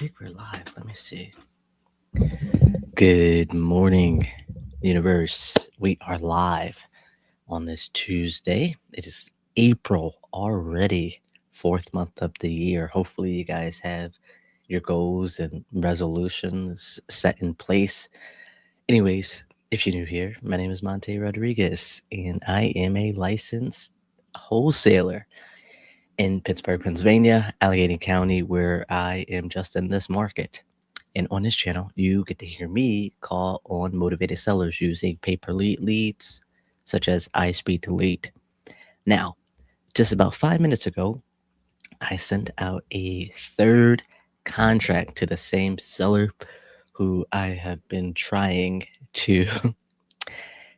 think we're live. Let me see. Good morning, universe. We are live on this Tuesday. It is April already, fourth month of the year. Hopefully, you guys have your goals and resolutions set in place. Anyways, if you're new here, my name is Monte Rodriguez, and I am a licensed wholesaler in Pittsburgh, Pennsylvania, Allegheny County, where I am just in this market. And on this channel, you get to hear me call on motivated sellers using pay-per-lead leads, such as iSpeedtoLead. Now, just about 5 minutes ago, I sent out a third contract to the same seller who I have been trying to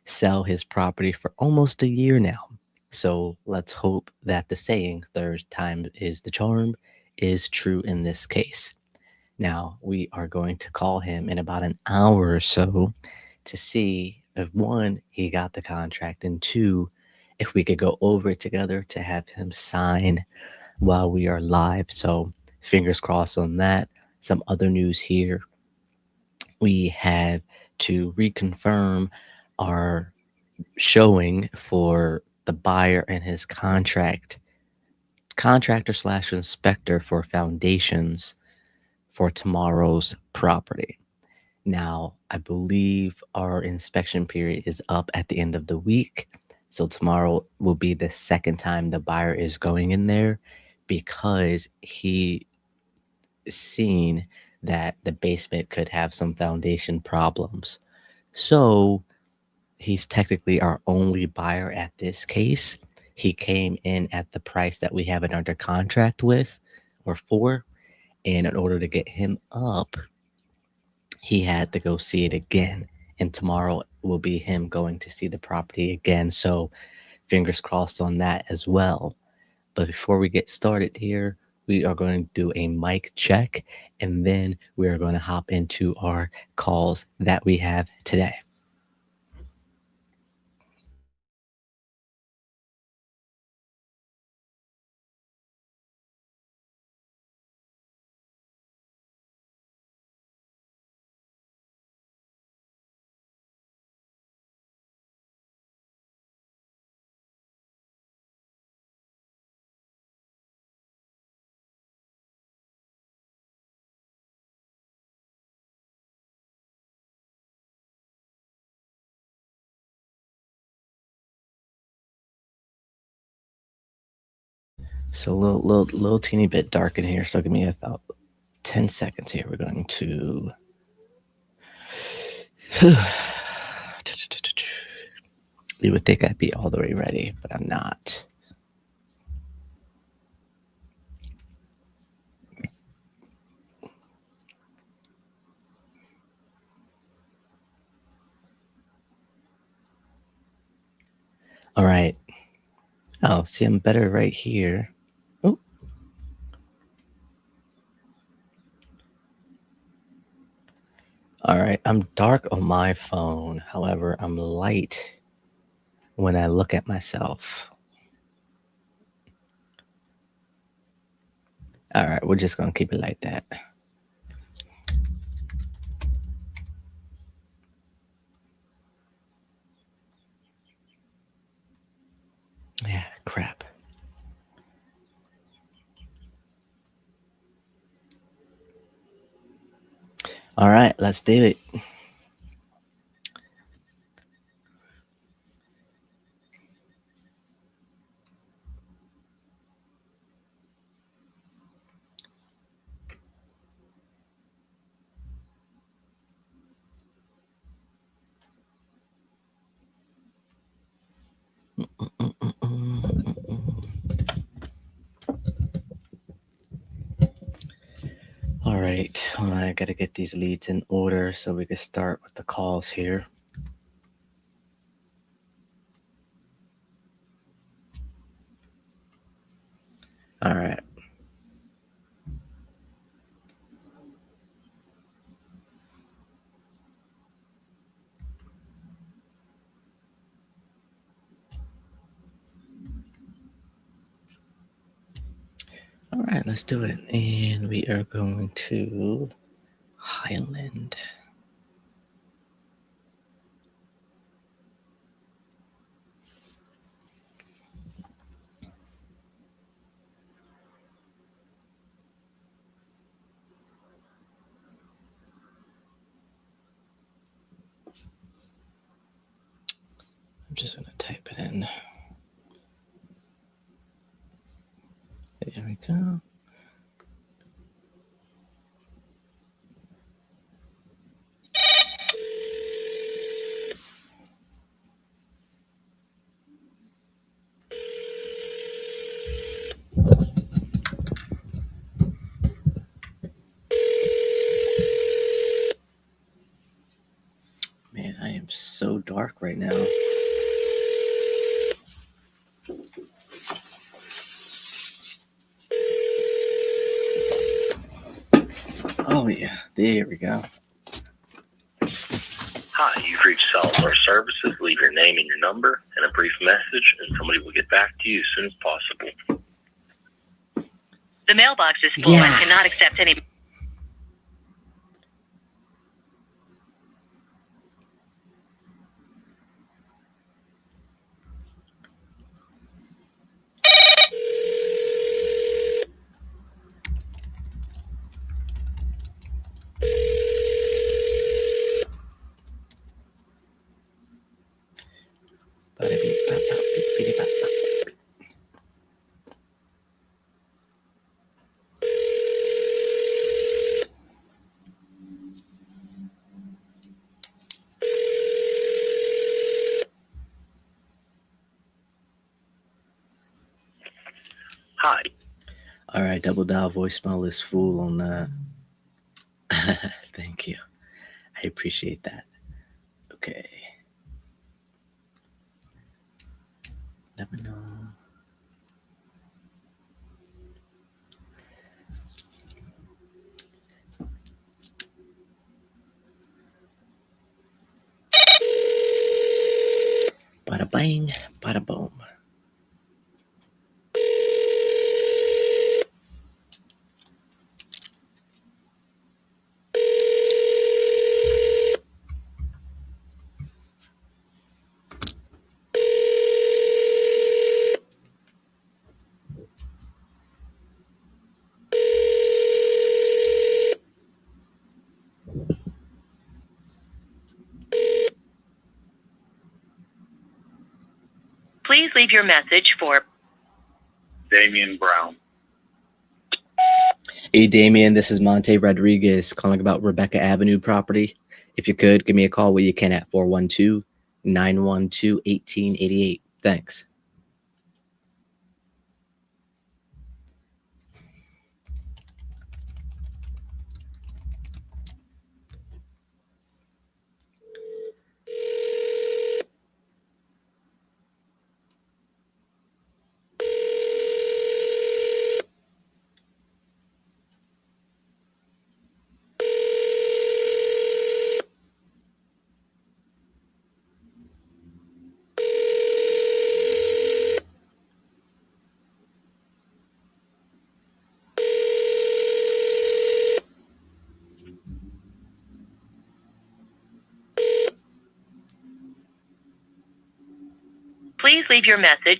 sell his property for almost a year now. So let's hope that the saying, third time is the charm, is true in this case. Now, we are going to call him in about an hour or so to see if one, he got the contract, and two, if we could go over it together to have him sign while we are live. So, fingers crossed on that. Some other news here, we have to reconfirm our showing for the buyer and his contractor slash inspector for foundations for tomorrow's property. Now, I believe our inspection period is up at the end of the week. So tomorrow will be the second time the buyer is going in there because he seen that the basement could have some foundation problems. So he's technically our only buyer at this case. He came in at the price that we have it under contract with or for. And in order to get him up, he had to go see it again. And tomorrow will be him going to see the property again. So fingers crossed on that as well. But before we get started here, we are going to do a mic check and then we are going to hop into our calls that we have today. So a little teeny bit dark in here. So give me about 10 seconds here. We're going to you would think I'd be all the way ready, but I'm not. All right. Oh, see, I'm better right here. Oh. All right. I'm dark on my phone. However, I'm light when I look at myself. All right. We're just going to keep it like that. Yeah, crap. All right. Let's do it. All right. I got to get these leads in order so we can start with the calls here. All right. All right, let's do it. And we are going to Highland. I'm just going to type it in. There we go. Man, I am so dark right now. Oh, yeah. There we go. Hi, you've reached Solidar Services. Leave your name and your number and a brief message, and somebody will get back to you as soon as possible. The mailbox is full and cannot accept any... Hi. All right, double dial voicemail is full on that. Thank you. I appreciate that. Okay. Let me know. Bada bang, bada boom. Please leave your message for Damian Brown. Hey, Damien, this is Monte Rodriguez calling about Rebecca Avenue property. If you could, give me a call where you can at 412-912-1888. Thanks. Please leave your message.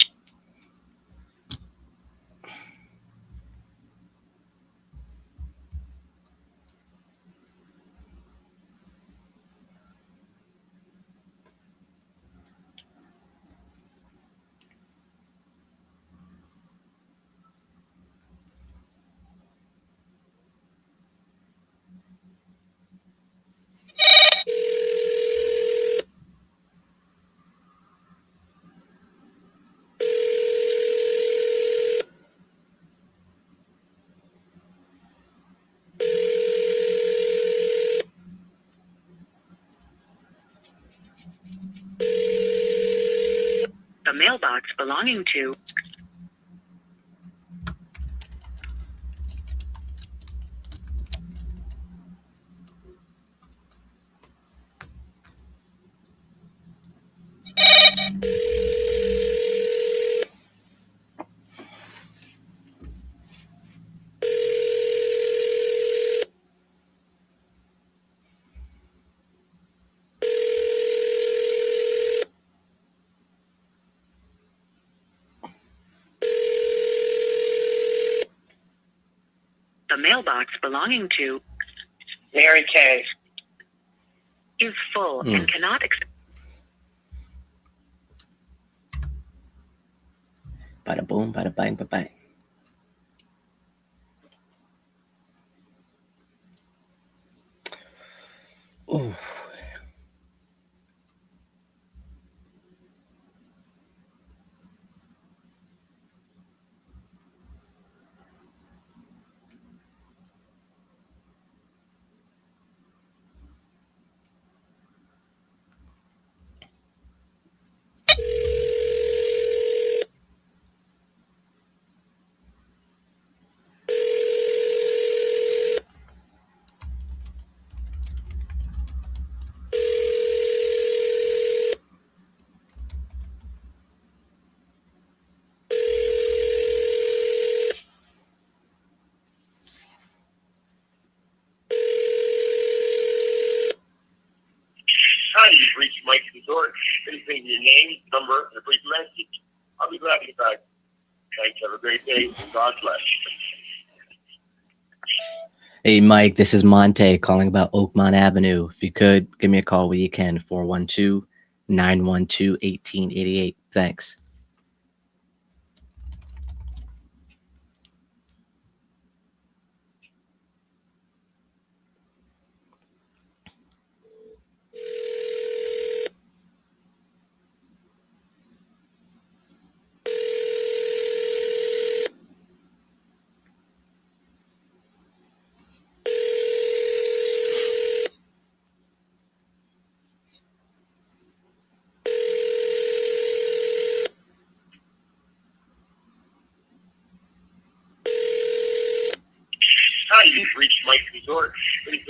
The mailbox belonging to mailbox belonging to Mary Kay is full and cannot accept. Bada boom, bada bang, bada bang. Ooh. Hi, you've reached Mike's Resort. Please leave your name, number, and a brief message. I'll be glad to get back. Thanks. Have a great day, and God bless. Hey, Mike, this is Monte calling about Oakmont Avenue. If you could, give me a call when you can, 412-912-1888. Thanks. Hi, you've reached Mike's Resort. Please.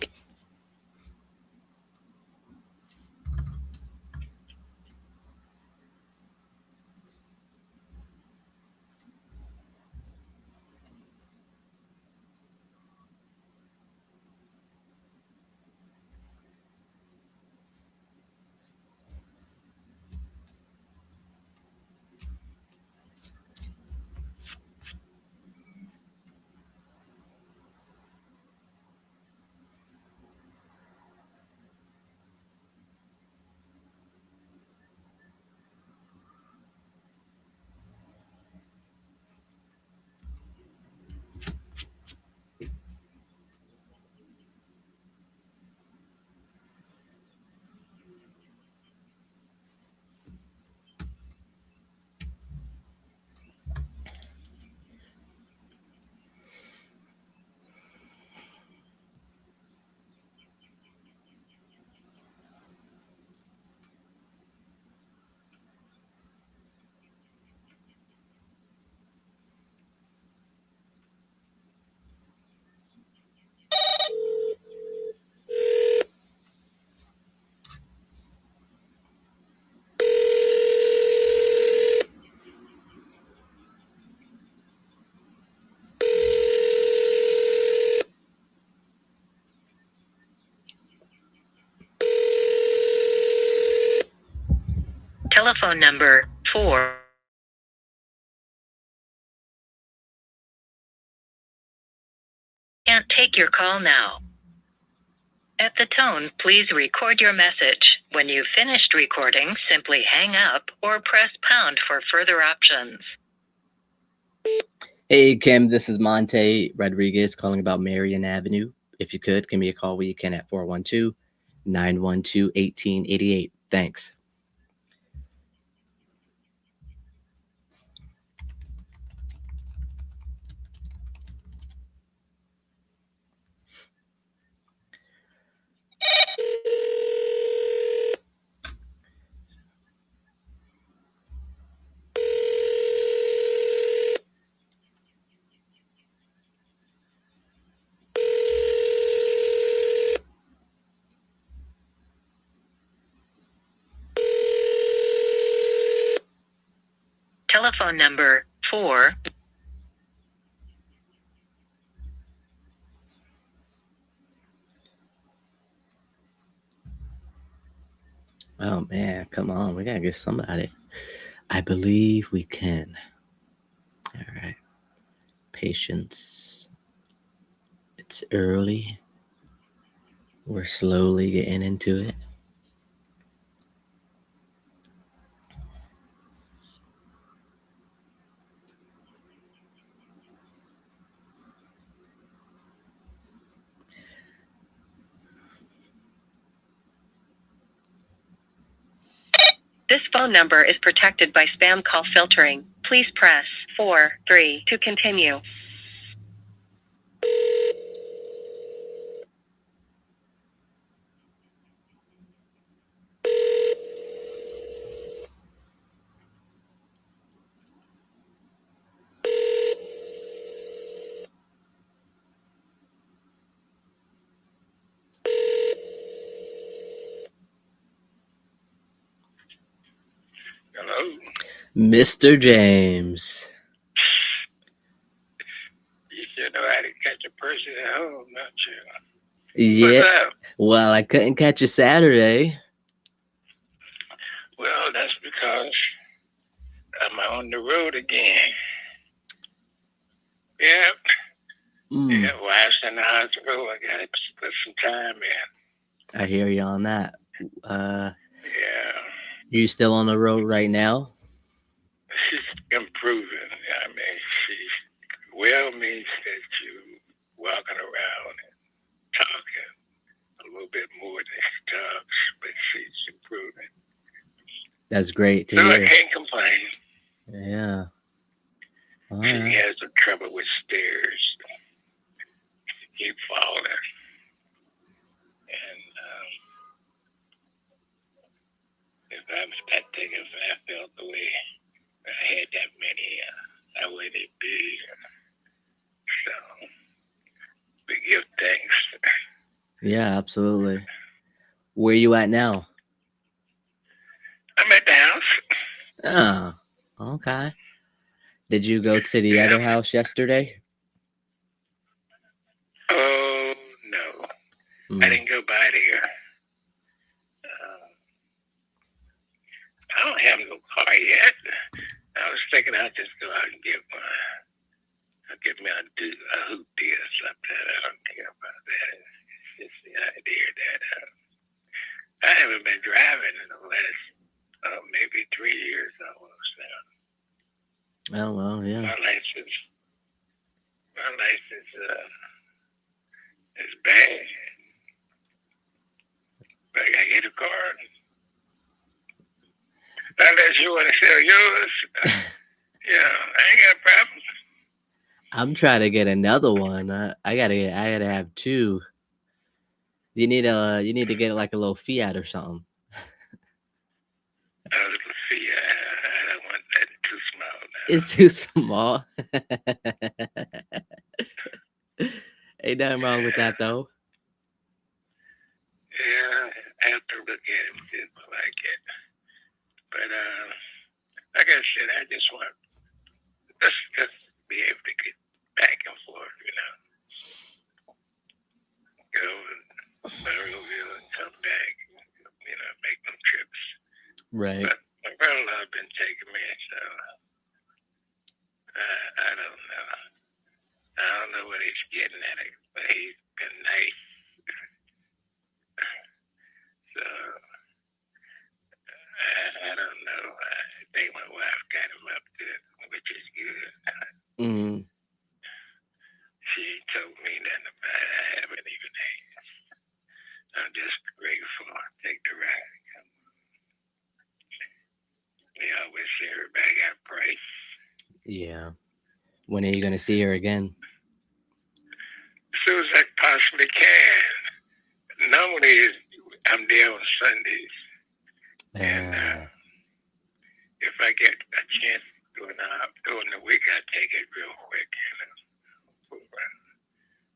Telephone number 4. Can't take your call now. At the tone, please record your message. When you've finished recording, simply hang up or press pound for further options. Hey, Kim, this is Monte Rodriguez calling about Marion Avenue. If you could, give me a call when you can at 412-912-1888. Thanks. Telephone number 4. Oh, man, come on. We got to get somebody. I believe we can. All right. Patience. It's early. We're slowly getting into it. This phone number is protected by spam call filtering. Please press 4-3 to continue. Hello. Mr. James. You should know how to catch a person at home, don't you? Yeah. What's up? Well, I couldn't catch you Saturday. Well, that's because I'm on the road again. Yep. Mm, Yeah, wife's in the hospital. I got to put some time in. I hear you on that. Yeah. You still on the road right now? She's improving. I mean, she's well means that you walking around and talking a little bit more than she talks, but she's improving. That's great to So I hear. can't complain. Yeah. All She right. has some trouble with stairs. She keep falling. And if I felt the way I had that many, I wouldn't be. So we give thanks. Yeah, absolutely. Where you at now? I'm at the house. Oh, okay. Did you go to the Yeah. other house yesterday? Oh, no. I didn't go by there. I don't have no car yet. I was thinking I'd just go out and get me a hoopty or something. I don't care about that. It's just the idea that I haven't been driving in the last maybe 3 years almost now. Oh, well, yeah. My license is bad. But I gotta get a card. Unless you want to sell yours, I ain't got a problem. I'm trying to get another one. I gotta have two. You need to get like a little Fiat or something. A little fee. I don't want that too small now. It's too small. Ain't nothing wrong with that though. Yeah, I have to look at it and see if I like it. But like I said, I just want just be able to get back and forth, go to Maryville and come back, make them trips. Right. But my brother-in-law been taking me, so I don't know. I don't know what he's getting at it, but he's been nice. So I don't know. I think my wife got him up to it, which is good. Mm. She told me nothing about it. I haven't even asked. I'm just grateful. Take the ride. They always say everybody got a price. Yeah. When are you gonna see her again? As soon as I possibly can. Normally, I'm there on Sundays. And if I get a chance during the week, I take it real quick.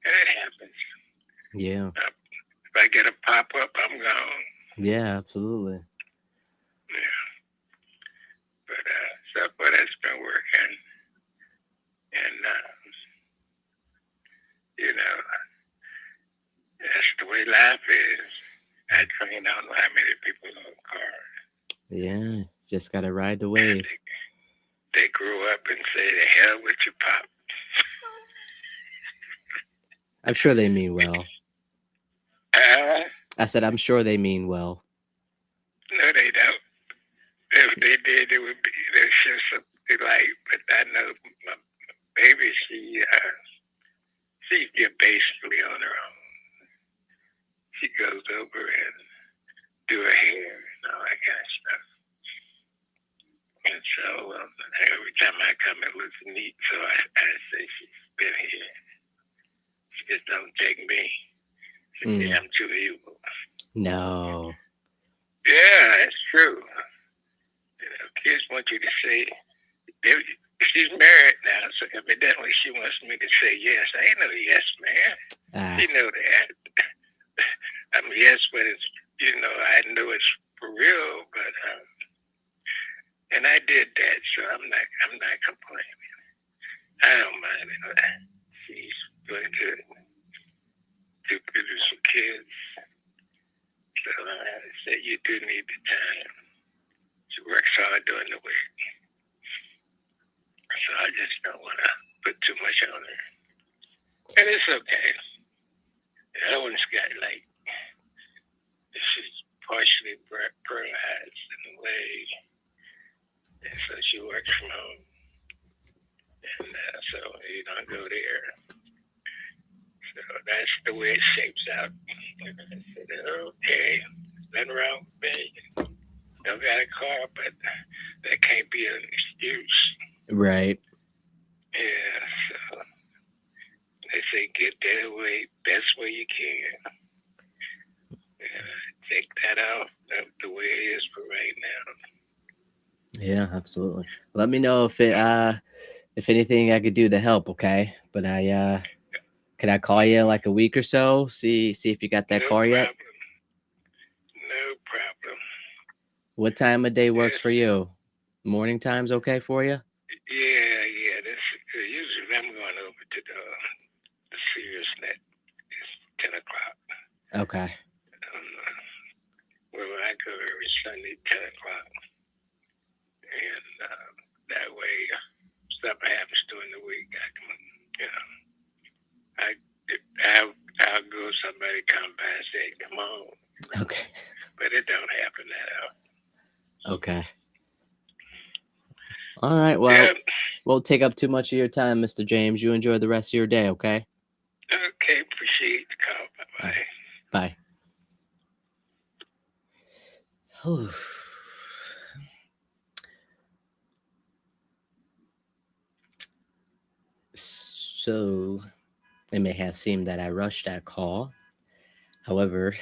And it happens. Yeah. If I get a pop-up, I'm gone. Yeah, absolutely. Yeah. But so far that's been working. And, that's the way life is. I train out how many people on the car. Yeah, just gotta ride the wave. They grew up and say, the hell with your pop. I'm sure they mean well. I said, I'm sure they mean well. No, they don't. If they did, it would be there's just something like. But I know my baby, she get basically on her own. She goes over and do her hair and all that kind of stuff. And so every time I come, it looks neat. So I say she's been here. She just don't take me. She say I'm too evil. No. Yeah, that's true. You know, kids want you to say, she's married now, so evidently she wants me to say yes. I ain't no yes man. She know that. I mean, yes, but it's, you know, I know it's for real, but and I did that, so I'm not complaining. I don't mind it. She's going to produce some kids, so I say you do need the time. She works hard during the week, so I just don't want to put too much on her, and it's okay. That one's got like, she's partially paralyzed in the leg, and so she works from home, and so you don't go there. So that's the way it shapes out. And I said, okay, nothing wrong with me. Don't got a car, but that can't be an excuse. Right. Yeah, so they say get that way, best way you can. Take that off the way it is for right now. Yeah, absolutely. Let me know if anything I could do to help, okay? But could I call you in like a week or so? See if you got that car yet? No problem. What time of day works for you? Morning time's okay for you? Yeah. This usually I'm going over to the Sears net. It's 10 o'clock. Okay. Where I go every Sunday, 10 o'clock. And that way, something happens during the week, I can, you know, I'll go, somebody come by and say, come on. Okay. But it don't happen that often. Okay. All right. Well, won't take up too much of your time, Mr. James. You enjoy the rest of your day, okay? Okay. Appreciate the call. Bye-bye. Bye. Whew. So it may have seemed that I rushed that call. However,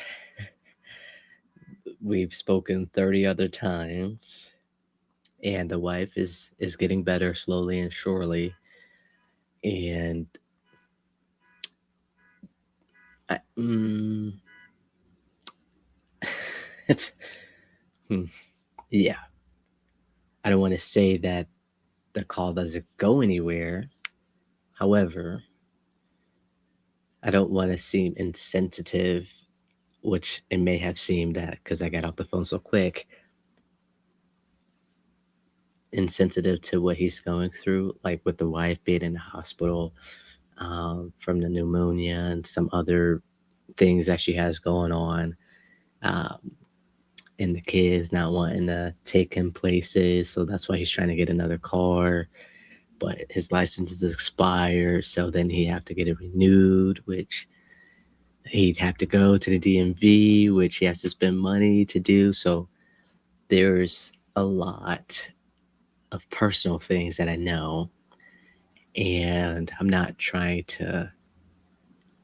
we've spoken 30 other times, and the wife is getting better slowly and surely. And it's yeah. I don't want to say that the call doesn't go anywhere. However, I don't want to seem insensitive, which it may have seemed that because I got off the phone so quick. Insensitive to what he's going through, like with the wife being in the hospital from the pneumonia and some other things that she has going on, and the kids not wanting to take him places, so that's why he's trying to get another car, but his license is expired, so then he'd have to get it renewed, which he'd have to go to the DMV, which he has to spend money to do. So there's a lot of personal things that I know, and I'm not trying to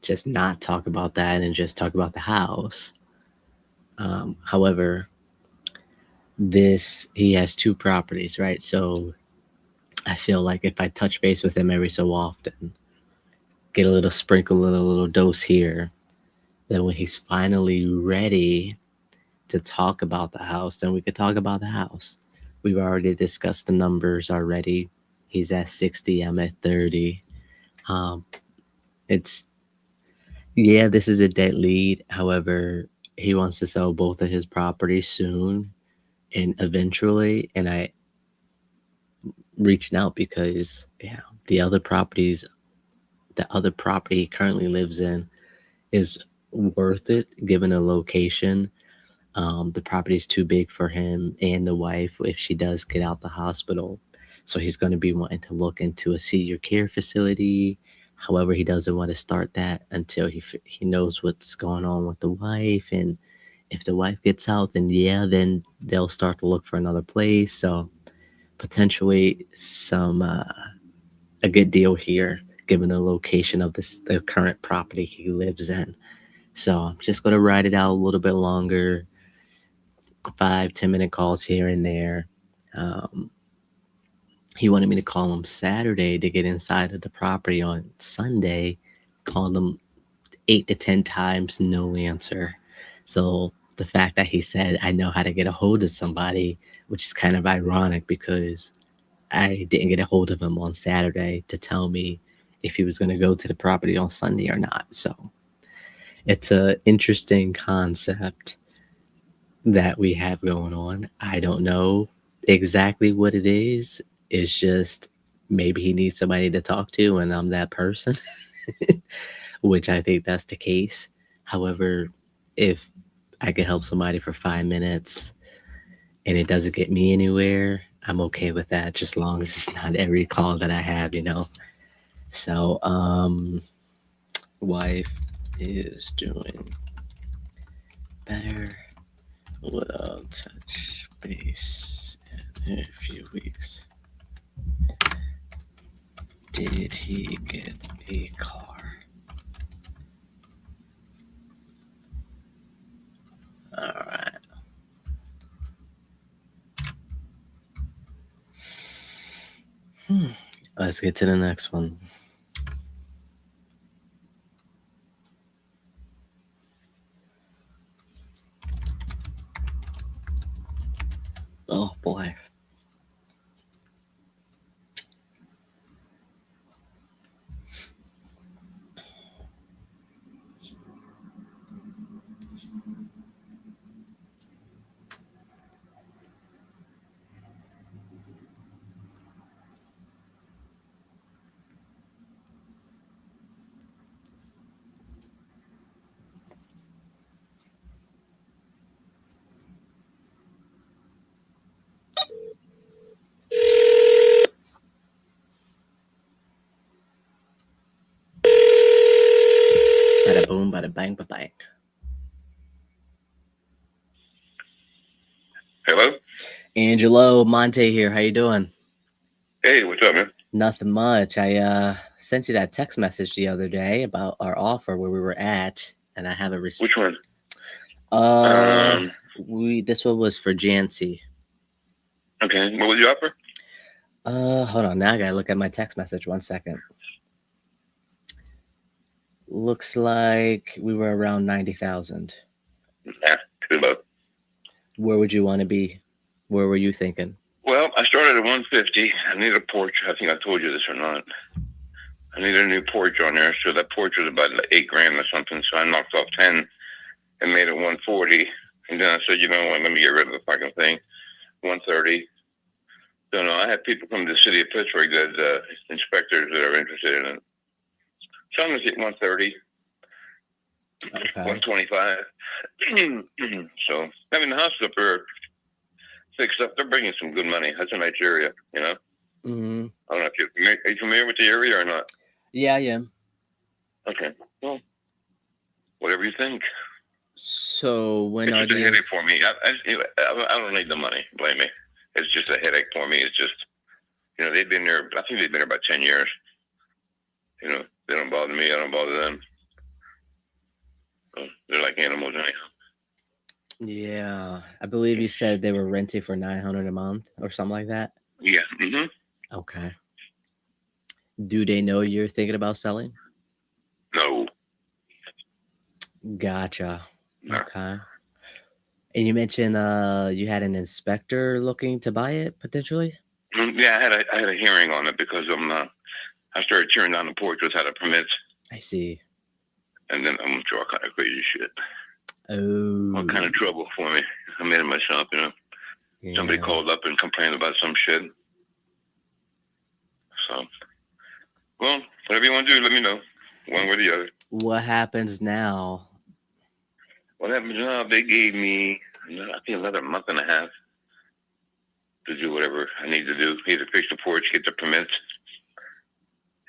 just not talk about that and just talk about the house. However, he has 2 properties, right? So I feel like if I touch base with him every so often, get a little sprinkle and a little dose here, then when he's finally ready to talk about the house, then we could talk about the house. We've already discussed the numbers already. He's at 60, I'm at 30. This is a debt lead. However, he wants to sell both of his properties soon and eventually. And I reaching out because the other properties the other property he currently lives in is worth it given the location. The property is too big for him and the wife if she does get out the hospital. So he's going to be wanting to look into a senior care facility. However, he doesn't want to start that until he knows what's going on with the wife. And if the wife gets out, then they'll start to look for another place. So potentially some a good deal here given the location of the current property he lives in. So I'm just going to ride it out a little bit longer, 5-10 minute calls here and there. Um, he wanted me to call him Saturday to get inside of the property on Sunday. Called him 8 to 10 times, no answer. So the fact that he said, I know how to get a hold of somebody, which is kind of ironic because I didn't get a hold of him on Saturday to tell me if he was going to go to the property on Sunday or not. So it's a interesting concept that we have going on. I don't know exactly what it is. It's just maybe he needs somebody to talk to, and I'm that person, which I think that's the case. However, if I could help somebody for 5 minutes and it doesn't get me anywhere, I'm okay with that, just as long as it's not every call that I have. So, wife is doing better. We'll touch base in a few weeks. Did he get a car? All right. Let's get to the next one. Oh boy. Bada boom, bada bang, ba bang. Hello? Angelo, Monte here. How you doing? Hey, what's up, man? Nothing much. I sent you that text message the other day about our offer where we were at, and I have a Which one? This one was for Jancy. Okay, what was your offer? Hold on. Now I gotta look at my text message. 1 second. Looks like we were around 90,000. Yeah, too low. Where would you want to be? Where were you thinking? Well, I started at 150. I need a porch. I think I told you this or not. I need a new porch on there. So that porch was about $8,000 or something. So I knocked off 10 and made it 140. And then I said, you know what? Let me get rid of the fucking thing. 130. So no, I have people from the city of Pittsburgh that inspectors that are interested in it. So I'm gonna get 130. Okay. 125. So I mean the houses up there fixed up. They're bringing some good money. That's a nice area, you know. Mm-hmm. I don't know if are you familiar with the area or not. Yeah, I am. Okay, well, whatever you think. So when it's are just a these? headache for me. I don't need the money. Blame me. It's just a headache for me. It's just, you know, they've been there. I think they've been there about 10 years. You know, they don't bother me. I don't bother them. So they're like animals anyhow. Yeah, I believe you said they were renting for $900 a month or something like that. Yeah. Mm-hmm. Okay. Do they know you're thinking about selling? No. Gotcha. No. Okay. And you mentioned you had an inspector looking to buy it potentially. Yeah, I had a hearing on it because I started tearing down the porch without a permit. I see. And then I'm sure all kind of crazy shit. Oh. All kind of trouble for me. I made it myself, you know. Yeah. Somebody called up and complained about some shit. So Well, whatever you want to do, let me know. One way or the other. What happens now? What happens now? They gave me, I think, another month and a half to do whatever I need to do. Either fix the porch, get the permits,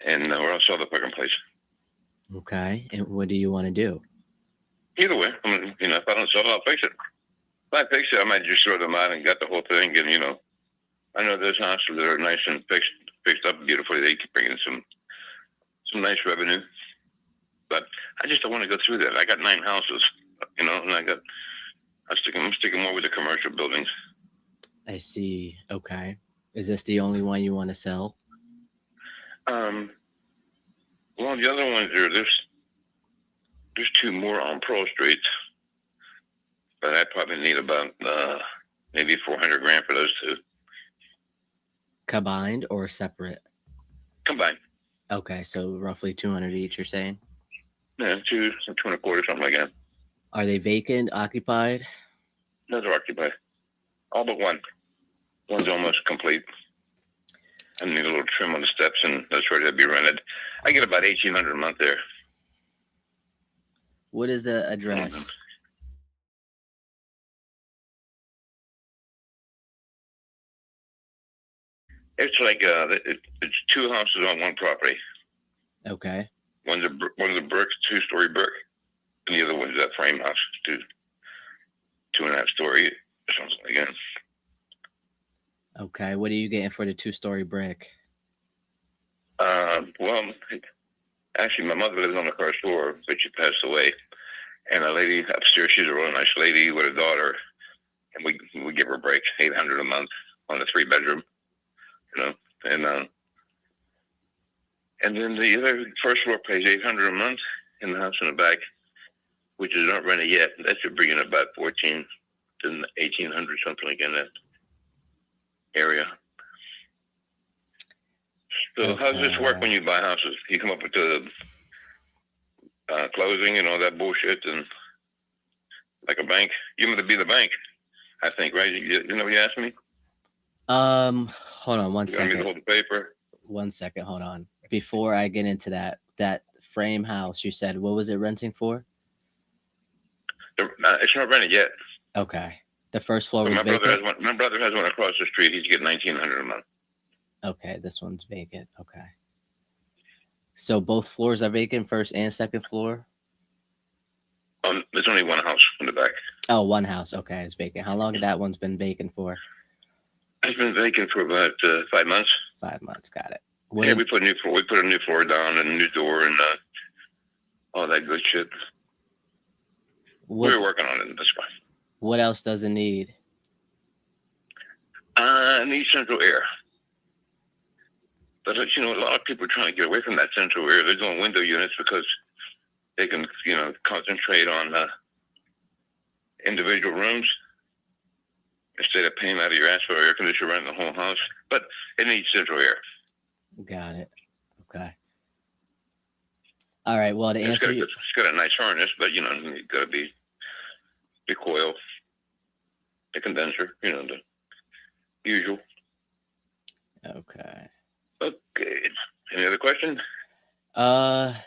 and or I'll sell the fucking place. Okay. And what do you want to do? Either way, I mean, if I don't sell it, I'll fix it. If I fix it, I might just throw them out and get the whole thing. And I know there's houses that are nice and fixed up beautifully. They keep bringing some nice revenue, but I just don't want to go through that. I got 9 houses, and I'm sticking more with the commercial buildings. I see. Okay. Is this the only one you want to sell? Well, the other ones there's 2 more on Pearl Street, but I probably need about maybe $400,000 for those 2. Combined or separate? Combined. Okay, so roughly 200 each, you're saying? Yeah, 2 and a quarter, something like that. Are they vacant, occupied? No, they're occupied. All but one. One's almost complete. I need a little trim on the steps, and that's ready to be rented. I get about $1,800 a month there. What is the address? It's like it's 2 houses on one property. Okay. One's a brick, 2-story brick, and the other one's that frame house, 2.5 story, or something like that. Okay. What are you getting for the 2-story brick? Well, actually, my mother lives on the first floor, but she passed away. And a lady upstairs, she's a really nice lady with a daughter, and we give her a break, $800 a month on a 3-bedroom, and then the other first floor pays $800 a month in the house in the back, which is not rented yet. That should bring in about $1,400 to $1,800, something like in that area. So Okay. How does this work when you buy houses? You come up with the closing and all that bullshit, and like a bank. You want to be the bank, I think, right? You know what you asked me? Hold on one You want me to second. hold the paper? 1 second, hold on. Before I get into that frame house you said, what was it renting for? It's not rented yet. Okay. The first floor was my vacant? brother has one across the street. He's getting $1,900 a month. Okay, this one's vacant. Okay. So both floors are vacant, first and second floor? There's only one house in the back. Oh, one house. Okay, it's vacant. How long has that one's been vacant for? It's been vacant for about 5 months. 5 months. Got it. Yeah, we put a new floor. We put a new floor down and a new door and all that good shit. We're working on it. That's fine. What else does it need? It needs central air. But a lot of people are trying to get away from that central air. They're doing window units because they can, concentrate on individual rooms instead of paying out of your ass for air conditioner around the whole house. But it needs central air. Got it. Okay. All right. Well, to answer you, it's got a nice furnace, but you got to be the coil, the condenser, the usual. Okay. Okay. Any other questions?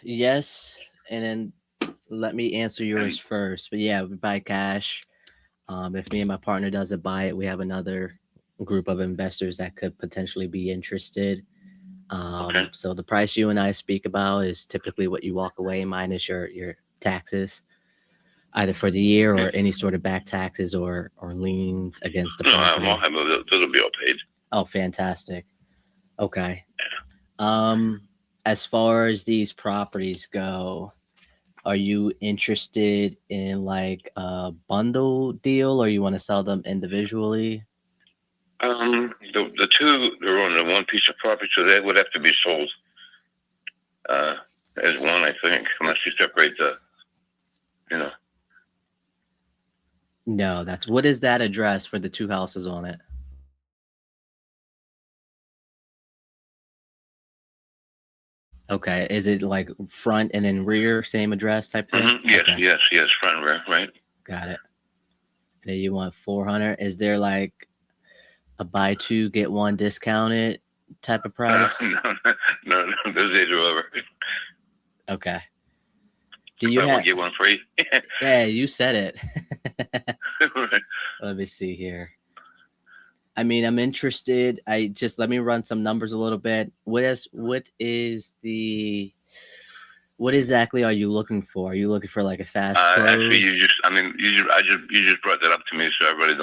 Yes. And then let me answer yours first. But yeah, we buy cash. If me and my partner doesn't buy it, we have another group of investors that could potentially be interested. Okay. So the price you and I speak about is typically what you walk away minus your taxes, either for the year or any sort of back taxes or liens against the property. No, those will be all paid. Oh, fantastic. Okay. As far as these properties go, are you interested in like a bundle deal, or you want to sell them individually? The 2 they're on the one piece of property, so they would have to be sold as one, I think, unless you separate the. No, what is that address for the 2 houses on it? Okay, is it like front and then rear, same address type thing? Mm-hmm. Yes, okay. yes, front and rear, right? Got it. And you want 400? Is there like a buy 2 get 1 discounted type of price? No, those days are over. Okay. Do you I have? will get one free. Yeah, you said it. Let me see here. I mean, I'm interested. I just let me run some numbers a little bit. What exactly are you looking for? Are you looking for like a fast close? Actually, you just brought that up to me, so I really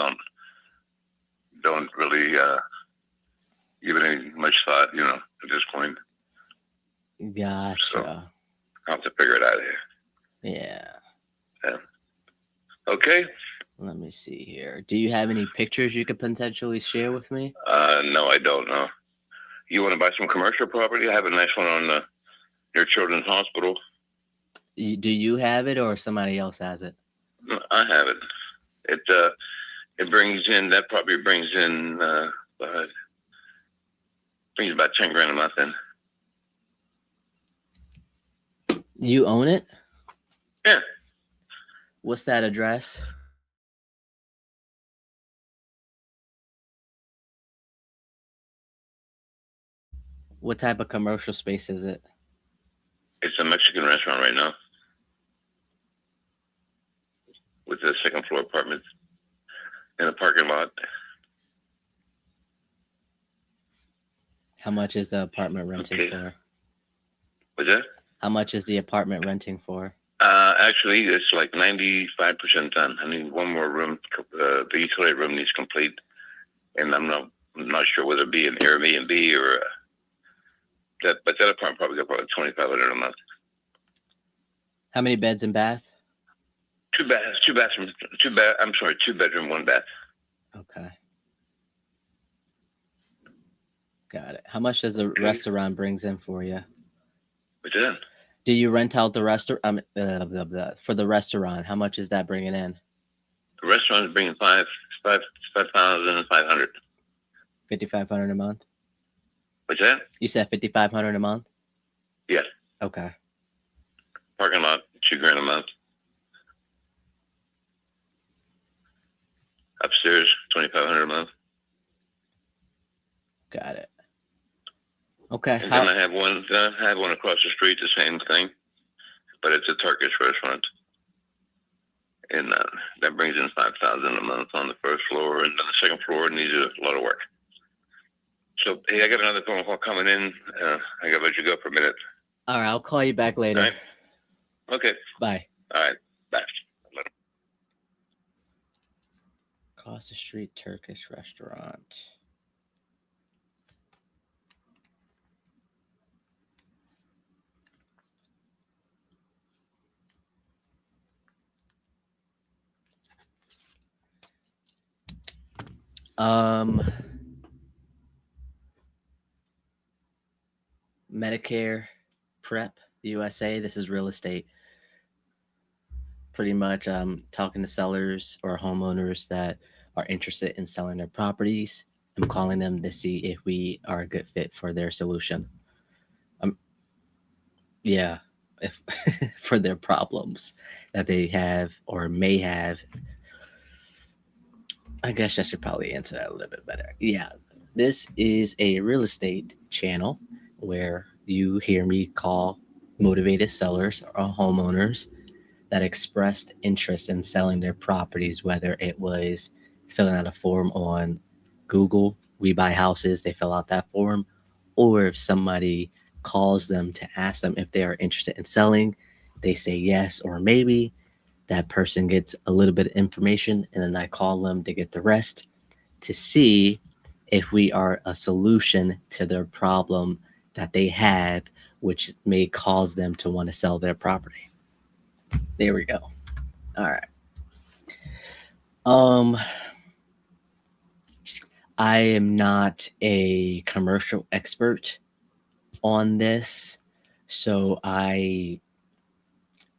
don't really give it any much thought, at this point. Gotcha. So I'll have to figure it out here. Yeah. Okay. Let me see here. Do you have any pictures you could potentially share with me? No, I don't know. You want to buy some commercial property? I have a nice one on near Children's Hospital. Do you have it or somebody else has it? I have it. It brings in, that property brings in about 10 grand a month in. You own it? Yeah. What's that address? What type of commercial space is it? It's a Mexican restaurant right now with the second floor apartments in a parking lot. How much is the apartment renting for? What's that? How much is the apartment renting for? Actually, it's like 95% done. I need one more room. The utility room needs complete, and I'm not sure whether it be an Airbnb or that. But that apartment probably got about $2,500 a month. How many beds and bath? Two bedroom, one bath. Okay. Got it. How much does the restaurant brings in for you? What's that? Do you rent out the restaurant? For the restaurant, how much is that bringing in? The restaurant is bringing $5,500. $5,500 a month. What's that? You said $5,500 a month. Yes. Okay. Parking lot, $2,000 a month. Upstairs, $2,500 a month. Got it. Okay. And then I have one across the street, the same thing, but it's a Turkish restaurant, and that brings in $5,000 a month on the first floor, and then the second floor needs a lot of work. So hey, I got another phone call coming in. I gotta let you go for a minute. All right, I'll call you back later. All right. Okay. Bye. All right. Bye. Across the street, Turkish restaurant. Medicare Prep USA. This is real estate. Pretty much talking to sellers or homeowners that are interested in selling their properties. I'm calling them to see if we are a good fit for their solution. If for their problems that they have or may have. I guess I should probably answer that a little bit better. Yeah, this is a real estate channel where you hear me call motivated sellers or homeowners that expressed interest in selling their properties, whether it was filling out a form on Google, We Buy Houses, they fill out that form, or if somebody calls them to ask them if they are interested in selling, they say yes or maybe. That person gets a little bit of information, and then I call them to get the rest to see if we are a solution to their problem that they have, which may cause them to want to sell their property. There we go. All right. I am not a commercial expert on this, so I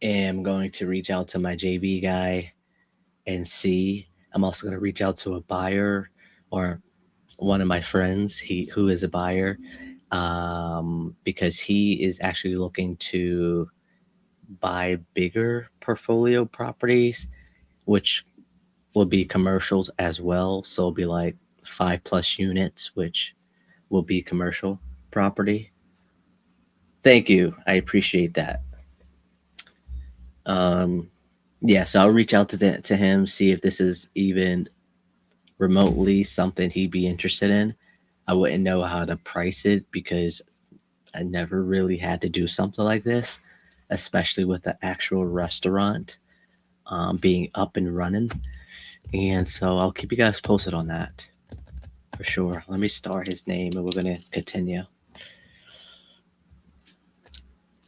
am going to reach out to my JV guy and see. I'm also going to reach out to a buyer or one of my friends who is a buyer, because he is actually looking to buy bigger portfolio properties, which will be commercials as well. So it'll be like 5+ units, which will be commercial property. Thank you. I appreciate that. Yeah, so I'll reach out to him, see if this is even remotely something he'd be interested in. I wouldn't know how to price it because I never really had to do something like this, especially with the actual restaurant being up and running. And so I'll keep you guys posted on that for sure. Let me start his name and we're going to continue.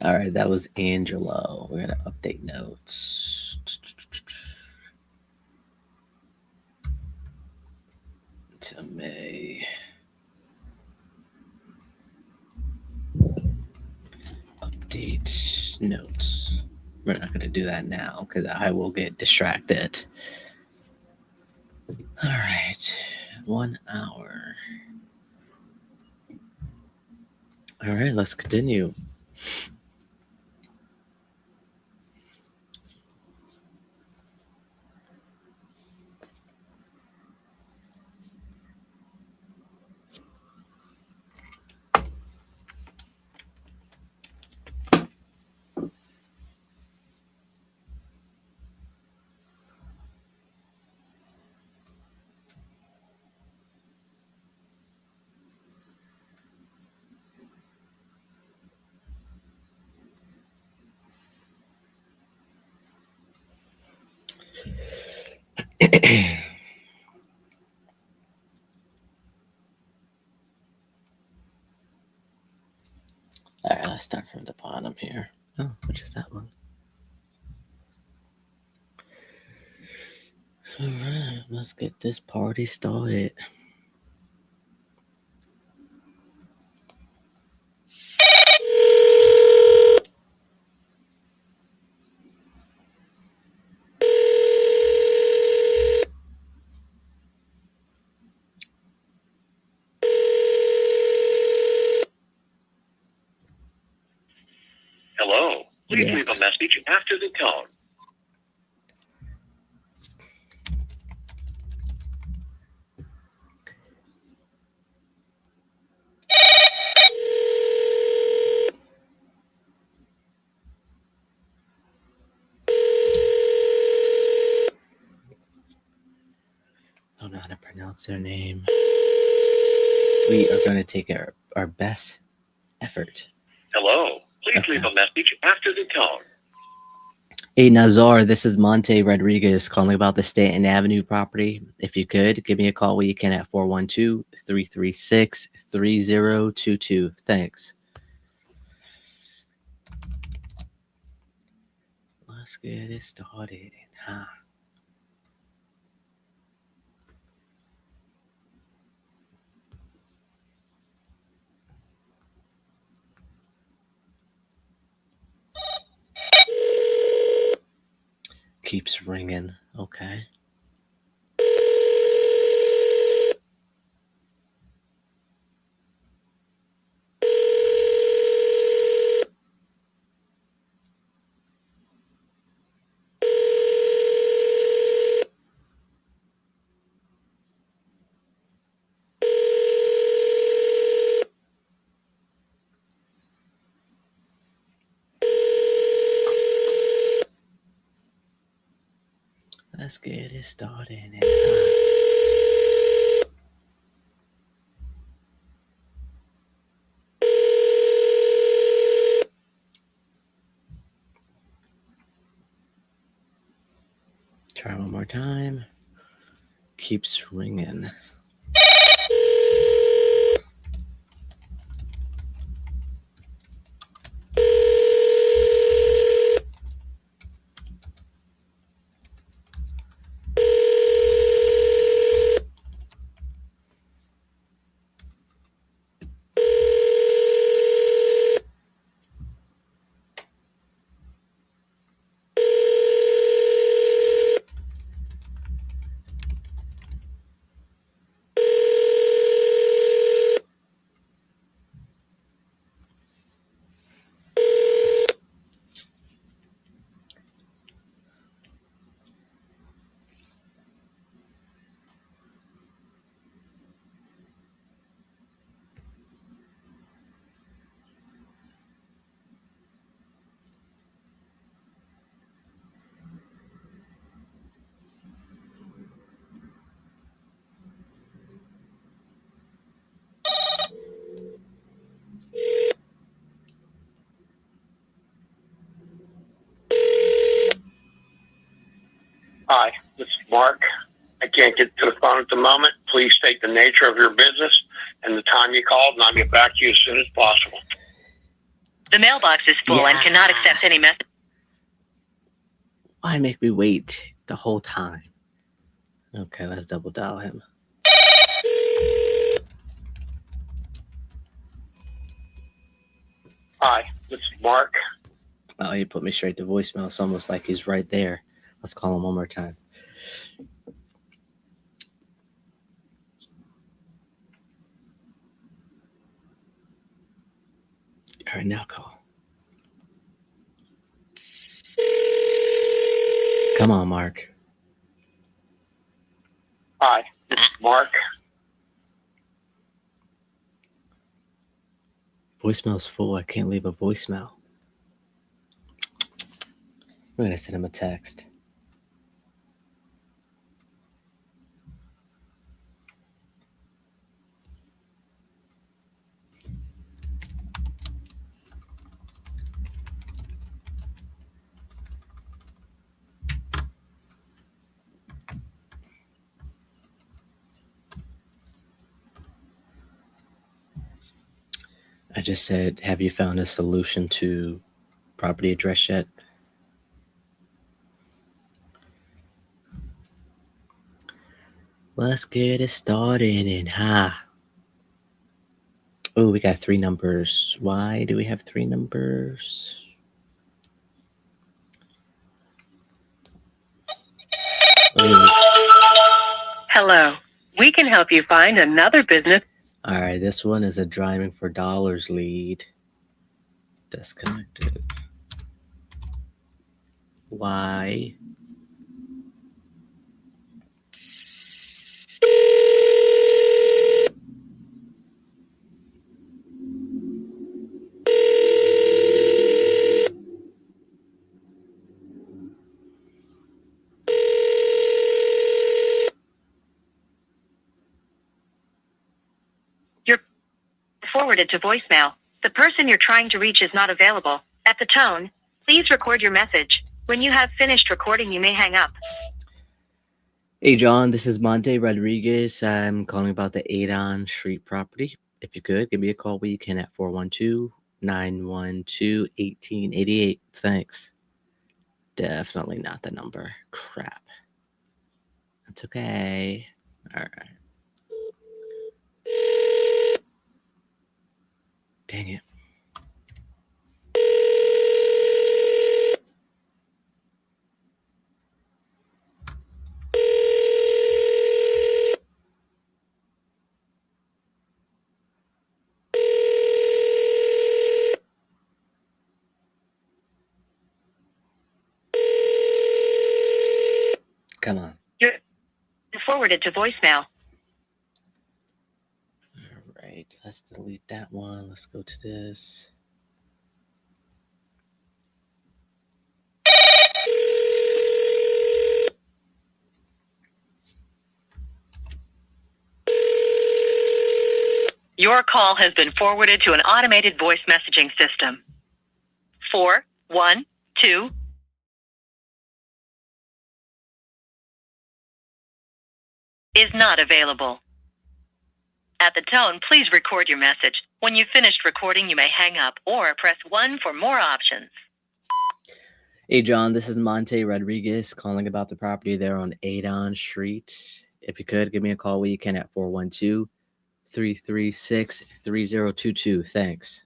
All right, that was Angelo. We're going to update notes. To May. Update notes. We're not going to do that now because I will get distracted. All right, 1 hour. All right, let's continue. All right, let's start from the bottom here. Oh, which is that one? All right, let's get this party started. Hello. Please leave a message after the tone. Don't know how to pronounce their name. We are going to take our best effort. Hello. Please leave a message after the tone. Hey, Nazar, this is Monte Rodriguez calling about the Stanton Avenue property. If you could, give me a call when you can at 412-336-3022. Thanks. Let's get it started. Keeps ringing. Okay. Let's get it started. Try one more time. Keeps ringing. Mark. I can't get to the phone at the moment. Please state the nature of your business and the time you called, and I'll get back to you as soon as possible. The mailbox is full and cannot accept any message. Why make me wait the whole time? Okay, let's double dial him. Hi, this is Mark. Oh, he put me straight to voicemail. It's almost like he's right there. Let's call him one more time. All right, now call. Come on, Mark. Hi, this is Mark. Voicemail's full. I can't leave a voicemail. I'm going to send him a text. I just said, have you found a solution to property address yet? Let's get it started and Oh, we got 3 numbers. Why do we have 3 numbers? Hello. We can help you find another business. All right, this one is a driving for dollars lead. Disconnected. Why? You're forwarded to voicemail. The person you're trying to reach is not available. At the tone, please record your message. When you have finished recording, you may hang up. Hey, John, this is Monte Rodriguez. I'm calling about the Adon Street property. If you could, give me a call where you can at 412-912-1888. Thanks. Definitely not the number. Crap. That's okay. All right. Dang it. Come on. You're forwarded to voicemail. All right. Let's delete that one. Let's go to this. Your call has been forwarded to an automated voice messaging system. 412 is not available. At the tone, please record your message. When you've finished recording, you may hang up or press 1 for more options. Hey, John, this is Monte Rodriguez calling about the property there on Adon Street. If you could, give me a call where you can at 412-336-3022. Thanks.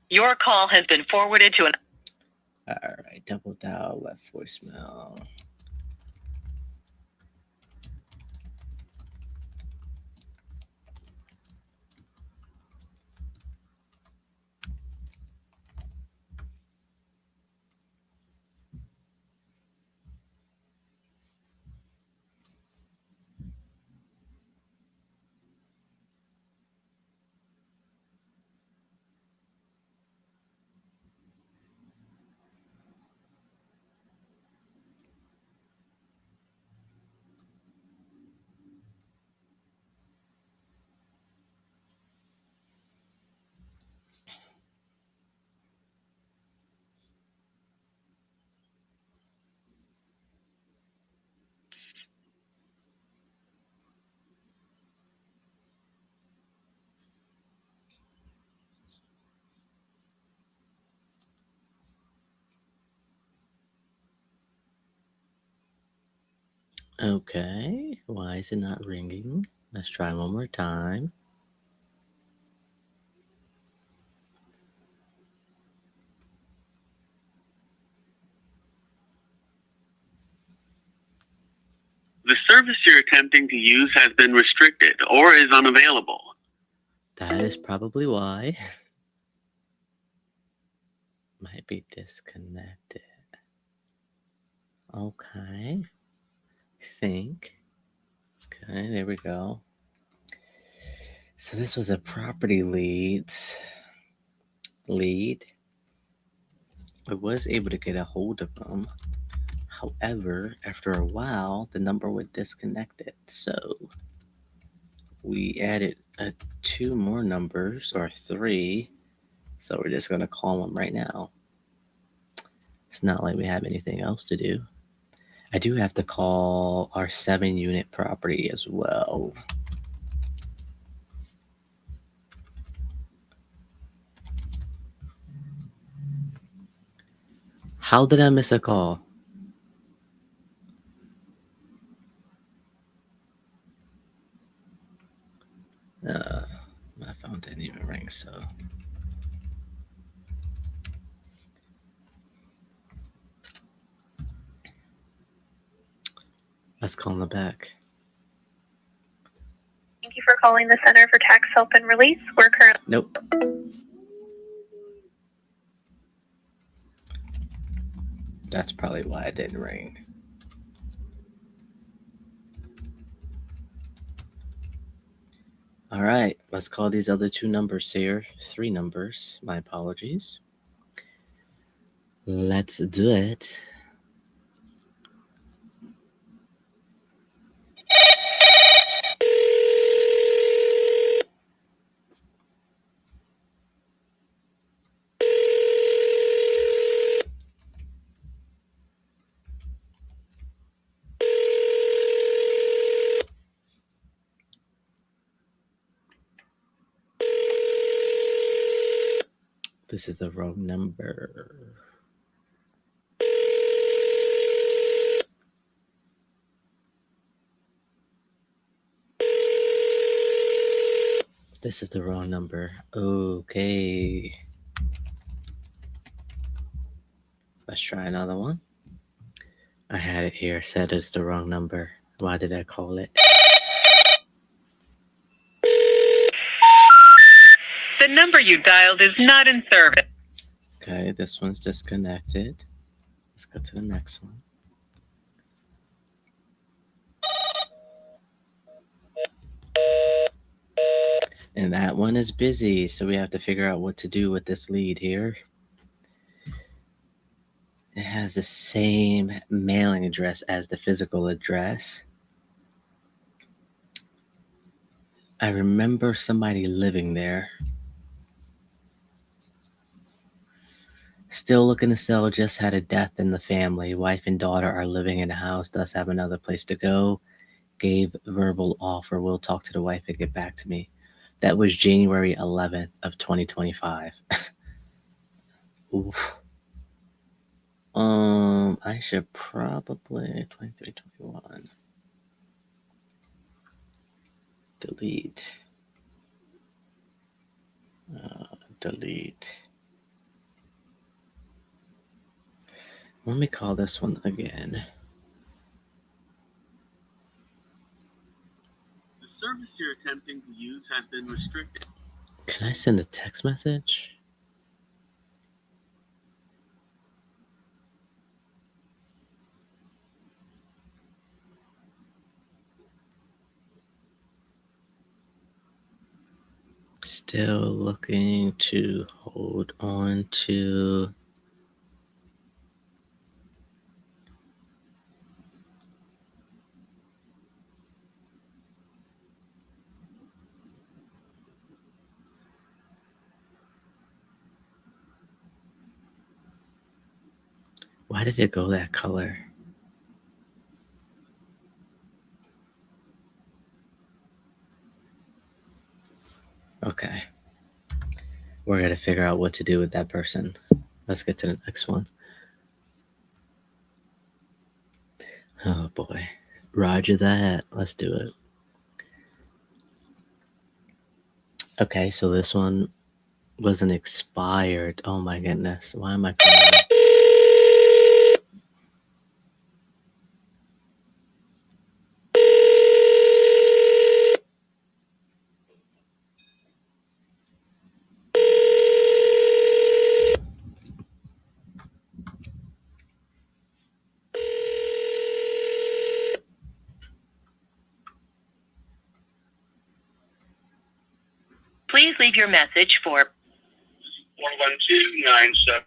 Your call has been forwarded to an... All right, double dial, left voicemail. Okay, why is it not ringing? Let's try one more time. The service you're attempting to use has been restricted or is unavailable. That is probably why. Might be disconnected. Okay. I think. Okay, there we go. So this was a property lead. I was able to get a hold of them. However, after a while, the number would disconnect it. So we added 2 more numbers, or 3. So we're just going to call them right now. It's not like we have anything else to do. I do have to call our 7-unit property as well. How did I miss a call? My phone didn't even ring, so. Let's call them back. Thank you for calling the Center for Tax Help and Release. We're currently... Nope. That's probably why it didn't ring. All right, let's call these other 2 numbers here. 3 numbers. My apologies. Let's do it. This is the wrong number. This is the wrong number. Okay. Let's try another one. I had it here, said it's the wrong number. Why did I call it? The number you dialed is not in service. Okay, this one's disconnected. Let's go to the next one. And that one is busy, so we have to figure out what to do with this lead here. It has the same mailing address as the physical address. I remember somebody living there. Still looking to sell, just had a death in the family. Wife and daughter are living in the house, does have another place to go. Gave verbal offer, will talk to the wife and get back to me. That was January 11th of 2025. Oof. I should probably 23, 21. Delete. Delete. Let me call this one again. The service you're attempting to use has been restricted. Can I send a text message? Still looking to hold on to. Why did it go that color? Okay. We're going to figure out what to do with that person. Let's get to the next one. Oh boy. Roger that. Let's do it. Okay, so this one wasn't expired. Oh my goodness. Why am I calling? Please leave your message for 11297.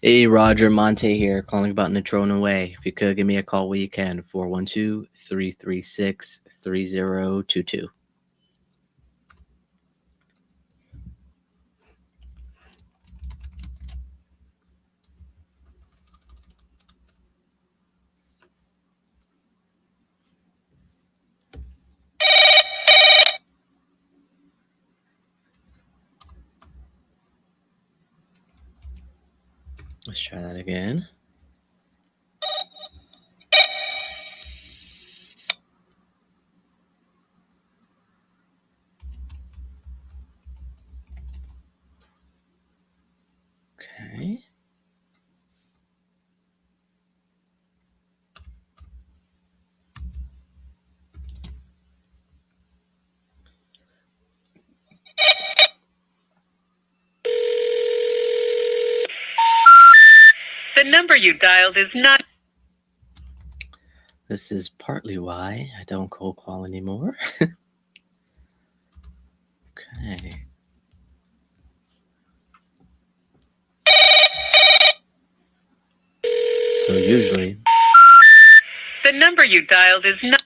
Hey, Roger, Monte here, calling about Natrona Way. If you could give me a call when you can, 412-336-3022. Let's try that again. Okay. the number you dialed is not. This is partly why I don't cold call anymore. Okay. So usually The number you dialed is not.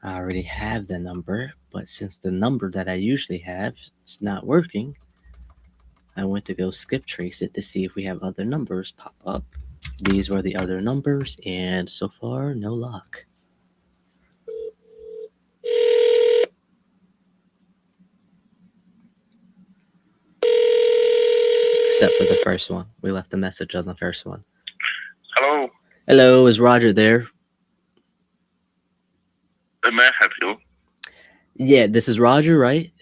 I already have the number, but since the number that I usually have is not working, I went to go skip trace it to see if we have other numbers pop up. These were the other numbers, and so far, no luck. Except for the first one. We left a message on the first one. Hello. Hello, is Roger there? May I help you? Yeah, this is Roger, right?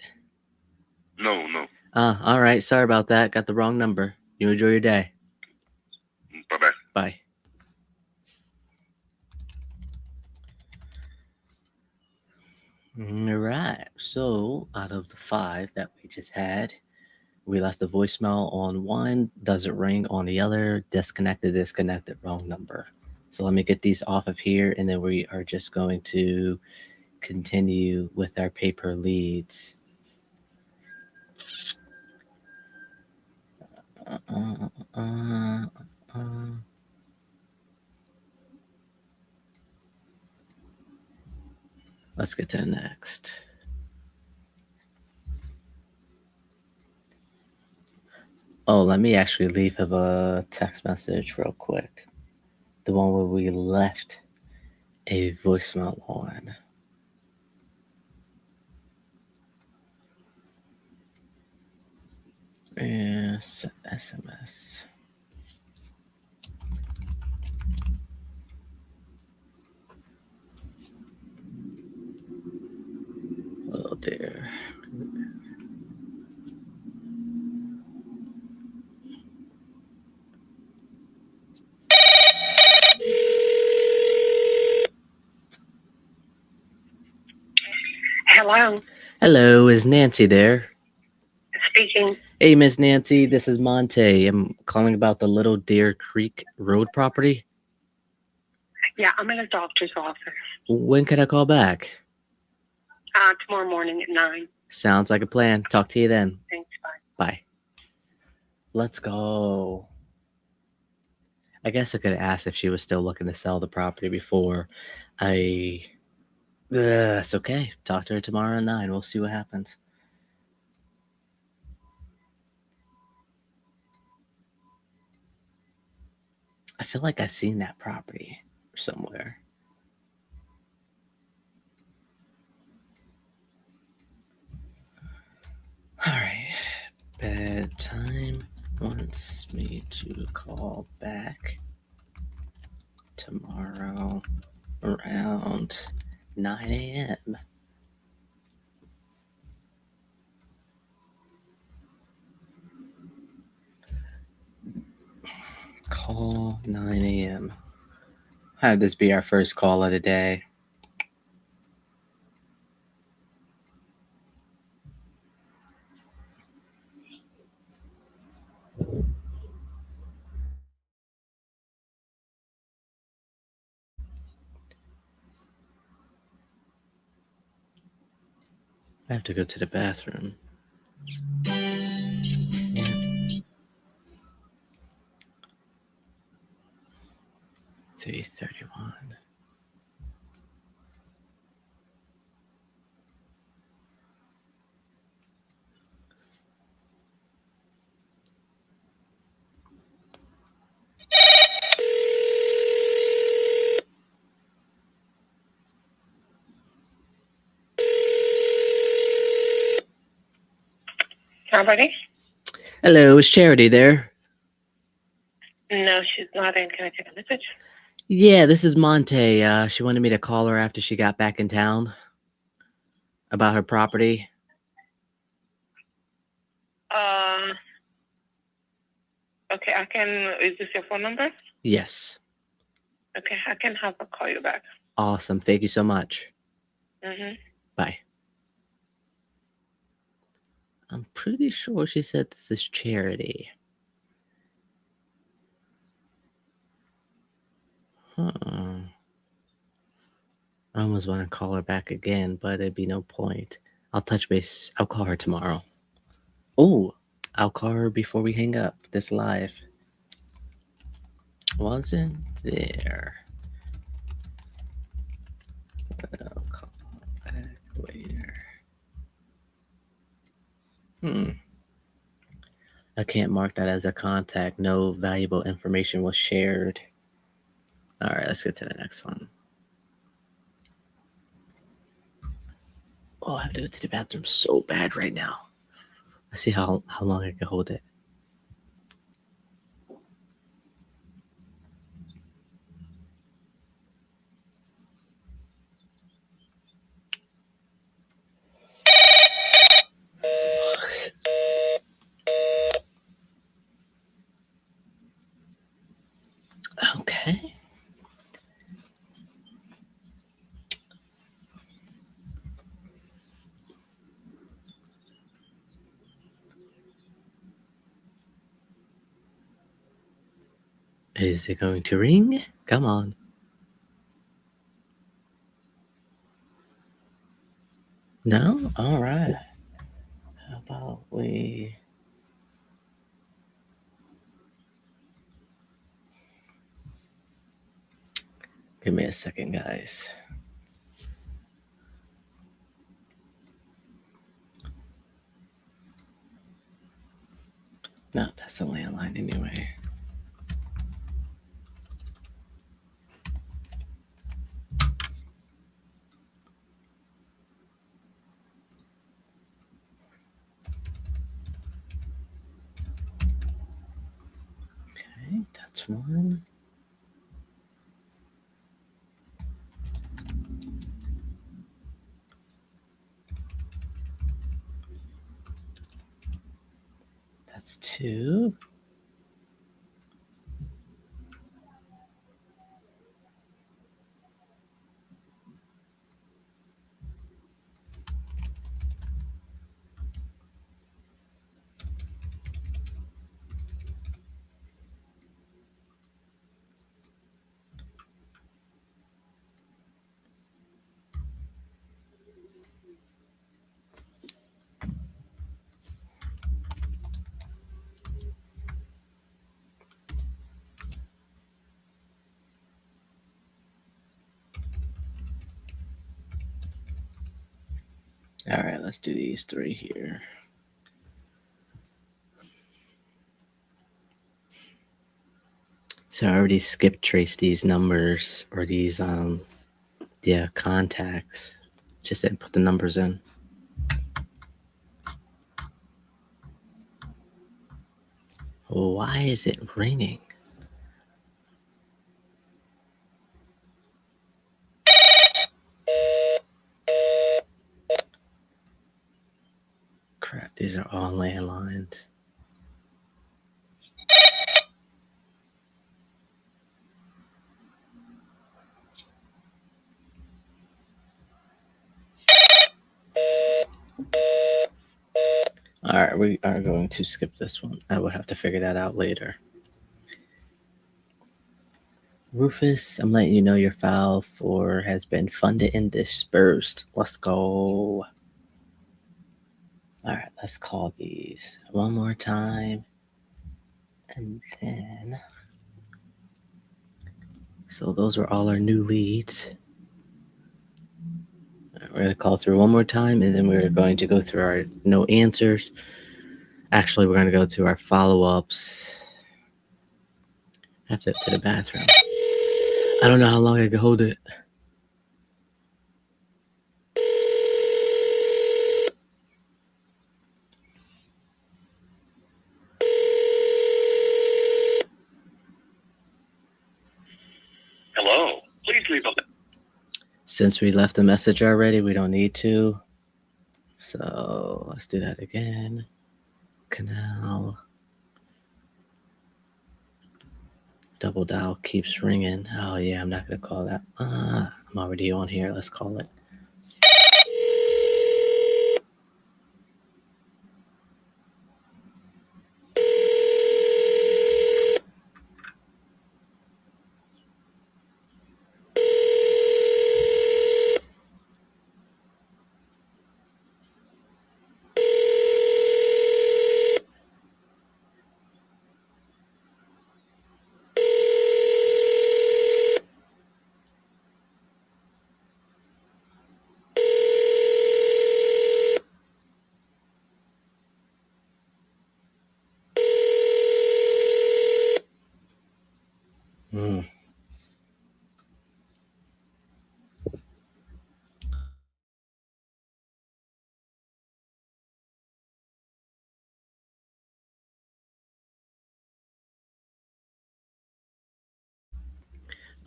No. All right. Sorry about that. Got the wrong number. You enjoy your day. Bye-bye. Bye. All right. So out of the 5 that we just had, we left the voicemail on one, doesn't ring on the other, disconnected, wrong number. So let me get these off of here, and then we are just going to continue with our paper leads. Let's get to the next. Oh, let me actually leave him a text message real quick. The one where we left a voicemail on. Yes, SMS. Oh dear. Hello, Hello, is Nancy there? speaking. Hey, Miss Nancy, this is Monte. I'm calling about the Little Deer Creek Road property. Yeah, I'm in a doctor's office. When can I call back? Tomorrow morning at 9. Sounds like a plan. Talk to you then. Thanks, bye. Bye. Let's go. I guess I could have asked if she was still looking to sell the property before I. That's okay. Talk to her tomorrow at 9. We'll see what happens. I feel like I've seen that property somewhere. All right. Bedtime wants me to call back tomorrow around 9 a.m. Call 9 a.m. Have this be our first call of the day. I have to go to the bathroom. 3:31. Somebody? Hello, is Charity there? No, she's not in. Can I take a message? Yeah, this is Monte. She wanted me to call her after she got back in town about her property. Okay, I can. Is this your phone number? Yes. Okay, I can have her call you back. Awesome. Thank you so much. Mm-hmm. Bye. I'm pretty sure she said this is Charity. Huh. I almost want to call her back again, but it'd be no point. I'll touch base. I'll call her tomorrow. Oh, I'll call her before we hang up this live. Wasn't there? I'll call back later. I can't mark that as a contact. No valuable information was shared. All right, let's get to the next one. Oh, I have to go to the bathroom so bad right now. Let's see how long I can hold it. Okay. Is it going to ring? Come on. No? All right. How about we... Give me a second, guys. No, that's a landline anyway. Okay, that's one. That's two. All right, let's do these three here. So I already skip traced these numbers or these contacts. Just didn't put the numbers in. Why is it ringing? Crap, these are all landlines. All right, we are going to skip this one. I will have to figure that out later. Rufus, I'm letting you know your file for has been funded and dispersed. Let's go. All right, let's call these one more time. And then, so those are all our new leads. All right, we're going to call through one more time, and then we're going to go through our no answers. Actually, we're going to go to our follow-ups. I have to go to the bathroom. I don't know how long I can hold it. Hello. Please leave a Since we left a message already, we don't need to. So let's do that again. Canal. Double dial keeps ringing. Oh, yeah, I'm not going to call that. I'm already on here. Let's call it.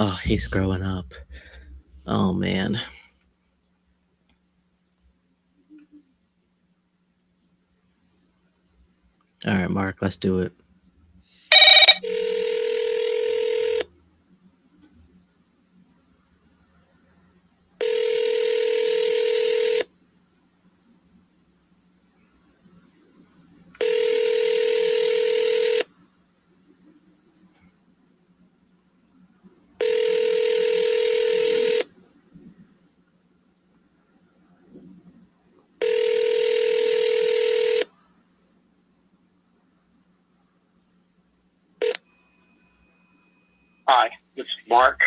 Oh, he's growing up. Oh, man. All right, Mark, let's do it. Hi, this is Mark.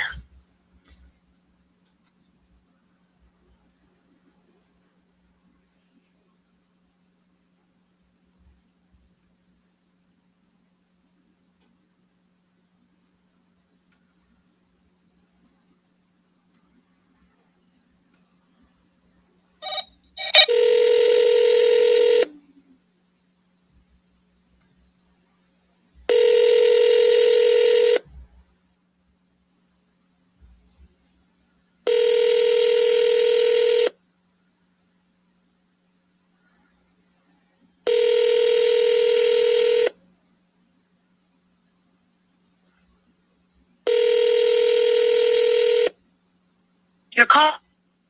Your call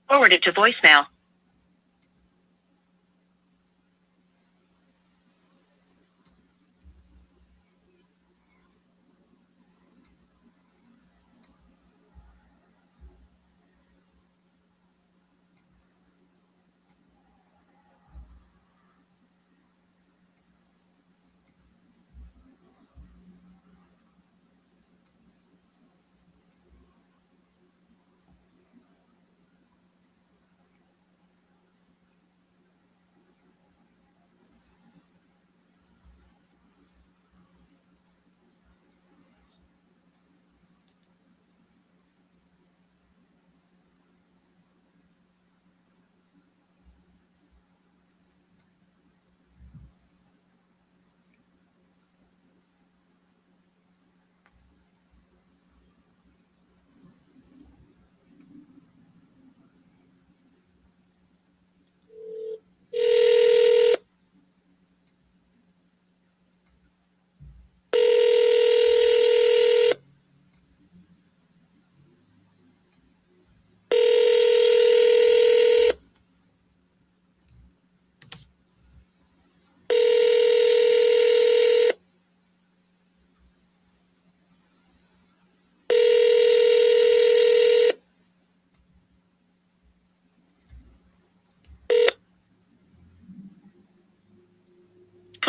forwarded to voicemail.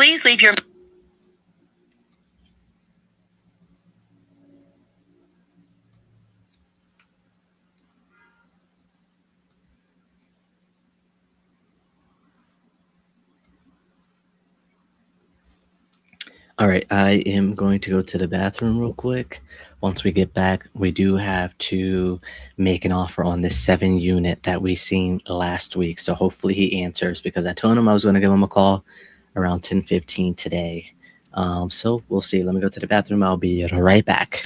Please leave your All right, I am going to go to the bathroom real quick. Once we get back, we do have to make an offer on this 7 unit that we seen last week. So hopefully he answers because I told him I was going to give him a call around 10:15 today. So we'll see. Let me go to the bathroom. I'll be right back.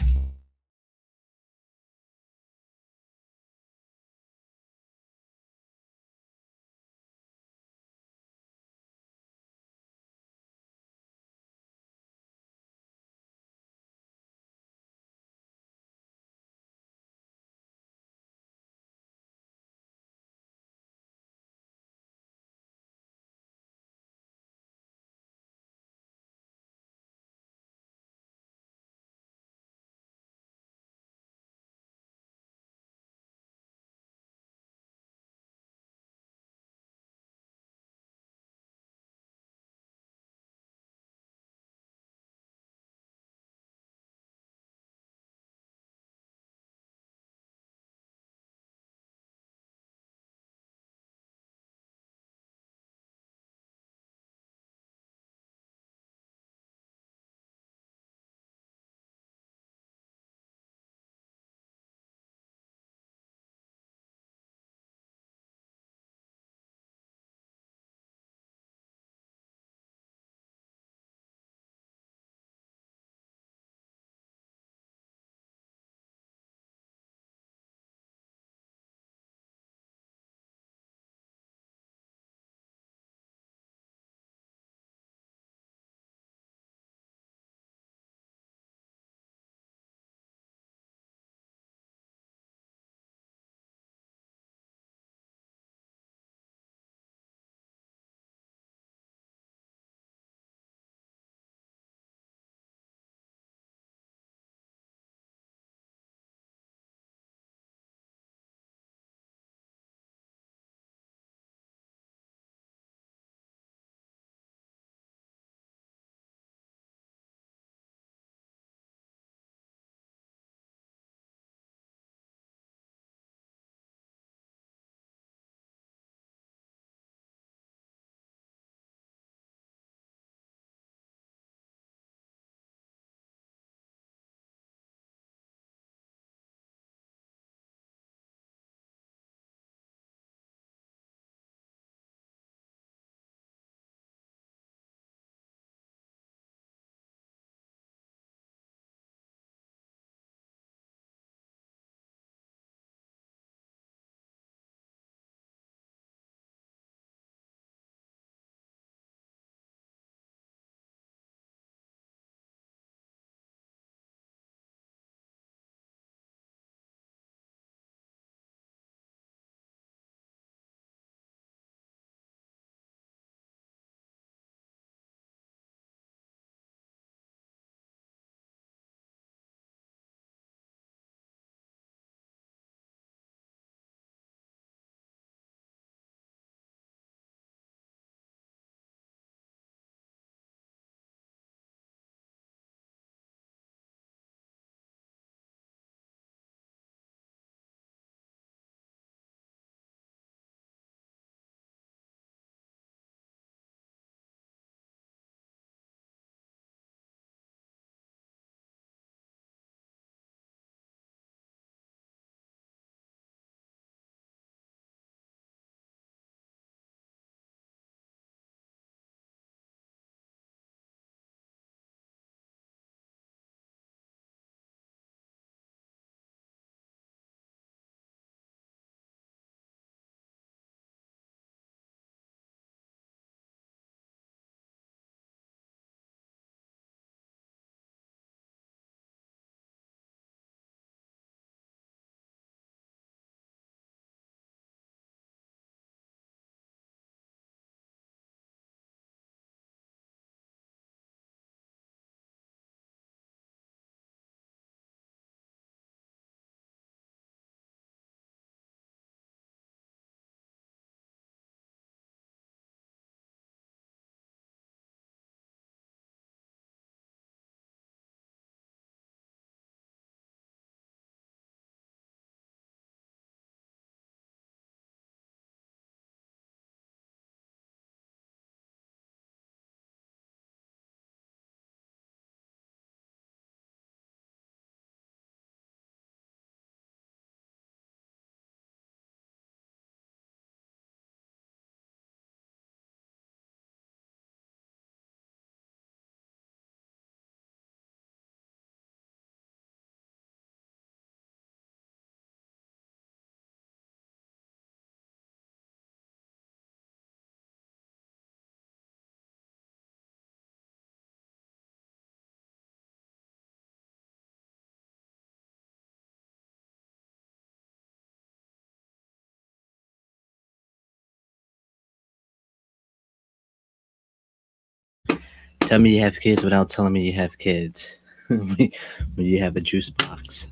Tell me you have kids without telling me you have kids. When you have a juice box.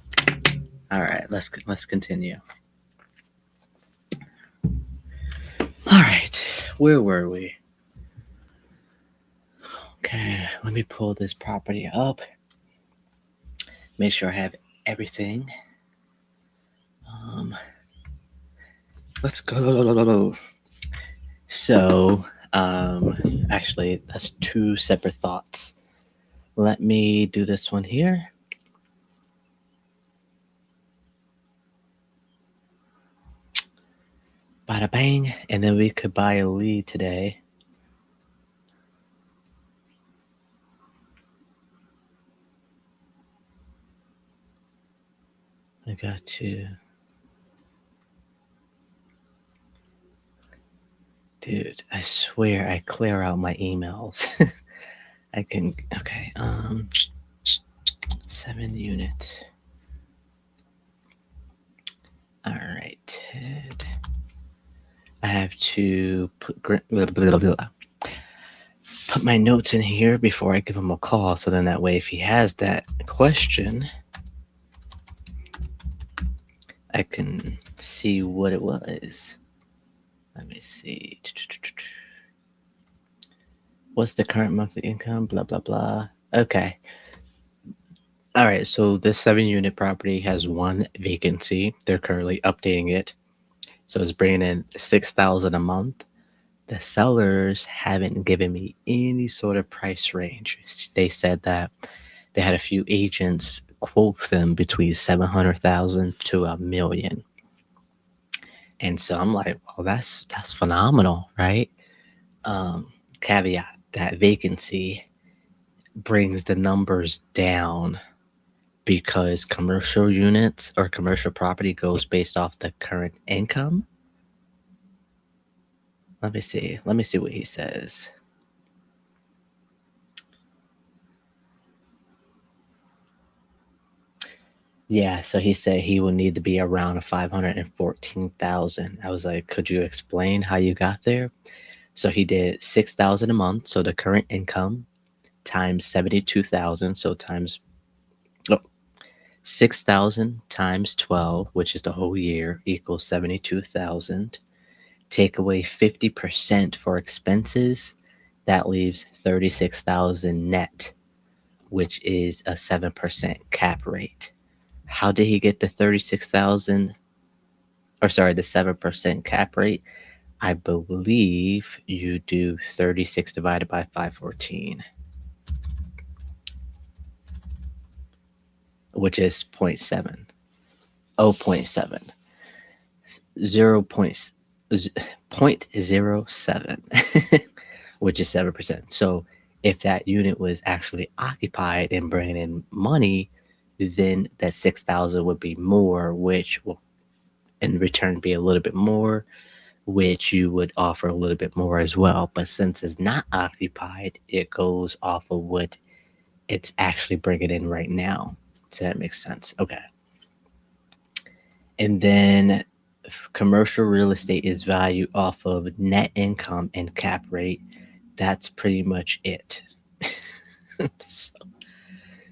All right, let's continue. All right, where were we? Okay, let me pull this property up. Make sure I have everything. Let's go. So, actually, that's two separate thoughts. Let me do this one here. Bada bang, and then we could buy a lead today. I got to. Dude, I swear I clear out my emails. I can, okay, 7 unit. All right, Ted. I have to put my notes in here before I give him a call, so then that way if he has that question, I can see what it was. Let me see. What's the current monthly income? Blah, blah, blah. Okay. All right. So this 7 unit property has one vacancy. They're currently updating it. So it's bringing in $6,000 a month. The sellers haven't given me any sort of price range. They said that they had a few agents quote them between $700,000 to $1 million. And so I'm like, well, that's phenomenal, right? Caveat, that vacancy brings the numbers down because commercial units or commercial property goes based off the current income. Let me see what he says. Yeah, so he said he will need to be around 514,000. I was like, could you explain how you got there? So he did 6,000 a month. So the current income times 72,000. So times 6,000 times 12, which is the whole year, equals 72,000. Take away 50% for expenses. That leaves 36,000 net, which is a 7% cap rate. How did he get the 36,000? Or sorry, the 7% cap rate? I believe you do 36 divided by 514, which is 0.7. 0.7. 0.07, which is 7%. So if that unit was actually occupied and bringing in money, then that 6,000 would be more, which will in return be a little bit more, which you would offer a little bit more as well. But since it's not occupied, it goes off of what it's actually bringing in right now. So that makes sense. Okay. And then commercial real estate is valued off of net income and cap rate. That's pretty much it.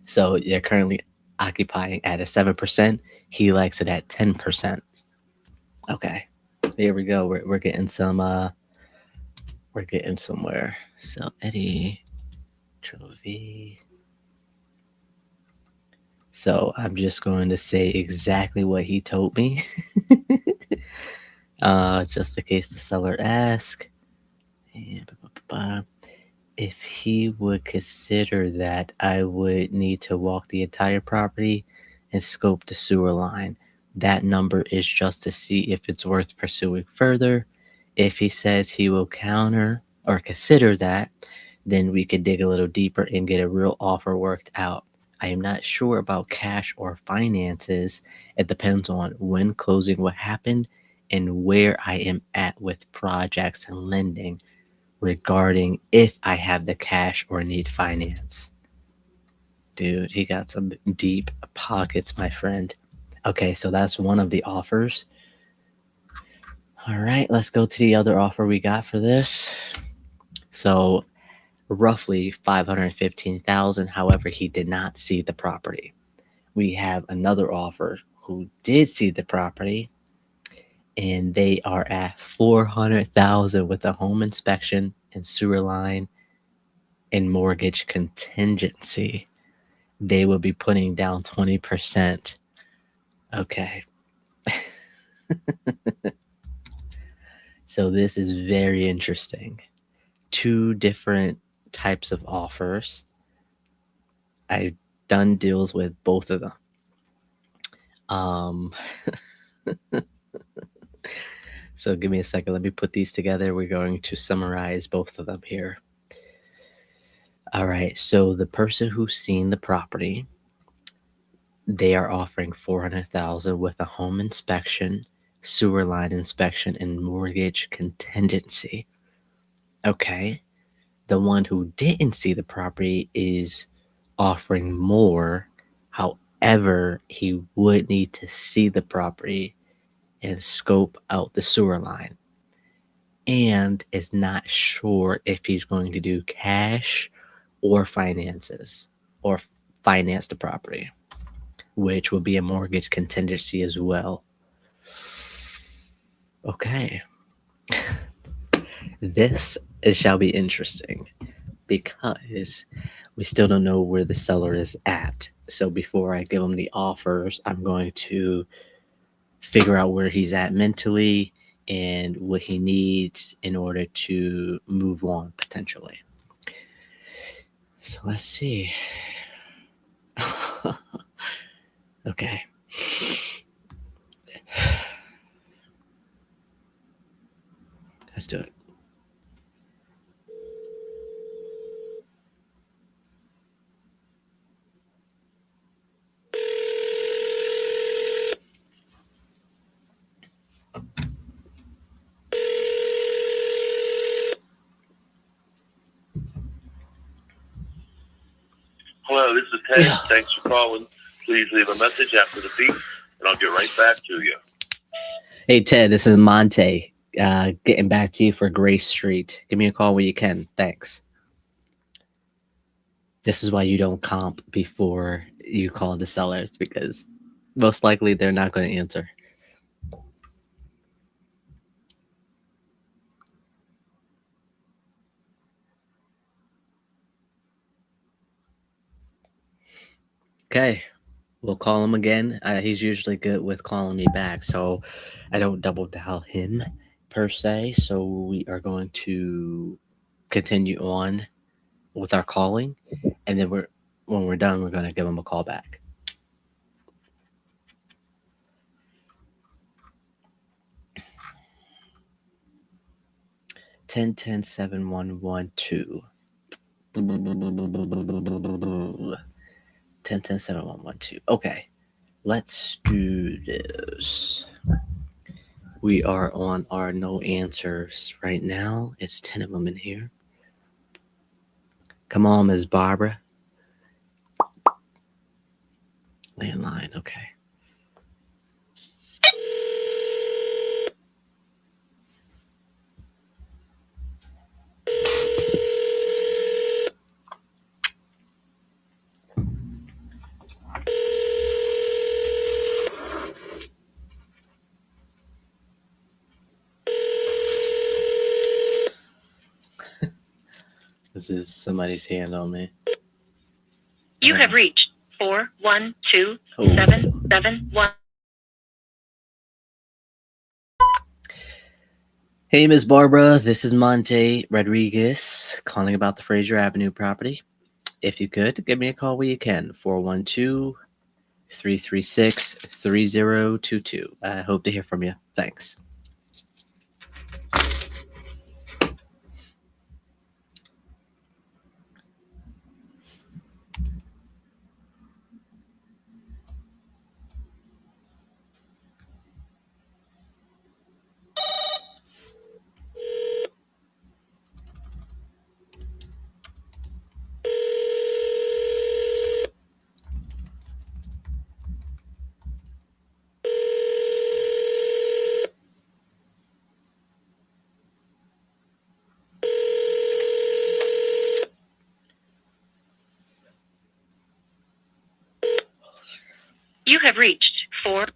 So they're currently occupying at a 7%. He likes it at 10%. Okay, there we go. We're getting some. We're getting somewhere. So Eddie Trovey. So I'm just going to say exactly what he told me, just in case the seller asks. If he would consider that, I would need to walk the entire property and scope the sewer line. That number is just to see if it's worth pursuing further. If he says he will counter or consider that, then we could dig a little deeper and get a real offer worked out. I am not sure about cash or finances. It depends on when closing will happen and where I am at with projects and lending regarding if I have the cash or need finance. Dude, he got some deep pockets, my friend. Okay, so that's one of the offers. All right, let's go to the other offer we got for this. So roughly $515,000. However, he did not see the property. We have another offer who did see the property, and they are at $400,000 with a home inspection and sewer line and mortgage contingency. They will be putting down 20%. Okay. So this is very interesting. Two different types of offers. I've done deals with both of them. So give me a second. Let me put these together. We're going to summarize both of them here. All right. So the person who's seen the property, they are offering $400,000 with a home inspection, sewer line inspection, and mortgage contingency. Okay. The one who didn't see the property is offering more. However, he would need to see the property and scope out the sewer line, and is not sure if he's going to do cash or finances or finance the property, which will be a mortgage contingency as well. Okay. This shall be interesting because we still don't know where the seller is at. So before I give him the offers, I'm going to figure out where he's at mentally and what he needs in order to move on potentially. So let's see. Okay. Let's do it. Hello, this is Ted. Yeah. Thanks for calling. Please leave a message after the beep, and I'll get right back to you. Hey, Ted, this is Monte. Getting back to you for Grace Street. Give me a call when you can. Thanks. This is why you don't comp before you call the sellers, because most likely they're not going to answer. Okay, we'll call him again. He's usually good with calling me back, so I don't double dial him per se. So we are going to continue on with our calling, and then when we're done, we're going to give him a call back. Ten 7112. 10-10-7112. Okay, let's do this. We are on our no answers right now. It's 10 of them in here. Come on, Ms. Barbara. Landline, okay. This is somebody's hand on me. You have reached 412771. Hey, Ms. Barbara, this is Monte Rodriguez calling about the Fraser Avenue property. If you could, give me a call when you can. 412-336-3022. I hope to hear from you. Thanks. You have reached 4.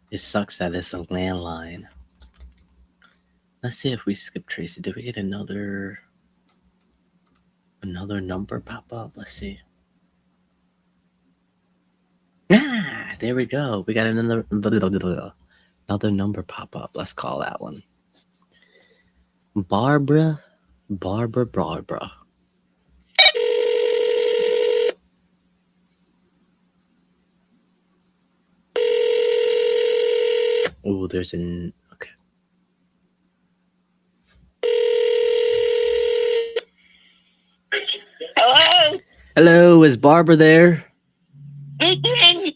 It sucks that it's a landline. Let's see if we skip Tracy. Did we get another number pop up? Let's see. Ah, there we go. We got another number pop up. Let's call that one. Barbara. Oh, there's an okay. Hello? Hello, is Barbara there? Speaking.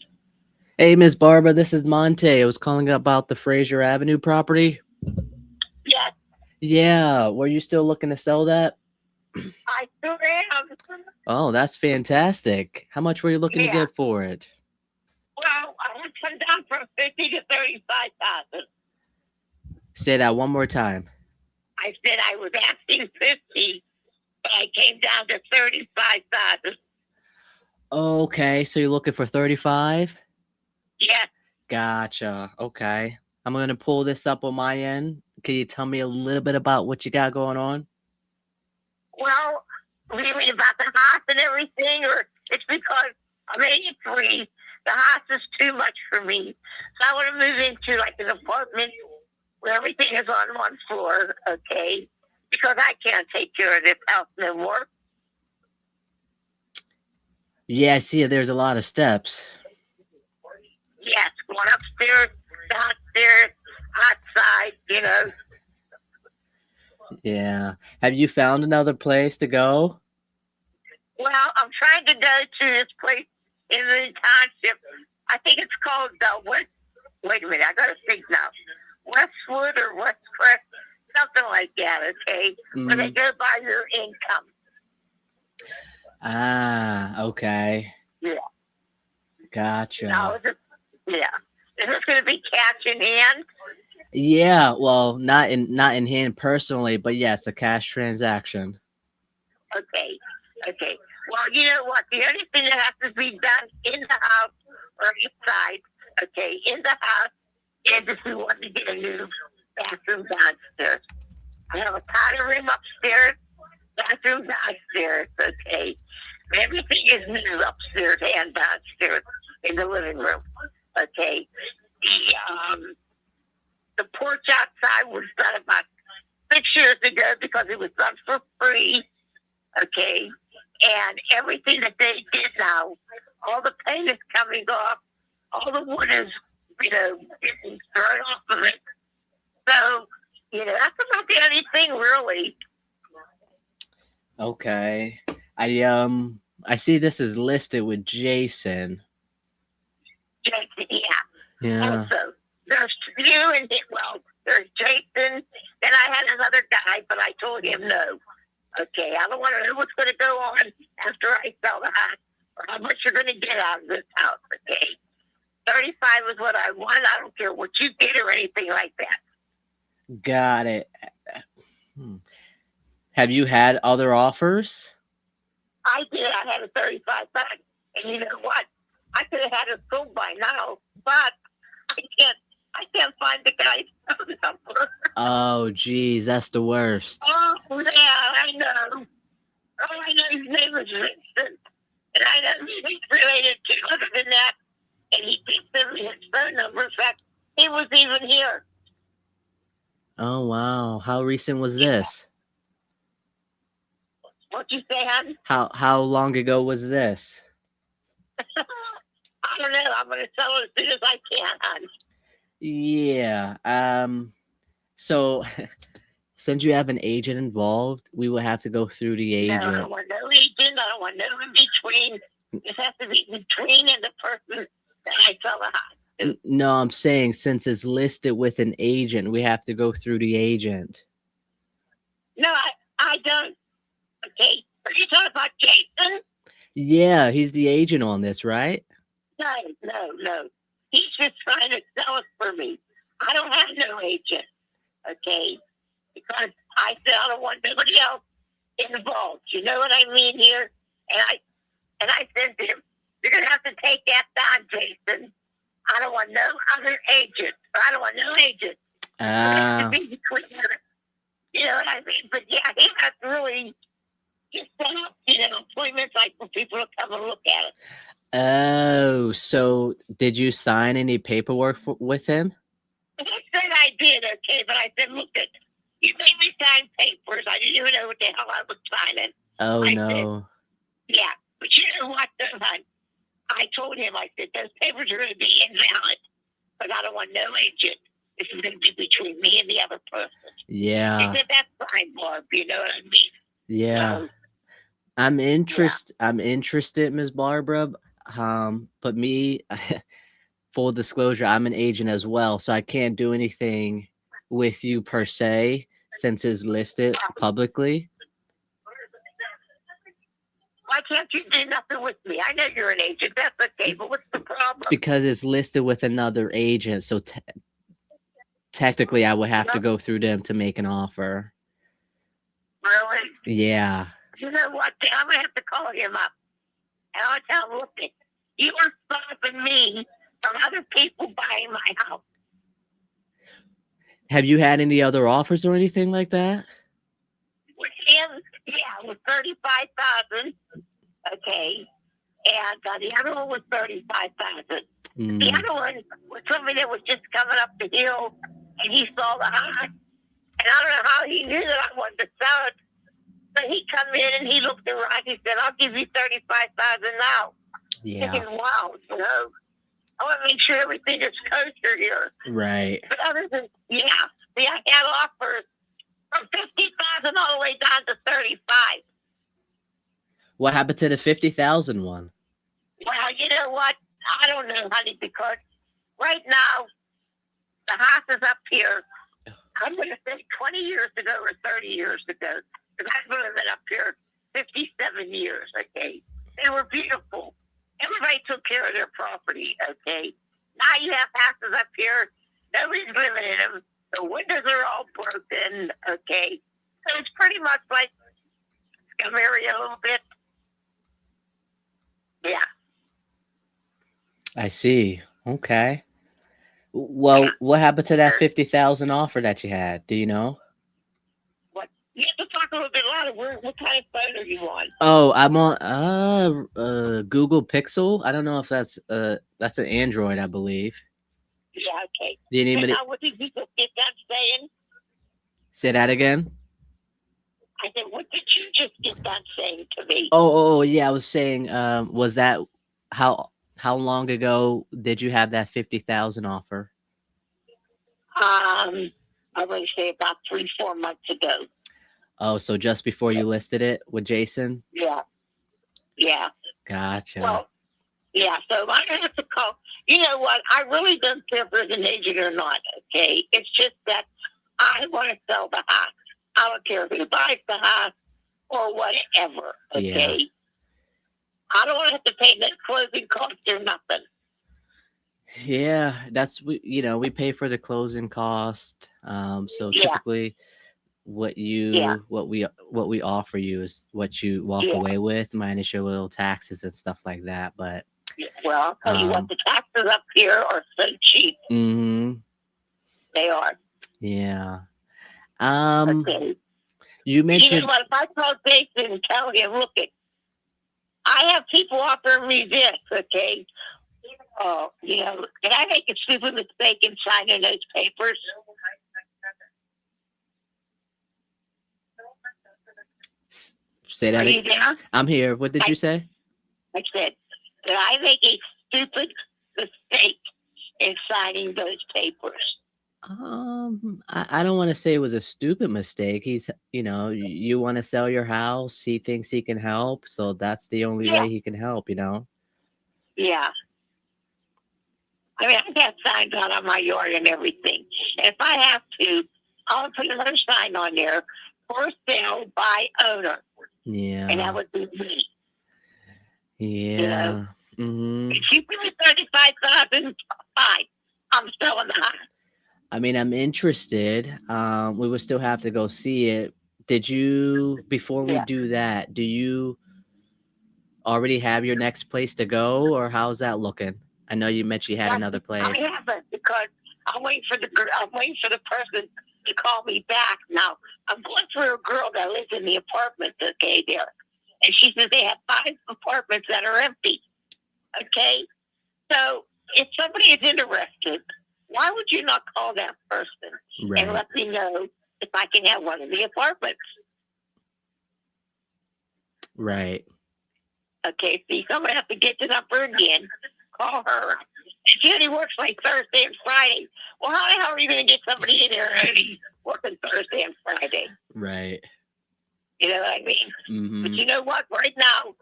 Hey, Miss Barbara, this is Monte. I was calling about the Fraser Avenue property. Yes, Yeah, were you still looking to sell that? I sure am. Oh, that's fantastic. How much were you looking to Yeah. get for it? Well, I want to come down from 50 to 35,000. Say that one more time. I said I was asking 50, but I came down to 35,000. Okay, so you're looking for 35? Yes. Gotcha. Okay. I'm going to pull this up on my end. Can you tell me a little bit about what you got going on? Well, really about the house and everything, or it's because I'm 83. The house is too much for me. So I want to move into like an apartment where everything is on one floor, okay? Because I can't take care of this house no more. Yeah, I see there's a lot of steps. Yes, going upstairs, downstairs, outside, you know. Yeah. Have you found another place to go? Well, I'm trying to go to this place in the township. I think it's called wait a minute, I got to think now. Westwood or Westcrest, something like that, okay? Where they go by your income. Ah, okay. Yeah. Gotcha. No, is this going to be cash in hand? Yeah, well, not in hand personally, but yes, a cash transaction. Okay. Well, you know what? The only thing that has to be done in the house or inside, okay, in the house, is if we want to get a new bathroom downstairs. I have a powder room upstairs, bathroom downstairs, okay? Everything is new upstairs and downstairs in the living room, okay? The porch outside was done about 6 years ago because it was done for free, okay? And everything that they did now, all the paint is coming off, all the wood is, getting thrown off of it. So, that's about the only thing, really. Okay. I see this is listed with Jason. Jason, yeah. Yeah. Also, there's you and there's Jason. Then I had another guy, but I told him no. Okay, I don't want to know what's going to go on after I sell the house or how much you're going to get out of this house. Okay, 35 is what I want. I don't care what you get or anything like that. Got it. Have you had other offers? I did. I had a 35 back, and you know what? I could have had it sold by now, but I can't find the guy's phone number. Oh, geez, that's the worst. Oh, yeah, I know. Oh, I know his name is Vincent. And I know who he's related to. Other than that, and he did send me his phone number. In fact, he was even here. Oh, wow. How recent was this? What'd you say, hon? How long ago was this? I don't know. I'm going to tell it as soon as I can, hon. Yeah. So since you have an agent involved, we will have to go through the agent. No, I don't want no agent. I don't want no in between. This has to be between and the person that I sell the house. No, I'm saying since it's listed with an agent, we have to go through the agent. No, I don't. Okay. Are you talking about Jason? Yeah, he's the agent on this, right? No. He's just trying to sell it for me. I don't have no agent. Okay? Because I said I don't want nobody else involved. You know what I mean here? And And I said to him, "You're gonna have to take that down, Jason. I don't want no other agent. I don't want no agent. It has to be between us." You know what I mean? But yeah, he has really just set up, appointments like for people to come and look at it. Oh, so did you sign any paperwork with him? I said I did, okay, but I said, look, you made me sign papers. I didn't even know what the hell I was signing. Oh, I no. said, yeah, but you know what, though, hon? I told him, I said, those papers are going to be invalid, but I don't want no agent. This is going to be between me and the other person. Yeah. He said, that's fine, Barb, you know what I mean? Yeah. So, I'm interested, Ms. Barbara. But me, full disclosure, I'm an agent as well, so I can't do anything with you per se since it's listed publicly. why can't you do nothing with me? I know you're an agent. That's okay, but what's the problem? Because it's listed with another agent, so technically I would have to go through them to make an offer. Really? Yeah. You know what? I'm going to have to call him up. And I'll tell him, look, you are stopping me from other people buying my house. Have you had any other offers or anything like that? With him, yeah, it was 35,000. Okay. And the other one was 35,000. The other one was somebody that was just coming up the hill, and he saw the house. And I don't know how he knew that I wanted to sell it. But he come in and he looked around. He said, "I'll give you 35,000 now." Yeah. Thinking, wow, I want to make sure everything is kosher here. Right. But other than, I had offers from 50,000 all the way down to 35. What happened to the 50,000 one? Well, you know what? I don't know, honey, because right now the house is up here. I'm going to say 20 years ago or 30 years ago. Because I've been living up here 57 years, okay? They were beautiful. Everybody took care of their property, okay? Now you have houses up here. Nobody's living in them. The windows are all broken, okay? So it's pretty much like scum area a little bit. Yeah. I see. Okay. Well, what happened to that 50,000 offer that you had? Do you know? You have to talk a little bit louder. What kind of phone are you on? Oh, I'm on Google Pixel. I don't know if that's an Android, I believe. Yeah, okay. Do you need me to what did you just get done saying? say that again? I said, what did you just get done saying to me? Oh, yeah. I was saying, was that how long ago did you have that 50,000 offer? I would say about 3-4 months ago. Oh, so just before you listed it with Jason? Yeah. Yeah. Gotcha. Well, yeah, so I'm going to have to call. You know what? I really don't care if there's an agent or not, okay? It's just that I want to sell the house. I don't care who buys the house or whatever, okay? Yeah. I don't want to have to pay that closing cost or nothing. Yeah, we pay for the closing cost. So typically what we offer you is what you walk away with, minus your little taxes and stuff like that. But well, I'll tell you what, the taxes up here are so cheap. Mm-hmm. They are. Yeah. Okay. You mentioned. You know what? If I call Jason and tell him, look, I have people offering me this, okay? Did I make a stupid mistake in signing those papers? Say that again. I'm here. What did you say? I said, did I make a stupid mistake in signing those papers? I don't want to say it was a stupid mistake. He's, you want to sell your house. He thinks he can help. So that's the only way he can help, Yeah. I mean, I got signs out on my yard and everything. And if I have to, I'll put another sign on there, for sale by owner. Yeah. And that would be me. Yeah. Mm-hmm. If you give me 35,000, fine. I'm selling the house. I mean, I'm interested. We would still have to go see it. Did you, before we do that, already have your next place to go, or how's that looking? I know you mentioned you had another place. I haven't, because I'm waiting for the person to call me back. Now I'm going through a girl that lives in the apartment, okay, there, and she says they have 5 apartments that are empty. Okay, so if somebody is interested, why would you not call that person and let me know if I can have one of the apartments? Right. Okay, see, so I'm going to have to get the number again, call her. She only works like Thursday and Friday. Well, how the hell are you going to get somebody in there already working Thursday and Friday? Right. You know what I mean? Mm-hmm. But you know what? Right now,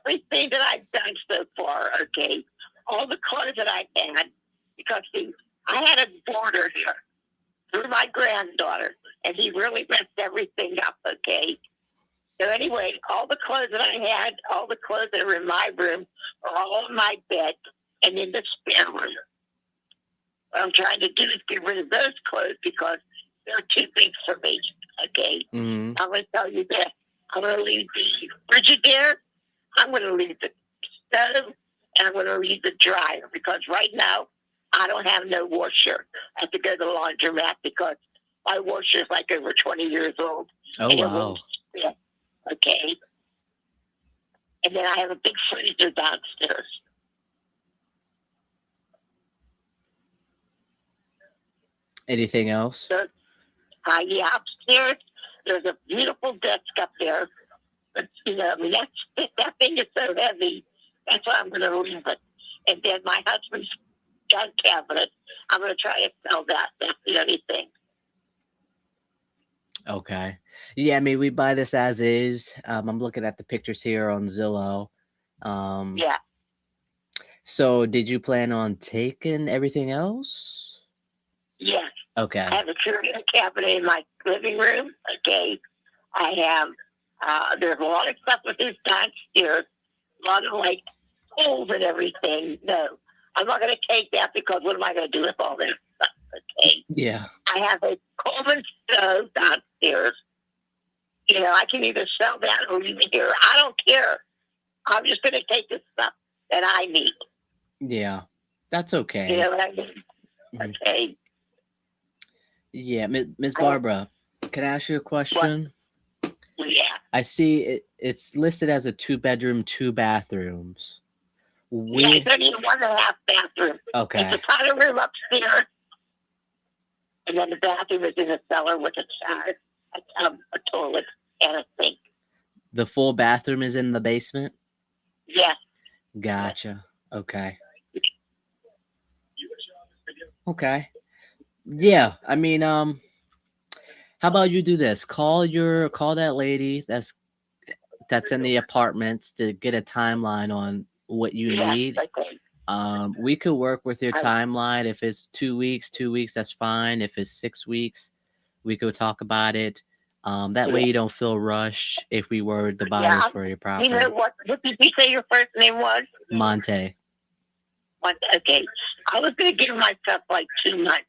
everything that I've done so far, okay, all the clothes that I've had, because see, I had a boarder here through my granddaughter, and he really messed everything up, okay? So anyway, all the clothes that I had, all the clothes that are in my room are all on my bed and in the spare room. What I'm trying to do is get rid of those clothes because they're too big for me, okay? Mm-hmm. I'm going to tell you this. I'm going to leave the Frigidaire, I'm going to leave the stove, and I'm going to leave the dryer, because right now I don't have no washer. I have to go to the laundromat because my washer is like over 20 years old. Oh, wow. Okay. And then I have a big freezer downstairs. Anything else? So, yeah, upstairs, there's a beautiful desk up there. But, you know, I mean, that thing is so heavy. That's why I'm going to leave it. And then my husband's gun cabinet, I'm going to try to sell that. That's the only thing. Okay. Yeah, I mean, we buy this as is. I'm looking at the pictures here on Zillow. Yeah. So did you plan on taking everything else? Yes. Okay. I have a curio cabinet in my living room. Okay. I have, there's a lot of stuff with this downstairs. A lot of, like, holes and everything. No. I'm not going to take that because what am I going to do with all this stuff? Okay. Yeah. I have a Coleman stove downstairs. You know, I can either sell that or leave it here. I don't care. I'm just going to take the stuff that I need. Yeah. That's okay. You know what I mean? Mhm. Okay. Yeah, Miss Barbara, can I ask you a question? Yeah. I see it's listed as a 2-bedroom, 2 bathrooms. Yeah, it's only a 1.5 bathroom. Okay. It's a powder room upstairs. And then the bathroom is in the cellar with a shower, a toilet, and a sink. The full bathroom is in the basement? Yes. Gotcha. Okay. Okay. Yeah, I mean, how about you do this? Call that lady that's in the apartments to get a timeline on what you need. Okay. We could work with your timeline. If it's 2 weeks, that's fine. If it's 6 weeks, we could talk about it. That way you don't feel rushed if we were the buyers for your property. You know what did you say your first name was? Monte. Okay. I was going to give myself like 2 months.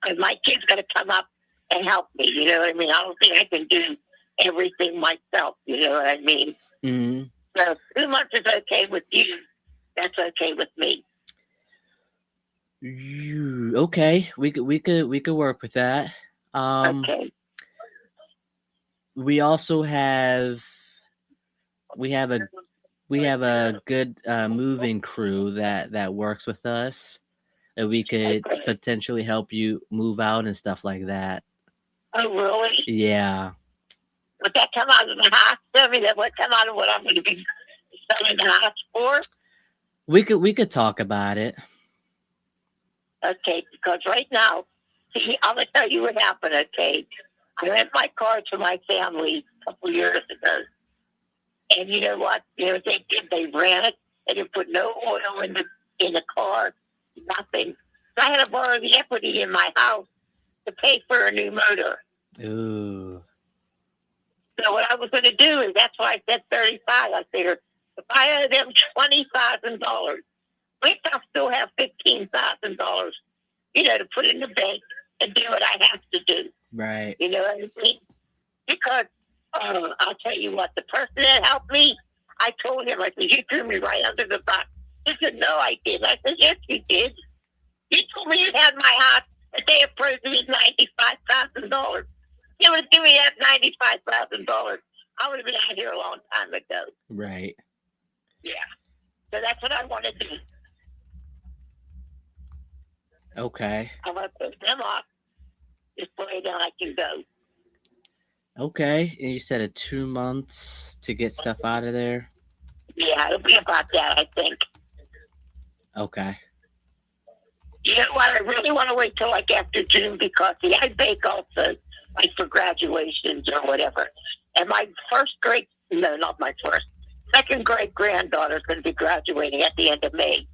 Because my kid's going to come up and help me. You know what I mean? I don't think I can do everything myself. You know what I mean? Mm-hmm. So 2 months is okay with you. That's okay with me. Okay, we could work with that. Okay. We also have a good moving crew that works with us, that we could potentially help you move out and stuff like that. Oh, really? Yeah. Would that come out of the house? I mean, that would come out of what I'm going to be selling the house for? We could talk about it. Okay, because right now, see, I'm going to tell you what happened, okay? I lent my car to my family a couple years ago. And you know what? You know, they ran it. They didn't put no oil in the car, nothing. So I had to borrow the equity in my house to pay for a new motor. Ooh. So what I was going to do is, that's why I said 35. I figured if I owe them $20,000, at least I'll still have $15,000, you know, to put in the bank and do what I have to do. Right. You know what I mean? Because I'll tell you what, the person that helped me, I told him, I said, you threw me right under the bus. He said, no, I didn't. I said, yes, you did. You told me you had my house. The day approved me $95,000. You would give me that $95,000. I would have been out here a long time ago. Right. Yeah. So that's what I want to do. Okay. I want to put them off. This way then I can go. Okay. And you said 2 months to get stuff out of there? Yeah, it'll be about that, I think. Okay. You know what? I really want to wait till like after June because I bake also, like for graduations or whatever. And my second grade granddaughter's going to be graduating at the end of May.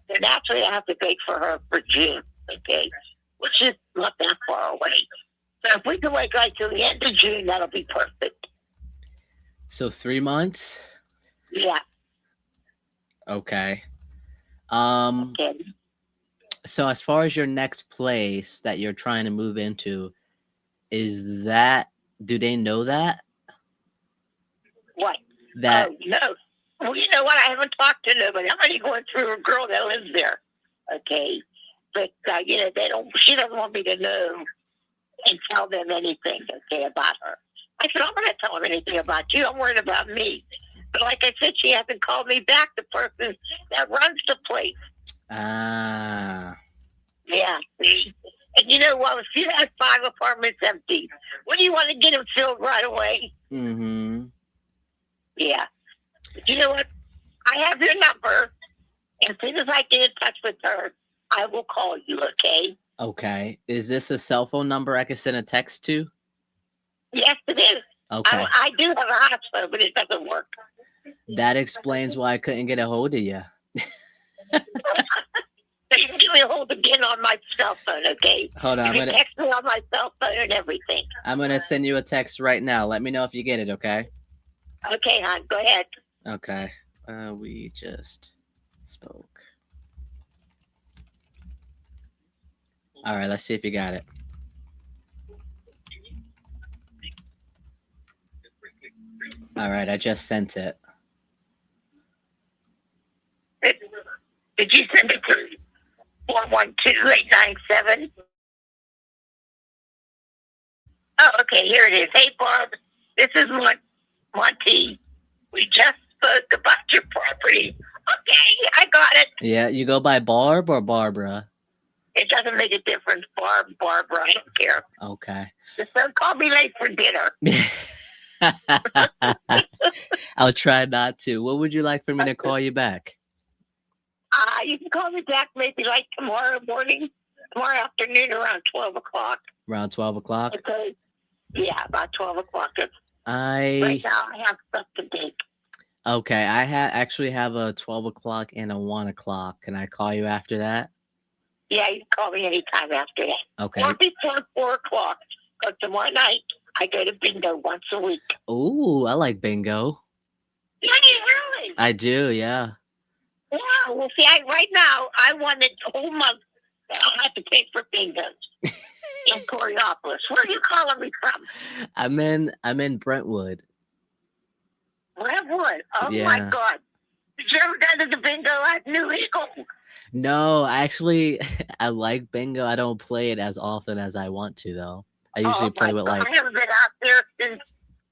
So naturally, I have to bake for her for June, okay? Which is not that far away. So if we can wait like till the end of June, that'll be perfect. So 3 months? Yeah. Okay. Okay. So as far as your next place that you're trying to move into, do they know that? What? That Oh, no. Well, you know what? I haven't talked to nobody. I'm only going through a girl that lives there. Okay. But, she doesn't want me to know and tell them anything, okay, about her. I said, I'm not going to tell them anything about you. I'm worried about me. But like I said, she hasn't called me back, the person that runs the place. Ah. Yeah. See? And you know what? If you had 5 apartments empty, wouldn't you want to get them filled right away? Mm-hmm. Yeah. But you know what? I have your number. As soon as I get in touch with her, I will call you, okay? Okay. Is this a cell phone number I can send a text to? Yes, it is. Okay. I do have a hot phone, but it doesn't work. That explains why I couldn't get a hold of you. So you can give me a hold again on my cell phone, okay? Hold on. You can text me on my cell phone and everything. I'm going to send you a text right now. Let me know if you get it, okay? Okay, hon. Go ahead. Okay. We just spoke. All right, let's see if you got it. All right, I just sent it. Did you send it to 412-897? Oh, okay, here it is. Hey, Barb, this is Monty. We just spoke about your property. Okay, I got it. Yeah, you go by Barb or Barbara? It doesn't make a difference, Barbara. I don't care. Okay. Just don't call me late for dinner. I'll try not to. What would you like for me to call you back? You can call me back maybe like tomorrow afternoon around 12 o'clock. Around 12 o'clock? Okay. Yeah, about 12 o'clock. Right Right now I have stuff to do. Okay, I actually have a 12 o'clock and a 1 o'clock. Can I call you after that? Yeah, you can call me anytime after that. Okay. Or before 4 o'clock. Because tomorrow night I go to bingo once a week. Ooh, I like bingo. Yeah, really? I do, yeah. Yeah, well, see, right now, I wanted the whole month that I'll have to pay for bingos in Coriopolis. Where are you calling me from? I'm in Brentwood. Brentwood? Oh, Yeah. my God. Did you ever go to the bingo at New Eagle? No, actually, I like bingo. I don't play it as often as I want to, though. I usually play with like. I haven't been out there since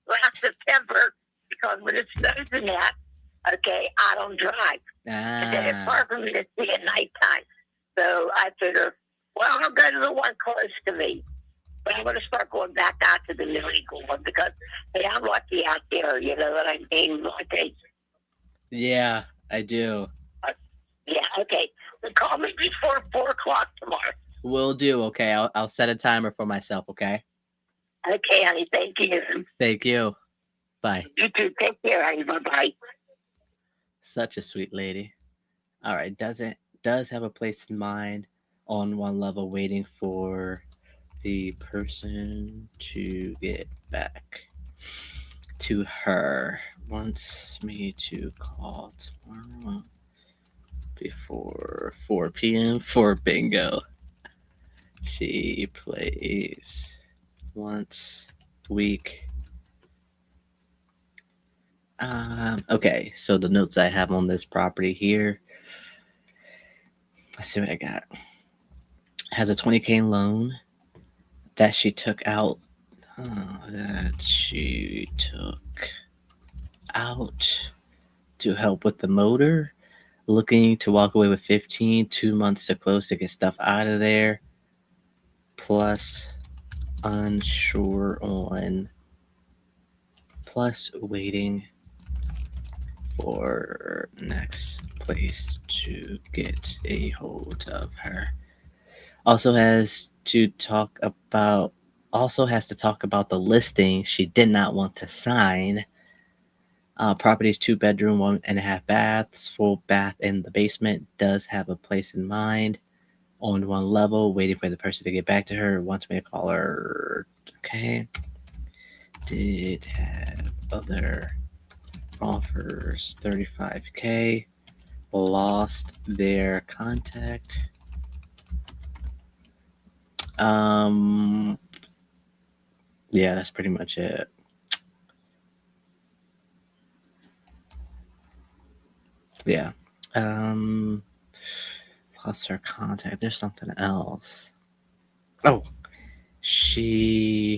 last September because when it snows in that, okay, I don't drive. And then it's hard for me to see at nighttime. So I figure, well, I'll go to the one close to me. But I'm going to start going back out to the New Eagle one because, hey, I'm lucky out there, you know what I mean? Okay. Yeah, I do. Yeah, okay. So call me before 4 o'clock tomorrow. Will do. Okay, I'll set a timer for myself. Okay. Okay, honey. Thank you. Thank you. Bye. You too. Take care, honey. Bye-bye. Such a sweet lady. All right, does have a place in mind on one level, waiting for the person to get back to her. Wants me to call tomorrow before 4 p.m. for bingo. She plays once a week Okay, so the notes I have on this property here. Let's see what I got. Has a $20K loan that she took out. To help with the motor. Looking to walk away with 15, 2 months to close to get stuff out of there. Plus unsure on. Plus waiting for next place to get a hold of her. Also has to talk about the listing she did not want to sign. Property's 2-bedroom, 1.5 baths, full bath in the basement. Does have a place in mind on one level, waiting for the person to get back to her. Wants me to call her. Okay. Did have other offers. 35K. Lost their contact. Yeah, that's pretty much it. Yeah. Lost her contact. There's something else. Oh, she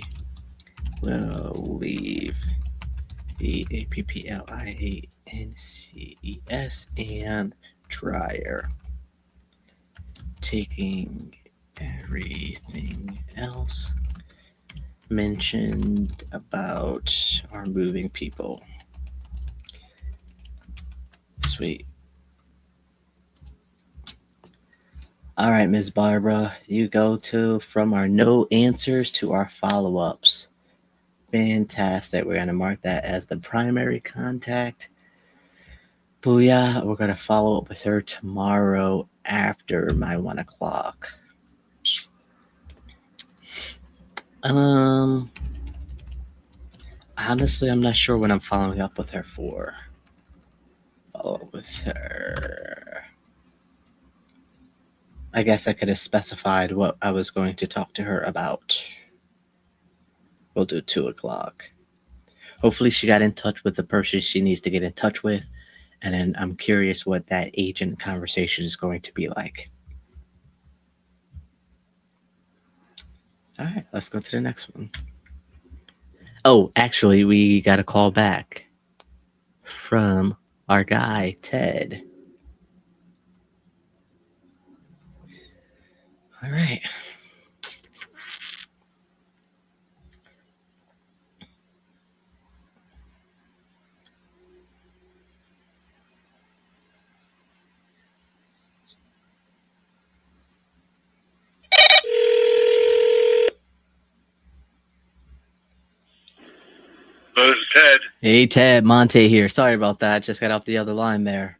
will leave the APPLIANCES and dryer. Taking everything else mentioned about our moving people. Sweet. All right, Ms. Barbara, you go to from our no answers to our follow-ups. Fantastic. We're going to mark that as the primary contact. Booyah. We're going to follow up with her tomorrow after my 1 o'clock. Honestly, I'm not sure what I'm following up with her for. Follow up with her. I guess I could have specified what I was going to talk to her about. We'll do 2 o'clock. Hopefully she got in touch with the person she needs to get in touch with. And then I'm curious what that agent conversation is going to be like. All right, let's go to the next one. Oh, actually, we got a call back from our guy, Ted. All right. This is Ted. Hey, Ted, Monte here. Sorry about that. Just got off the other line there.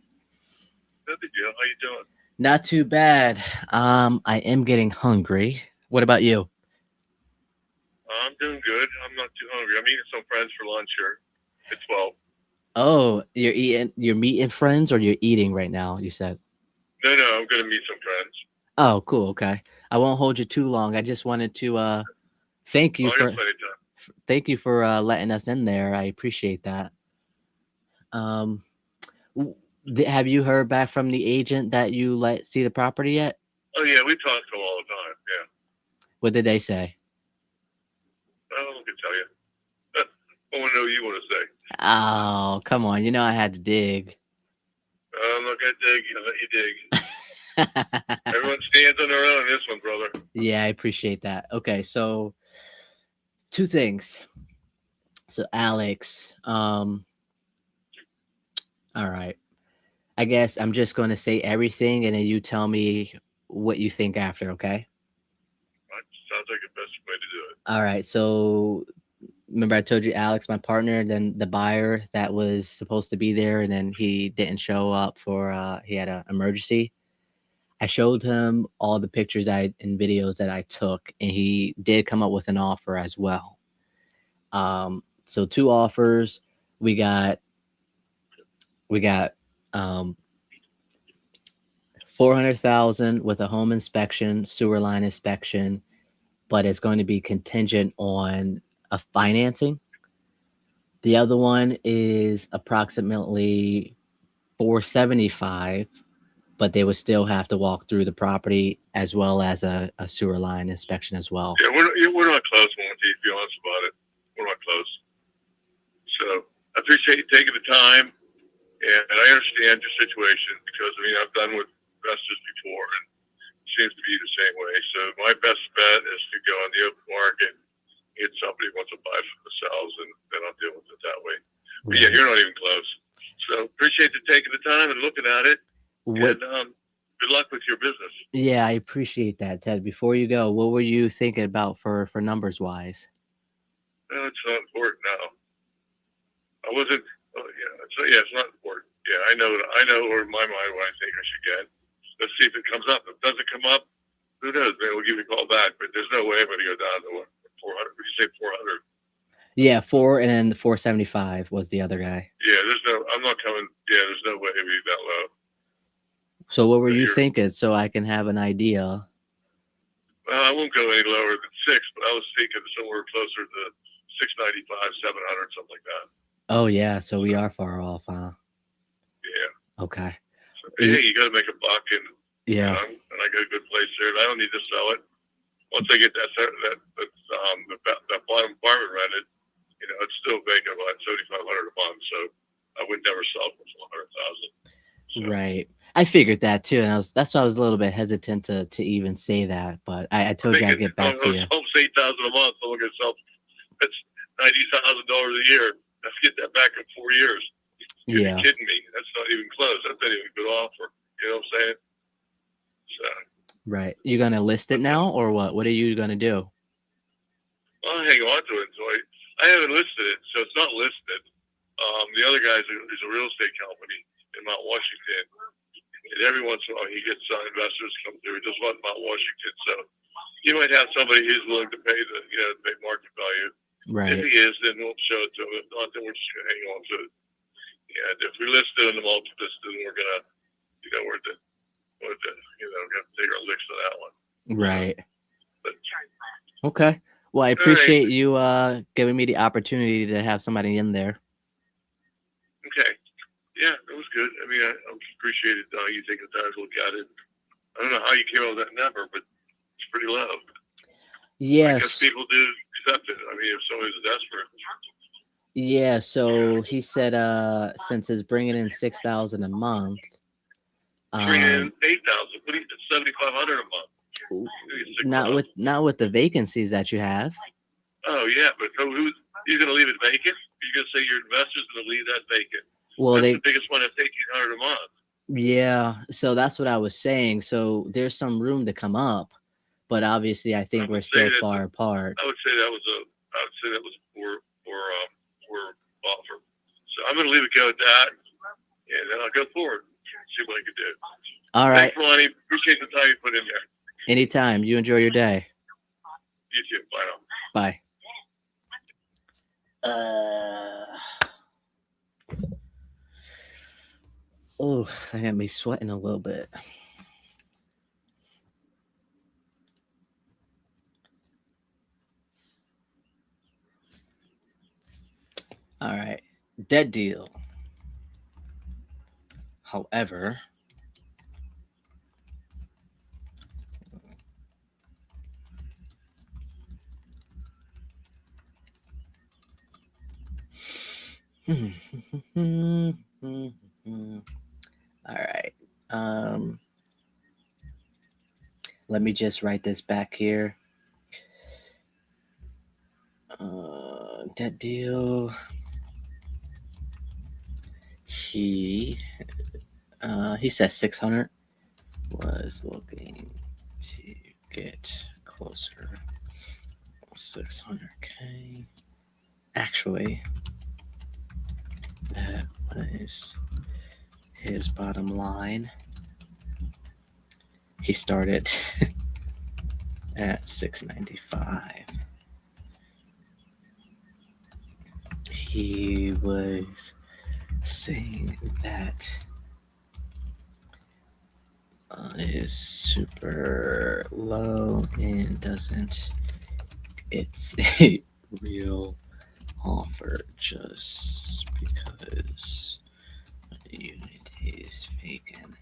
No big deal. How you doing? Not too bad. I am getting hungry. What about you? I'm doing good. I'm not too hungry. I'm eating some friends for lunch here at 12. Oh, you're meeting friends, or you're eating right now, you said? No, I'm going to meet some friends. Oh, cool. Okay. I won't hold you too long. I just wanted to thank you for letting us in there. I appreciate that. Have you heard back from the agent that you let see the property yet? Oh, yeah. We talk to them all the time. Yeah. What did they say? I don't know what to tell you. I want to know what you want to say. Oh, come on. You know I had to dig. I'm not going to dig. I'll let you dig. Everyone stands on their own in this one, brother. Yeah, I appreciate that. Okay, so 2 things. So Alex, all right. I guess I'm just going to say everything and then you tell me what you think after, okay? That sounds like the best way to do it. All right. So remember I told you Alex, my partner, then the buyer that was supposed to be there and then he didn't show up for he had an emergency. I showed him all the pictures and videos that I took, and he did come up with an offer as well. So 2 offers. We got 400,000 with a home inspection, sewer line inspection, but it's going to be contingent on a financing. The other one is approximately $475, but they would still have to walk through the property as well as a sewer line inspection as well. Yeah, we're not close, Monty, to be honest about it. We're not close. So I appreciate you taking the time, and I understand your situation because, I mean, I've done with investors before, and it seems to be the same way. So my best bet is to go on the open market, get somebody who wants to buy for themselves, and then I'll deal with it that way. But yeah, you're not even close. So appreciate you taking the time and looking at it. What? And good luck with your business. Yeah, I appreciate that, Ted. Before you go, what were you thinking about for numbers wise? No, it's not important now. I wasn't. Oh, yeah, it's not important. Yeah, I know where in my mind what I think I should get. Let's see if it comes up. If it doesn't come up, who knows? Maybe we'll give you a call back. But there's no way I'm going to go down to 400. Would you say 400? Yeah, 4 and then 475 was the other guy. Yeah, I'm not coming. Yeah, there's no way it'd be that low. So what were you thinking so I can have an idea? Well, I won't go any lower than 6, but I was thinking somewhere closer to 695, 700, something like that. Oh, yeah. So we are far off, huh? Yeah. Okay. So, hey, you got to make a buck, and yeah, and I got a good place there. I don't need to sell it. Once I get that bottom apartment rented, it's still vacant about $7,500 a month. So I would never sell for $400,000. So. Right. I figured that too, and that's why I was a little bit hesitant to even say that. But I told you I'd get back to you. Almost $8,000 a month. So look at yourself. That's $90,000 a year. Let's get that back in 4 years. You're kidding me. That's not even close. That's not even a good offer. You know what I'm saying? So. Right. You gonna list it now, or what? What are you gonna do? I'll hang on to it. So I haven't listed it, so it's not listed. The other guy is a real estate company in Mount Washington, and every once in a while he gets investors come through. He does want Mount Washington, so he might have somebody who's willing to pay pay market value. Right. If he is, then we'll show it to him. If not, then we're just gonna hang on to it. And if we list it in the multi-list, then we're gonna, we're gonna take our licks to that one. Right. But, okay. Well, I appreciate you giving me the opportunity to have somebody in there. Okay. Yeah, that was good. I mean, I appreciated you taking the time to look at it. I don't know how you came up with that number, but it's pretty low. Yes. I guess people do accept it. I mean, if somebody's desperate. Yeah, so he said since it's bringing in $6,000 a month. Bringing in $8,000. What do you get? $7,500 a month. Not with the vacancies that you have. Oh yeah, but you're gonna leave it vacant? You're gonna say your investor's gonna leave that vacant? Well, that's the biggest one at $1,800 a month. Yeah, so that's what I was saying. So there's some room to come up, but obviously I think we're still far apart. I would say that was a poor offer. So I'm gonna leave it go at that, and then I'll go forward. See what I can do. All right. Thanks, Lonnie. Appreciate the time you put in there. Anytime. You enjoy your day. You too. Bye now. Bye. Oh, that got me sweating a little bit. All right. Dead deal. However, all right. Let me just write this back here. Dead deal. He says 600 was looking to get closer. 600K. Actually, that was his bottom line. He started at 695. He was saying that is super low and it's a real offer just because the unit is vacant.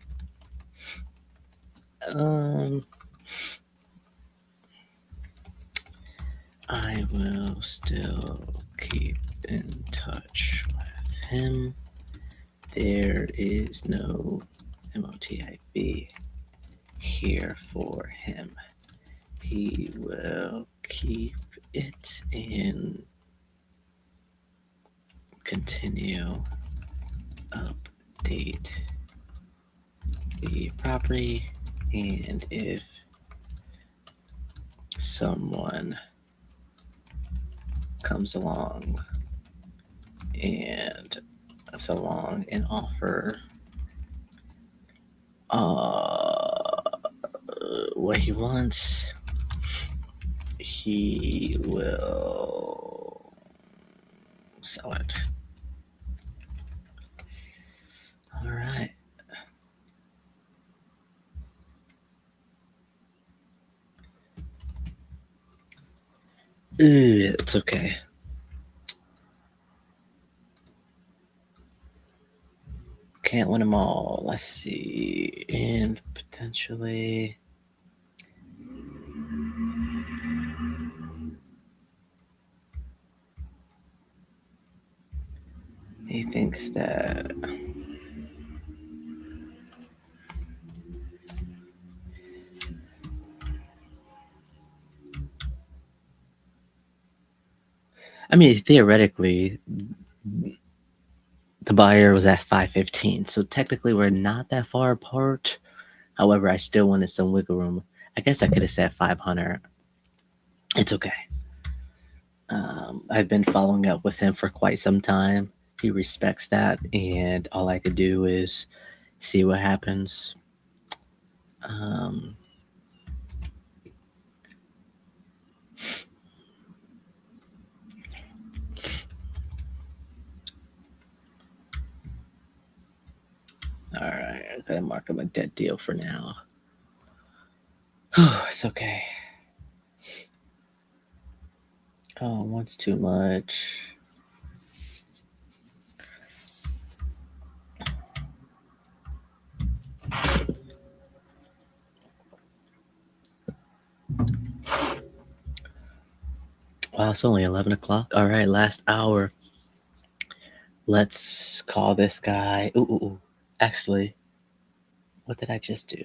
I will still keep in touch with him. There is no MOTIB here for him. He will keep it and continue update the property, and if someone comes along and offer what he wants, he will sell it. All right. It's okay. Can't win them all. Let's see. And potentially... he thinks that... I mean, theoretically, the buyer was at 515, so technically we're not that far apart. However, I still wanted some wiggle room. I guess I could have said 500. It's okay. I've been following up with him for quite some time. He respects that, and all I could do is see what happens. All right, I gotta mark him a dead deal for now. It's okay. Oh, one's too much. Wow, it's only 11 o'clock. All right, last hour. Let's call this guy. Ooh. Actually, what did I just do?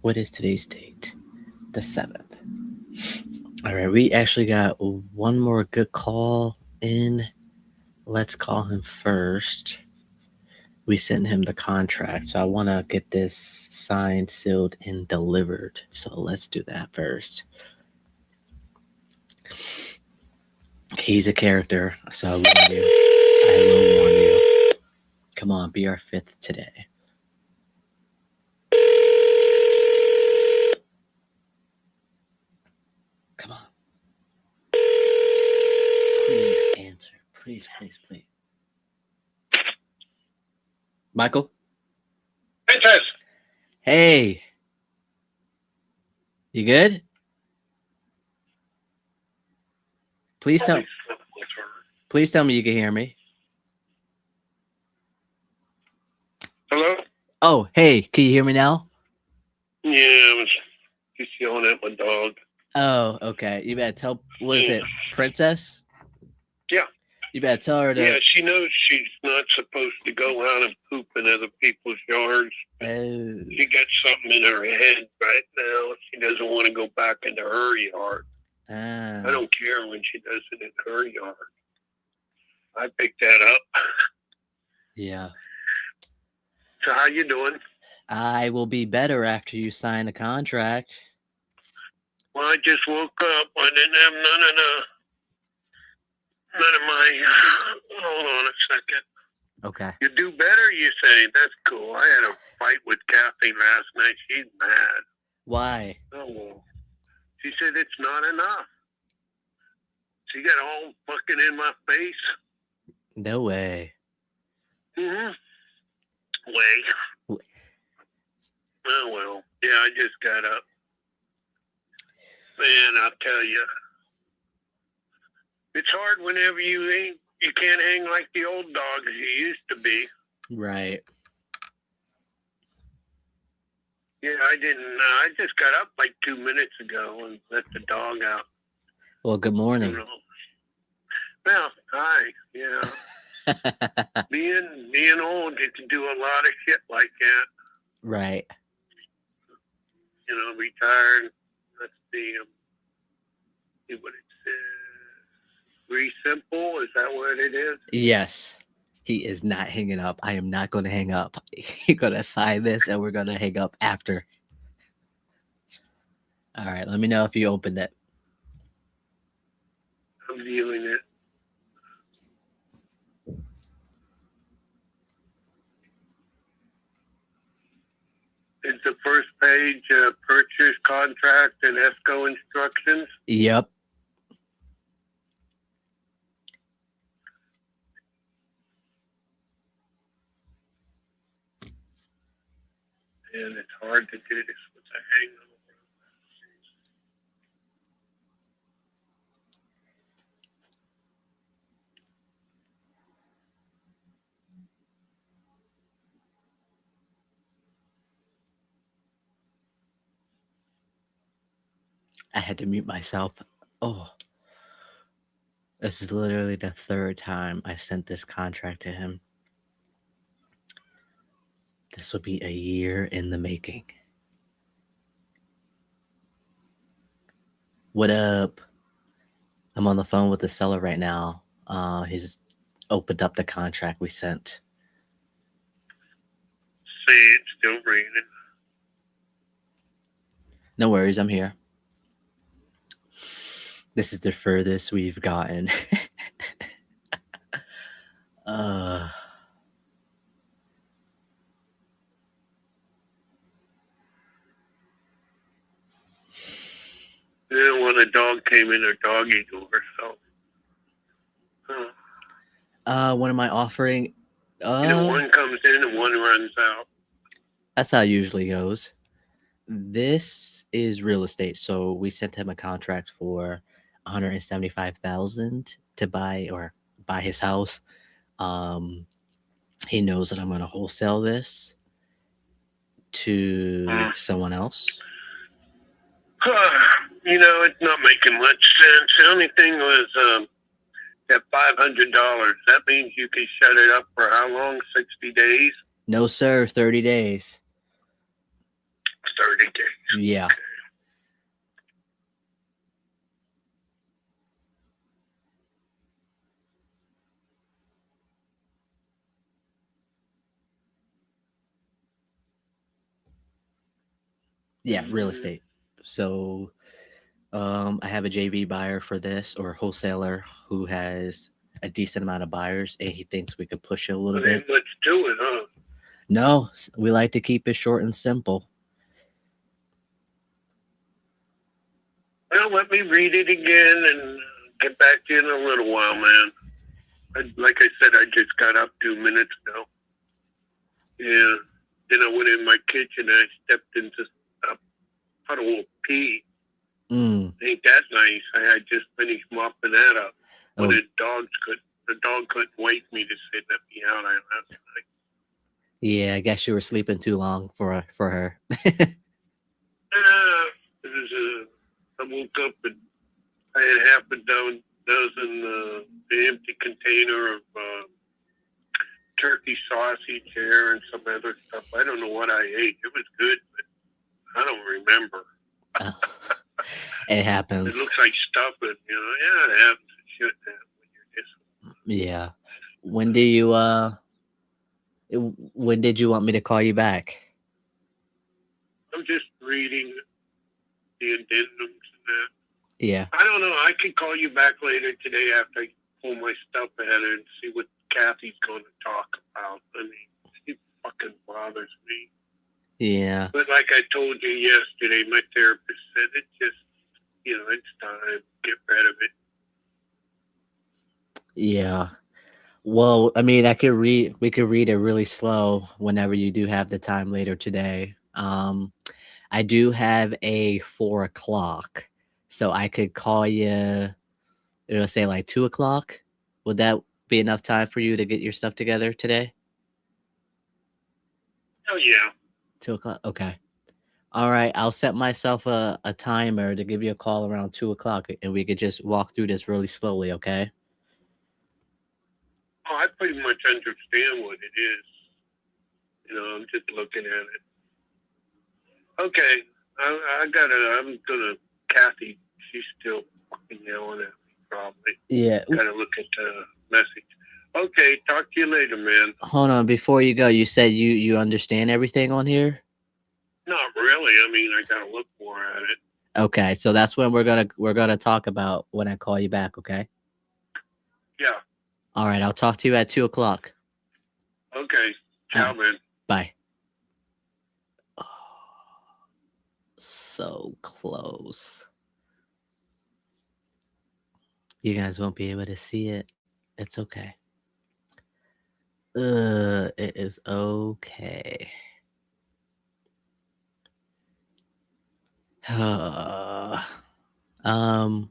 What is today's date? The 7th. All right, we actually got one more good call in. Let's call him first. We sent him the contract, so I want to get this signed, sealed, and delivered. So let's do that first. He's a character, so I will warn you. Come on, be our 5th today. Come on. Please answer. Please. Michael? Hey, Tess. Hey. You good? Please tell me you can hear me. Hello? Oh, hey, can you hear me now? Yeah, I was just yelling at my dog. Oh, okay. You better tell, what is it, Princess? Yeah. You better tell her to... Yeah, she knows she's not supposed to go out and poop in other people's yards. Oh. She got something in her head right now. She doesn't want to go back into her yard. Ah. I don't care when she does it in her yard. I picked that up. Yeah. So how you doing? I will be better after you sign the contract. Well, I just woke up. I didn't have none of my... Hold on a second. Okay. You do better, you say. That's cool. I had a fight with Kathy last night. She's mad. Why? Oh, well. She said it's not enough. She got all fucking in my face. No way. Mm-hmm. Way. Oh, well. Yeah, I just got up. Man, I'll tell you. It's hard whenever you can't hang like the old dogs you used to be. Right. Yeah, I didn't. I just got up like 2 minutes ago and let the dog out. Well, good morning. You know. Well, hi. Yeah. being old, you can do a lot of shit like that. Right. You know, retired. Let's see what it says. Very simple. Is that what it is? Yes. He is not hanging up. I am not going to hang up. You're going to sign this and we're going to hang up after. All right. Let me know if you opened it. I'm viewing it. It's the first page, purchase contract and ESCO instructions. Yep. And it's hard to do this with a hangover. I had to mute myself. Oh. This is literally the third time I sent this contract to him. This will be a year in the making. What up? I'm on the phone with the seller right now. He's opened up the contract we sent. See, it's still raining. No worries, I'm here. This is the furthest we've gotten. Yeah, when a dog came in her doggy door, so. What am I offering? One comes in and one runs out. That's how it usually goes. This is real estate, so we sent him a contract for $175,000 to buy his house. He knows that I'm going to wholesale this to someone else. It's not making much sense. The only thing was that $500. That means you can shut it up for how long? 60 days? No, sir. 30 days. 30 days. Yeah. Okay. Yeah, real estate. So I have a JV buyer for this, or wholesaler who has a decent amount of buyers, and he thinks we could push it a little bit. Let's do it, huh? No, we like to keep it short and simple. Well, let me read it again and get back to you in a little while, man. Like I said, I just got up 2 minutes ago. Yeah. Then I went in my kitchen and I stepped into a puddle of pee. Ain't that nice? I just finished mopping that up. When the dog couldn't wake me to say let me out last night. Yeah, I guess you were sleeping too long for her. I woke up and I had half a dozen the empty container of turkey sausage there and some other stuff. I don't know what I ate. It was good, but I don't remember. It happens. It looks like stuff, but yeah, it happens. It should happen when you're just. Yeah. When did you want me to call you back? I'm just reading the addendums and that. Yeah. I don't know. I could call you back later today after I pull my stuff ahead and see what Kathy's going to talk about. I mean, she fucking bothers me. Yeah. But like I told you yesterday, my therapist said it just, it's time. Get rid of it. Yeah. Well, I mean, we could read it really slow whenever you do have the time later today. I do have a 4:00, so I could call you It'll say like 2 o'clock. Would that be enough time for you to get your stuff together today? Oh yeah. 2 o'clock. Okay. All right. I'll set myself a timer to give you a call around 2 o'clock, and we could just walk through this really slowly. Okay. Oh, I pretty much understand what it is. I'm just looking at it. Okay, I'm gonna. Kathy, she's still yelling at me. Probably. Yeah. Gotta look at the message. Okay, talk to you later, man. Hold on. Before you go, you said you understand everything on here. Not really. I mean, I gotta look more at it. Okay. So that's what we're gonna talk about when I call you back. Okay. Yeah. All right. I'll talk to you at 2 o'clock. Okay. Ciao, man. Bye. Oh, so close. You guys won't be able to see it. It's okay. It is okay. um,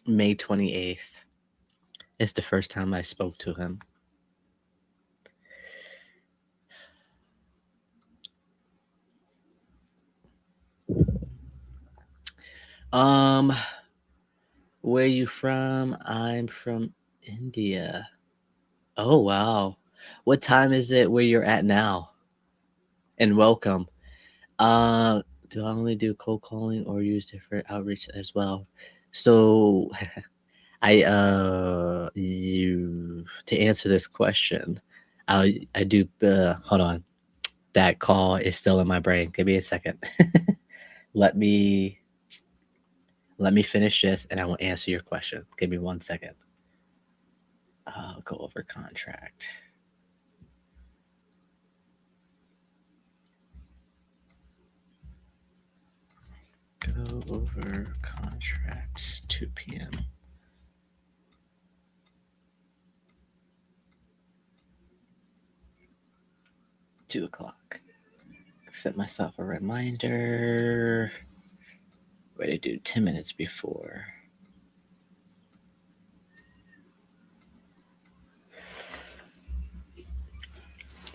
May 28th. It's the first time I spoke to him. Where you from? I'm from India. Oh wow. What time is it where you're at now? And welcome. Do I only do cold calling or use different outreach as well? So you to answer this question, I do hold on. That call is still in my brain. Give me a second. let me finish this and I will answer your question. Give me 1 second. I'll go over contract. Go over contract 2 p.m. $2. Set myself a reminder. What did I do 10 minutes before?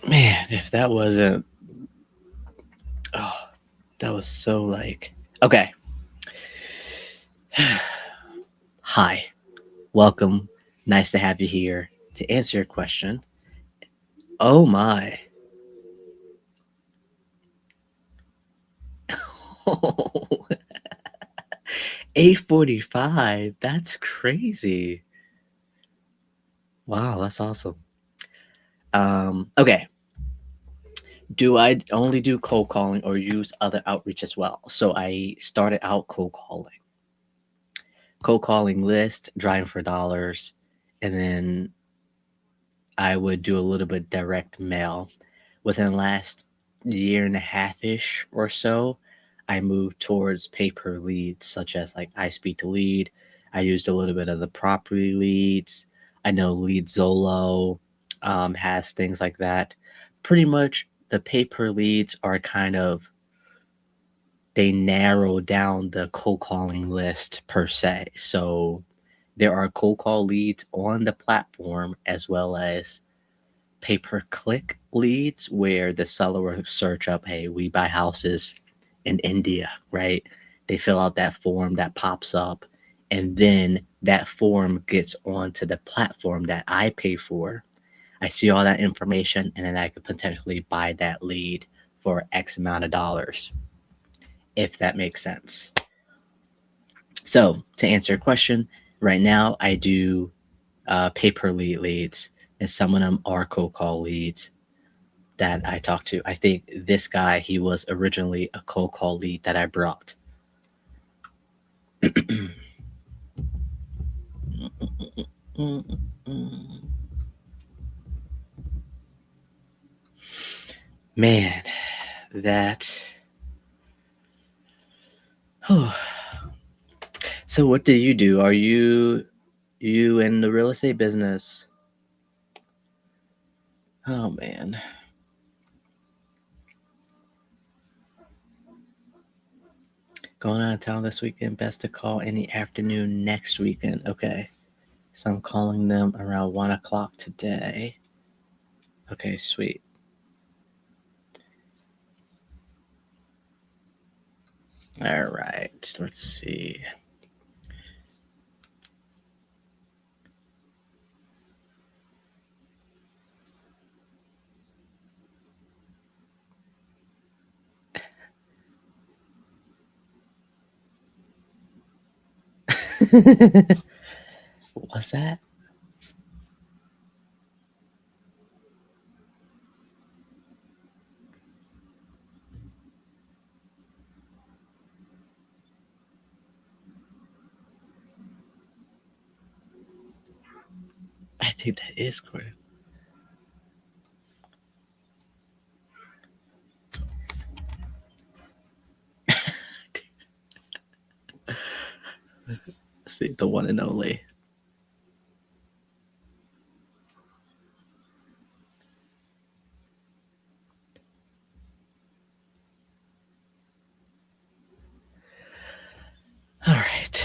Man, if that wasn't. Oh, that was so like. Okay. Hi. Welcome. Nice to have you here. To answer your question. Oh my. 8:45. That's crazy. Wow, that's awesome. Okay. Do I only do cold calling or use other outreach as well? So I started out cold calling list, driving for dollars, and then I would do a little bit direct mail. Within the last year and a half-ish or so, I moved towards paper leads, such as like iSpeedtoLead. I used a little bit of the property leads. I know LeadZolo has things like that. Pretty much the paper leads are kind of, they narrow down the cold calling list per se. So there are cold call leads on the platform as well as pay-per-click leads where the seller will search up, hey, we buy houses in India, right? They fill out that form that pops up, and then that form gets onto the platform that I pay for. I see all that information, and then I could potentially buy that lead for X amount of dollars, if that makes sense. So to answer your question, right now I do paper leads, and some of them are cold call leads that I talked to. I think this guy, he was originally a cold call lead that I brought. Man, that. So what do you do? Are you in the real estate business? Oh man. Going out of town this weekend, best to call any afternoon next weekend. Okay. So I'm calling them around 1 o'clock today. Okay, sweet. All right. Let's see. What's that? I think that is correct. Let's see, the one and only. All right.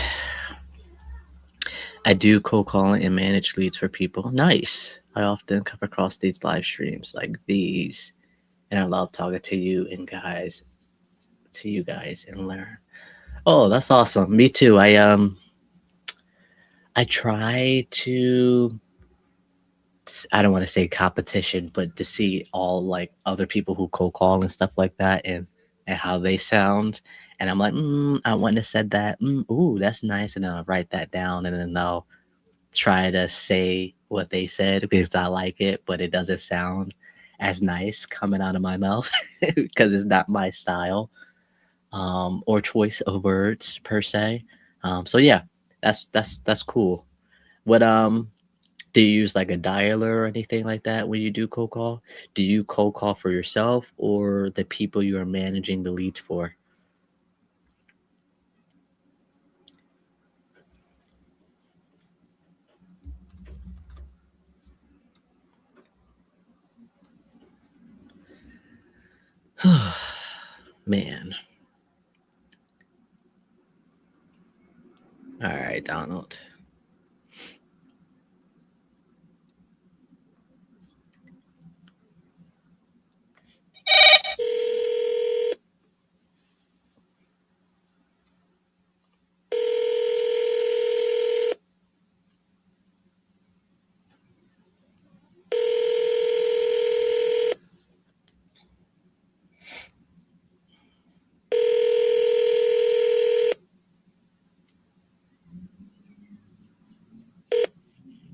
I do cold calling and manage leads for people. Nice. I often come across these live streams like these, and I love talking to you guys and learn. Oh, that's awesome. Me too. I try to, I don't want to say competition, but to see all like other people who cold call and stuff like that, and how they sound. And I'm like, I wouldn't have said that. Ooh, that's nice. And then I'll write that down, and then I'll try to say what they said because I like it, but it doesn't sound as nice coming out of my mouth because it's not my style, or choice of words per se. So yeah, that's cool. What do you use like a dialer or anything like that when you do cold call? Do you cold call for yourself or the people you are managing the leads for? Man. All right, Donald.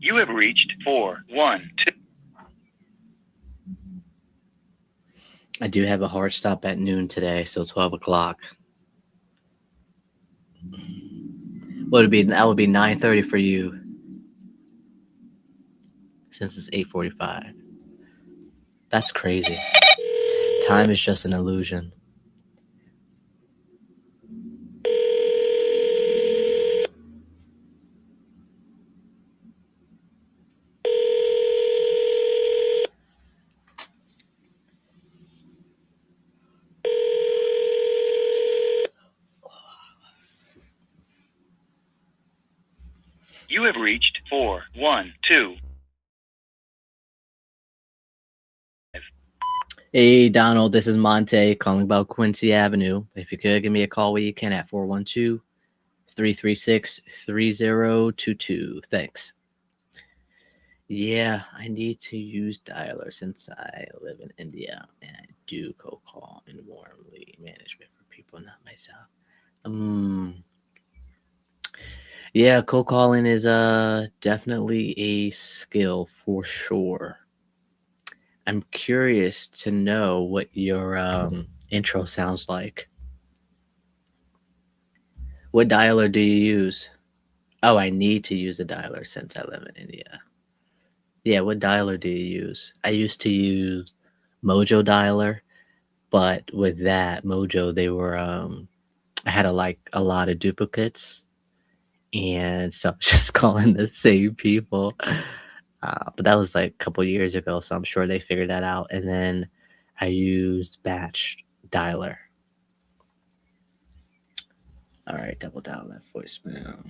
You have reached 412. I do have a hard stop at noon today, so 12 o'clock. What would be that would be 9:30 for you since it's 8:45. That's crazy. Time is just an illusion. You have reached 412. Hey, Donald, this is Monte calling about Quincy Avenue. If you could give me a call when you can at 412 336 3022. Thanks. Yeah, I need to use dialer since I live in India and I do cold call and warm lead management for people, not myself. Yeah, cold calling is definitely a skill for sure. I'm curious to know what your intro sounds like. What dialer do you use? Oh, I need to use a dialer since I live in India. Yeah, what dialer do you use? I used to use Mojo Dialer. But with that Mojo, they were I had a lot of duplicates, and so I was just calling the same people. But that was like a couple years ago, so I'm sure they figured that out. And then I used batch dialer. All right, double dial that voicemail.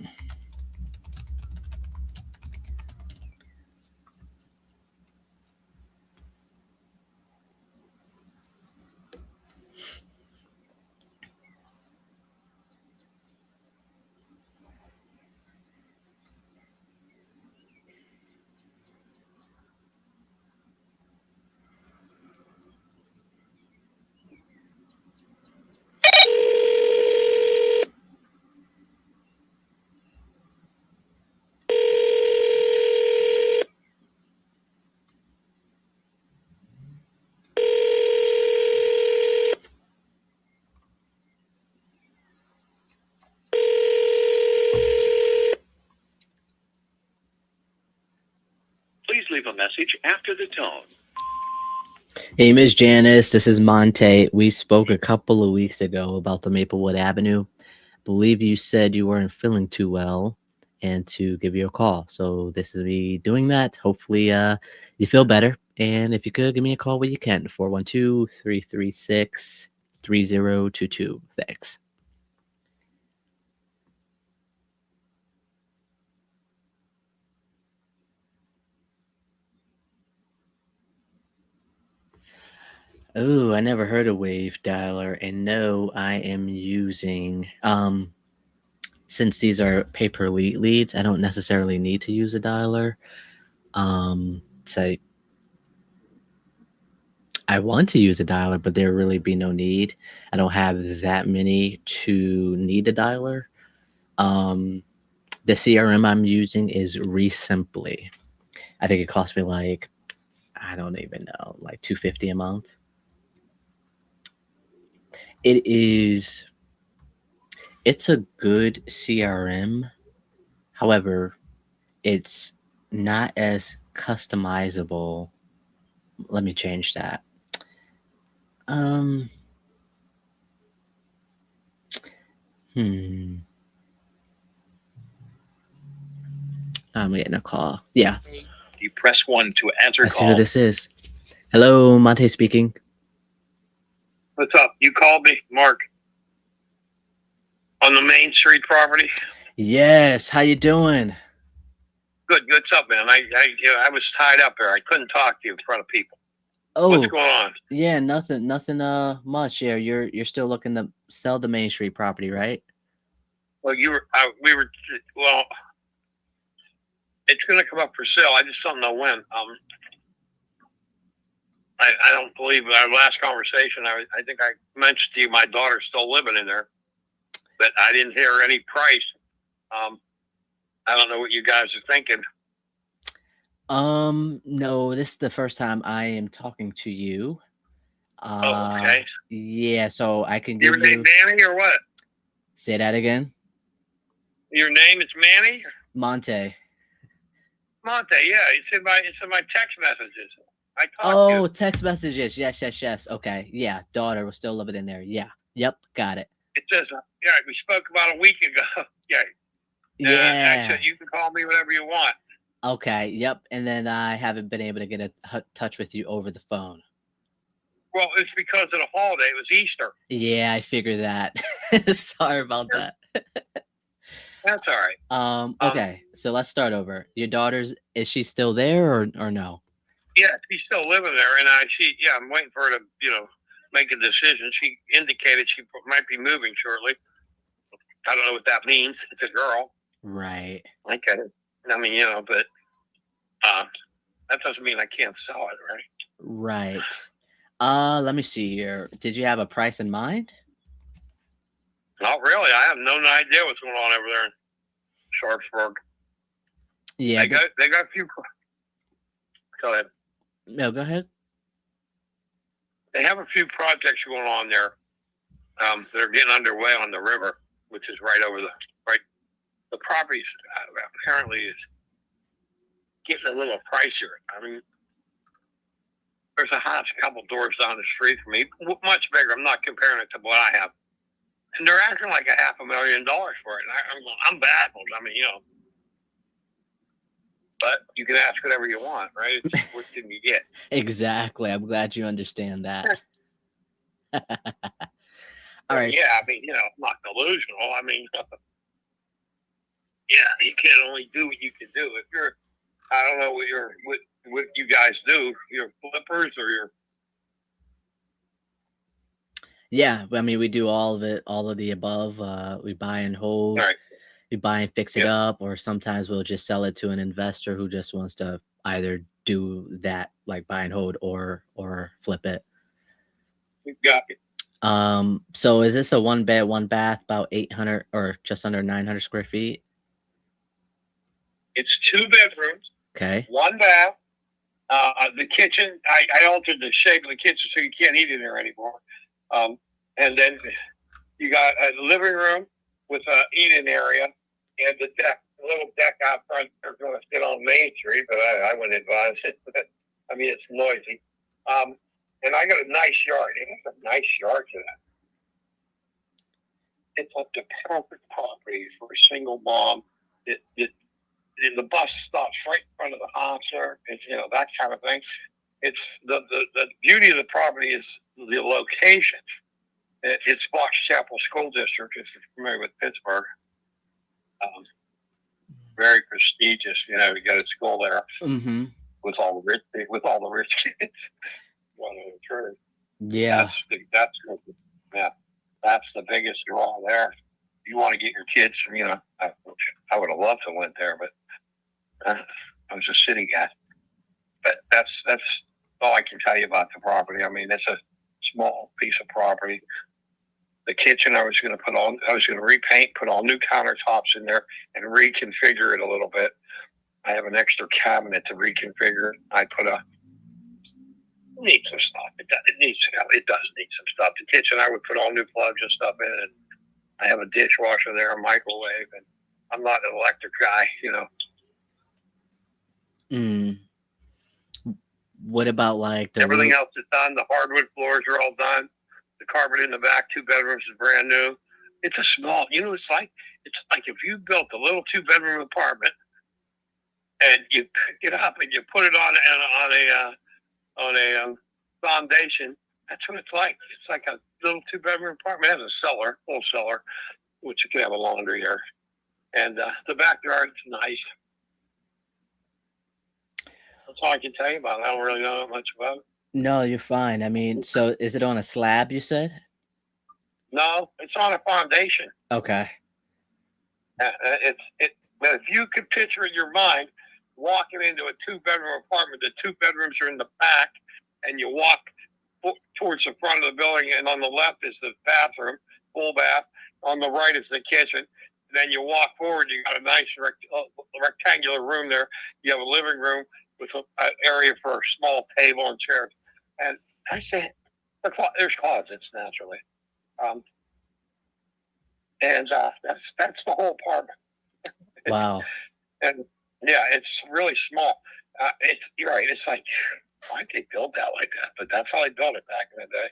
Please leave a message after the tone. Hey, Miss Janice, this is Monte. We spoke a couple of weeks ago about the Maplewood Avenue. Believe you said you weren't feeling too well and to give you a call. So this is me doing that. Hopefully you feel better. And if you could give me a call when you can, 412-336-3022. Thanks. Oh, I never heard of Wave Dialer. And no, I am using since these are paper leads, I don't necessarily need to use a dialer. So I want to use a dialer, but there really be no need. I don't have that many to need a dialer. Um, the CRM I'm using is Resimply. I think it cost me like, I don't even know, like $250 a month. It is. It's a good CRM. However, it's not as customizable. Let me change that. Um, hmm. I'm getting a call. Yeah. You press 1 to answer I see who this is. Hello, Monte speaking. What's up? You called me, Mark, on the Main Street property. Yes, how you doing? Good. What's up, man? I was tied up there. I couldn't talk to you in front of people. Oh, What's going on? yeah, nothing much. Yeah, you're still looking to sell the Main Street property, right? Well, well, it's going to come up for sale. I just don't know when. I don't believe our last conversation. I think I mentioned to you my daughter's still living in there, but I didn't hear any price. I don't know what you guys are thinking. No, this is the first time I am talking to you. Okay. Yeah, so I can Your give name you. Manny or what? Say that again. Your name is Manny? Monte. Monte, yeah. It's in my text messages. I talked to Oh, you. text messages. Yes. Okay. Yeah, daughter was still living in there. Yeah. Yep, got it. It says, yeah, we spoke about a week ago. Yeah. Yeah. I said, you can call me whatever you want. Okay. Yep. And then I haven't been able to get in touch with you over the phone. Well, it's because of the holiday. It was Easter. Yeah, I figured that. Sorry about that. That's all right. Okay, so let's start over. Your daughter's, is she still there or no? Yeah, she's still living there, and I'm waiting for her to, make a decision. She indicated she might be moving shortly. I don't know what that means. It's a girl. Right. Okay. I mean, but that doesn't mean I can't sell it, right? Right. Let me see here. Did you have a price in mind? Not really. I have no idea what's going on over there in Sharpsburg. Yeah. They got a few. Go ahead. No, go ahead. They have a few projects going on there. They're getting underway on the river, which is right over the property apparently is getting a little pricier. I mean, there's a house a couple doors down the street from me, much bigger. I'm not comparing it to what I have. And they're acting like $500,000 for it. And I'm baffled. I mean, but you can ask whatever you want, right? It's what can you get? Exactly. I'm glad you understand that. All right. Yeah, I mean, I'm not delusional. I mean, yeah, you can only do what you can do. If you're, I don't know what you guys do. You're flippers or you're. Yeah, I mean, we do all of it, all of the above. We buy and hold, Right. we buy and fix it up, or sometimes we'll just sell it to an investor who just wants to either do that, like buy and hold, or flip it. We've got it. So is this a 1-bed, 1-bath, about 800 or just under 900 square feet? It's 2 bedrooms, Okay. 1 bath. The kitchen, I altered the shape of the kitchen so you can't eat in there anymore. And then you got a living room with an eating area and the deck, a little deck out front. They're going to sit on Main Street, but I wouldn't advise it. I mean, it's noisy. And I got a nice yard. It has a nice yard to that. It's like the perfect property for a single mom. The bus stops right in front of the house there. It's, that kind of thing. It's the beauty of the property is the location. It's Fox Chapel School District, if you're familiar with Pittsburgh. Very prestigious, to go to school there. Mm-hmm. With all the rich kids. Yeah. That's the biggest draw there. You want to get your kids, I would have loved to went there, but I was a city guy. But that's all I can tell you about the property. I mean, it's a small piece of property. The kitchen I was going to repaint, put all new countertops in there, and reconfigure it a little bit. I have an extra cabinet to reconfigure. I put needs some stuff. It does need some stuff. The kitchen, I would put all new plugs and stuff in, and I have a dishwasher there, a microwave, and I'm not an electric guy, What about like everything else is done? The hardwood floors are all done. The carpet in the back, 2 bedrooms is brand new. It's a small, it's like if you built a little 2-bedroom apartment and you pick it up and you put it on a foundation. That's what it's like. It's like a little 2-bedroom apartment. It has a cellar, full cellar, which you can have a laundry here. And the backyard's nice. That's all I can tell you about it. I don't really know that much about it. No, you're fine. I mean, so is it on a slab, you said? No, it's on a foundation. Okay. But if you could picture in your mind walking into a 2-bedroom apartment, the 2 bedrooms are in the back, and you walk towards the front of the building, and on the left is the bathroom, full bath. On the right is the kitchen. And then you walk forward, you got a nice rectangular room there. You have a living room with an area for a small table and chairs. And I said, there's closets naturally. And that's the whole apartment. Wow. And yeah, it's really small. You're right. It's like, why did they build that like that? But that's how they built it back in the day.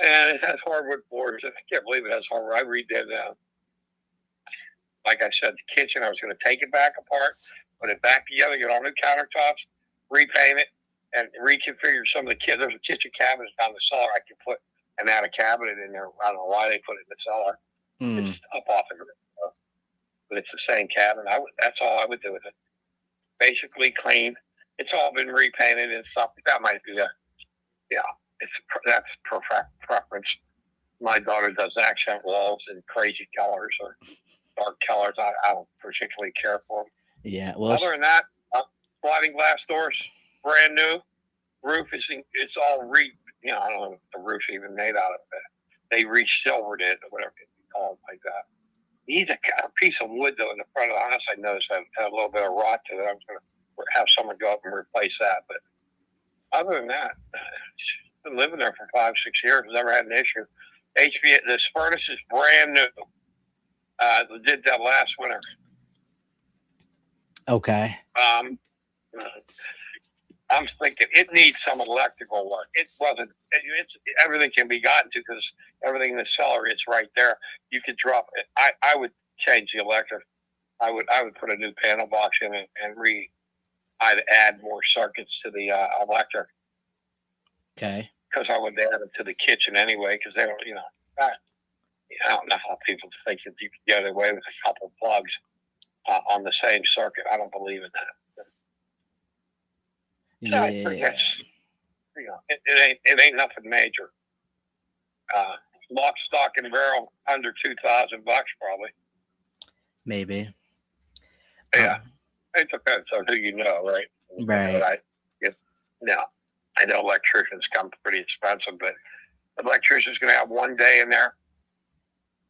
And it has hardwood floors. I can't believe it has hardwood. I redid that. Like I said, the kitchen, I was going to take it back apart, put it back together, get all new countertops, repaint it, and reconfigure some of the there's a kitchen cabinets down the cellar. I could put and add a cabinet in there. I don't know why they put it in the cellar. It's up off the roof, but it's the same cabinet. That's all I would do with it. Basically clean. It's all been repainted and stuff. That might be that's preference. My daughter does accent walls and crazy colors or dark colors. I don't particularly care for them. Yeah. Well, other than that, sliding glass doors, brand new. Roof it's all I don't know what the roof's even made out of. They re-silvered it or whatever you call it like that. You need a piece of wood though in the front of the house. I noticed had a little bit of rot to it. I'm going to have someone go up and replace that. But other than that, been living there for 5-6 years. Never had an issue. This furnace is brand new. We did that last winter. Okay. I'm thinking it needs some electrical work. It wasn't. It's everything can be gotten to because everything in the cellar is right there. You could drop it. I would change the electric. I would put a new panel box in it and I'd add more circuits to the electric. Okay. Because I would add it to the kitchen anyway. Because they don't, I don't know how people think that you can get away with a couple plugs on the same circuit. I don't believe in that. So I think Yeah. that's, it ain't nothing major. Lock, stock, and barrel under $2,000 probably. Maybe. Yeah, it depends on who you know, right? Right. I know electricians come pretty expensive, but the electrician's going to have one day in there.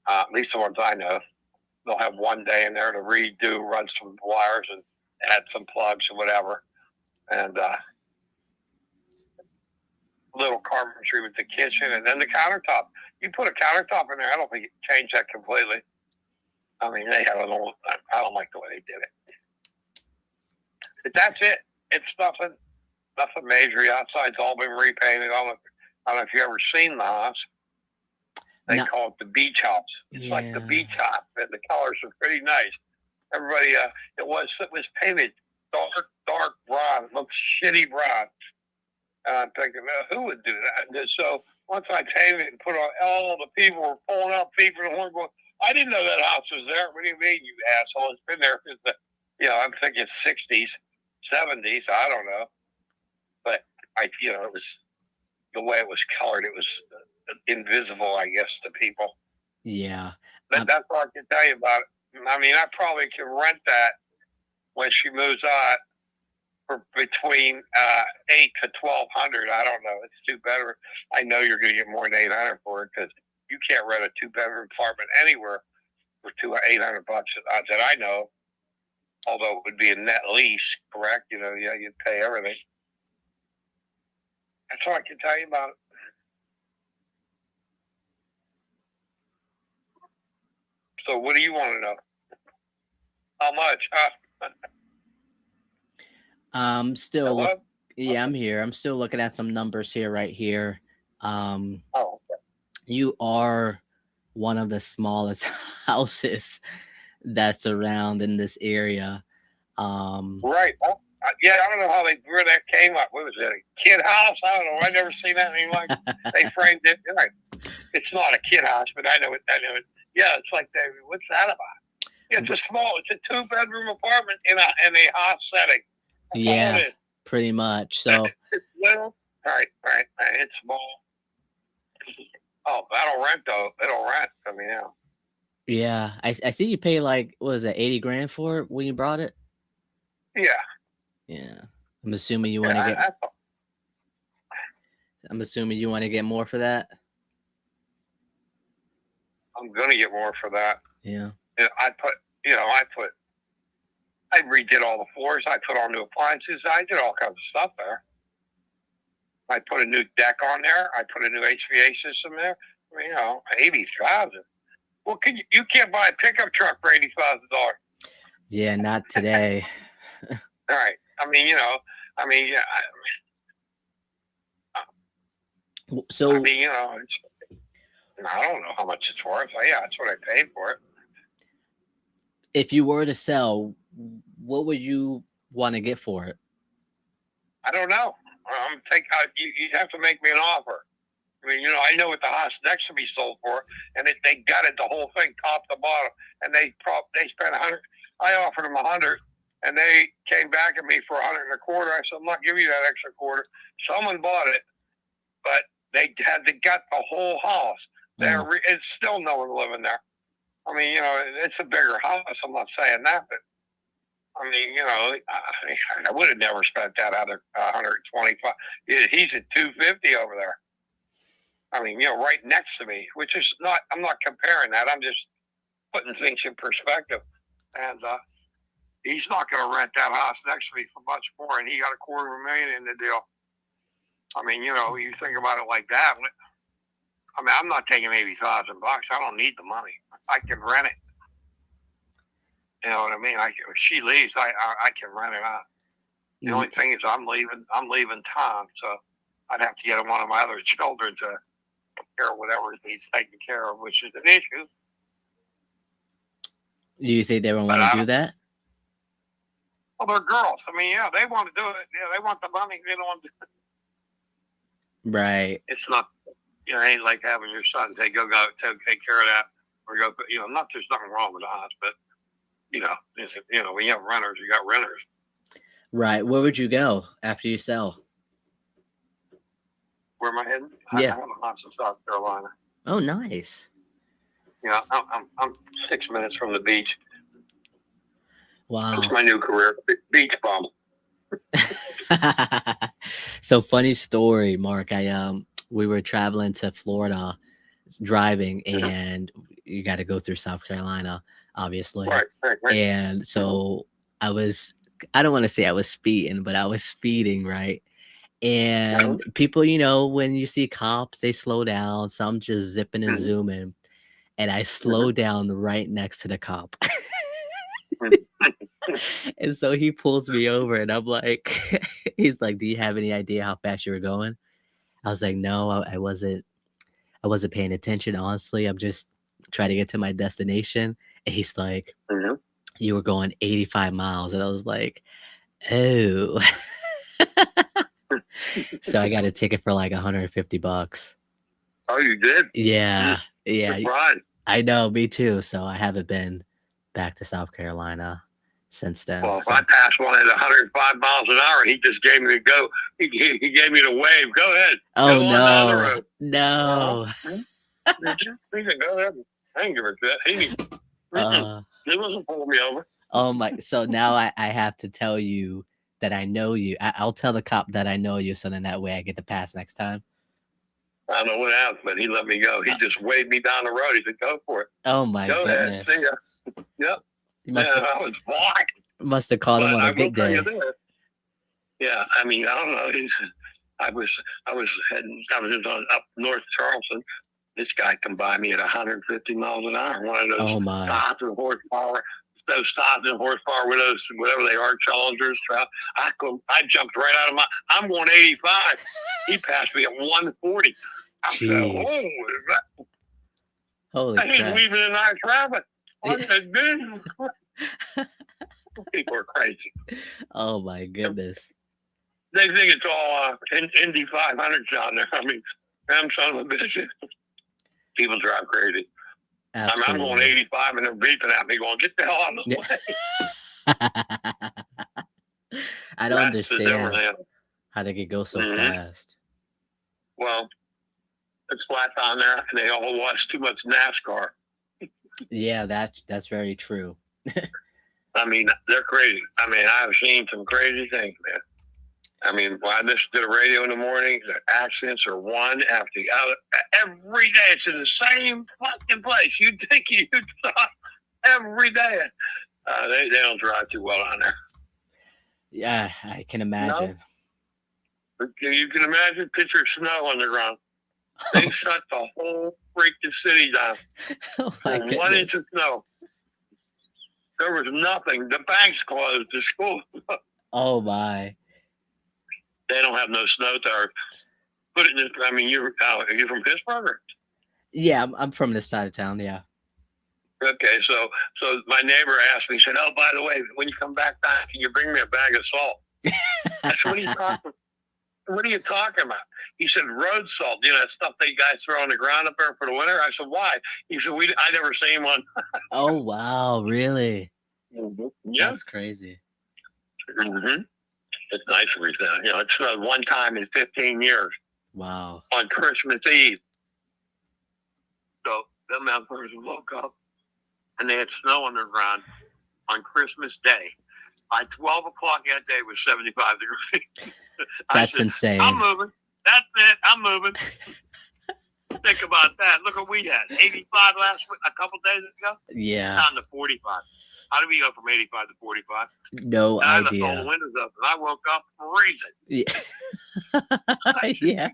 At least the ones I know, they'll have one day in there to redo, run some wires, and add some plugs or whatever, and little carpentry with the kitchen, and then the countertop. You put a countertop in there, I don't think you change that completely. I mean, they have an old. I don't like the way they did it. But that's it. It's nothing major. The outside's all been repainted. I don't know if you ever seen the house. They call it the beach house. It's like the beach house, and the colors are pretty nice. Everybody, it was painted dark brown. It looks shitty brown. And I'm thinking, who would do that? And so once I painted it and put on, all the people were pulling up, people in the horn going, I didn't know that house was there. What do you mean, you asshole? It's been there since I'm thinking 60s, 70s. I don't know. But it was the way it was colored. It was invisible, I guess, to people. Yeah. That's all I can tell you about it. I mean, I probably can rent that when she moves out for between $800 to $1,200. I don't know. It's two bedroom. I know you're going to get more than $800 for it because you can't rent a 2-bedroom apartment anywhere for $800 that I know. Although it would be a net lease, correct? You'd pay everything. That's all I can tell you about it. So what do you want to know? How much? Still yeah, I'm here. I'm still looking at some numbers here right here. Okay. You are one of the smallest houses that's around in this area. Right. I don't know where that came up. What was it? A kid house? I don't know. I never seen anything like they framed it. Right. It's not a kid house, but I know it. Yeah, it's like what's that about? Yeah, it's a 2-bedroom apartment in a hot setting. That's yeah, pretty much. So it's little. Right. It's small. Oh, that'll rent though. It'll rent. I mean, yeah, I see you pay like, what was that, $80,000 for it when you brought it? Yeah. I'm assuming you want to get. I'm assuming you want to get more for that. I'm gonna get more for that. Yeah. I redid all the floors. I put all new appliances. I did all kinds of stuff there. I put a new deck on there. I put a new HVAC system there. I mean, $80,000. Well, you can't buy a pickup truck for $80,000. Yeah, not today. All right. I mean, So I mean, I don't know how much it's worth. Yeah, that's what I paid for it. if you were to sell, what would you want to get for it? I don't know. You have to make me an offer. I mean, I know what the house next to me sold for, and they gutted the whole thing top to bottom, and they spent $100. I offered them $100, and they came back at me for $125. I said, I'm not giving you that extra quarter. Someone bought it, but they had to gut the whole house. It's still no one living there. I mean, it's a bigger house. I'm not saying that, but I mean, I would have never spent that other $125. He's at $250 over there. I mean, right next to me, which is not. I'm not comparing that. I'm just putting things in perspective. And he's not going to rent that house next to me for much more, and he got $250,000 in the deal. I mean, you think about it like that. I mean, I'm not taking $80,000. I don't need the money. I can rent it. You know what I mean? If she leaves, I can rent it out. The only thing is I'm leaving town, so I'd have to get one of my other children to take care of whatever he's taking care of, which is an issue. Do you think they don't But want to do that? Well, they're girls. I mean, yeah, they want to do it. Yeah, they want the money. They don't want to. Right. It's not, it ain't like having your son take care of that, or go. Not there's nothing wrong with us, but when you have renters, you got renters. Right. Where would you go after you sell? Where am I heading? Yeah. I have a house in South Carolina. Oh, nice. I'm 6 minutes from the beach. Wow. That's my new career, beach bum. So funny story, Mark. We were traveling to Florida, driving, and you got to go through South Carolina, obviously. Right. And so I don't want to say I was speeding, but I was speeding, right? And people, when you see cops, they slow down. So I'm just zipping and zooming, and I slow down right next to the cop. And so he pulls me over, and I'm like, he's like, "Do you have any idea how fast you were going?" I was like, "No, I wasn't paying attention. Honestly, I'm just trying to get to my destination." And he's like, "You were going 85 miles." And I was like, "Oh." So I got a ticket for like $150. Oh, you did? Yeah. Yeah. Right. I know, me too. So I haven't been back to South Carolina since then. Well, if I passed one at 105 miles an hour, he just gave me the go. He gave me the wave. Go ahead. Oh, go on down the no. road. No. He said, go ahead. I ain't give a shit. He wasn't pulling me over. Oh my! So now I have to tell you that I know you. I'll tell the cop that I know you, so then that way I get the pass next time. I don't know what happened, but he let me go. He just waved me down the road. He said, "Go for it." Oh my goodness! Ahead. See ya. Yep. I was black. Must have caught him on a good day. Yeah, I mean, I don't know. I was up North Charleston. This guy come by me at 150 miles an hour. One of those stops in horsepower. Those stops in horsepower with those, whatever they are, Challengers. I jumped right out of I'm going 85. He passed me at 140. I said, "Oh, holy crap. He's weaving in our traffic." I said, "Dude." People are crazy. Oh my goodness. They think it's all Indy 500s down there. I mean, them son of a bitch. People drive crazy. Absolutely. I'm going 85 and they're beeping at me going, "Get the hell out of the way." I don't understand how they could go so fast. Well, it's flat down there and they all watch too much NASCAR. Yeah, that's very true. I mean, they're crazy. I mean, I've seen some crazy things, man. I mean, when I listen to the radio in the morning, the accidents are one after the other. Every day, it's in the same fucking place. You'd think you'd stop every day. They don't drive too well on there. Yeah, I can imagine. No? You can imagine, picture snow on the ground. They shut the whole freaking city down. Oh my goodness. 1 inch of snow. There was nothing. The banks closed. The school. Oh my. They don't have no snow there. Put it in this. I mean, are you from Pittsburgh? Or? Yeah, I'm from this side of town. Yeah. Okay, so my neighbor asked me. He said, "Oh, by the way, when you come back down, can you bring me a bag of salt?" I said, "What are you talking? What are you talking about?" He said, "Road salt. That stuff they guys throw on the ground up there for the winter." I said, "Why?" He said, I never seen one." Oh wow, really? Yeah, that's crazy. It's nice to reach down. It snowed one time in 15 years. Wow. On Christmas Eve. So them motherfuckers woke up and they had snow on their ground on Christmas Day. By 12 o'clock that day, it was 75 degrees. That's insane. I'm moving. That's it. I'm moving. Think about that. Look what we had. 85 last week, a couple days ago. Yeah. Down to 45. How do we go from 85 to 45? No idea. I left all the windows up and I woke up freezing. Yeah. Yeah.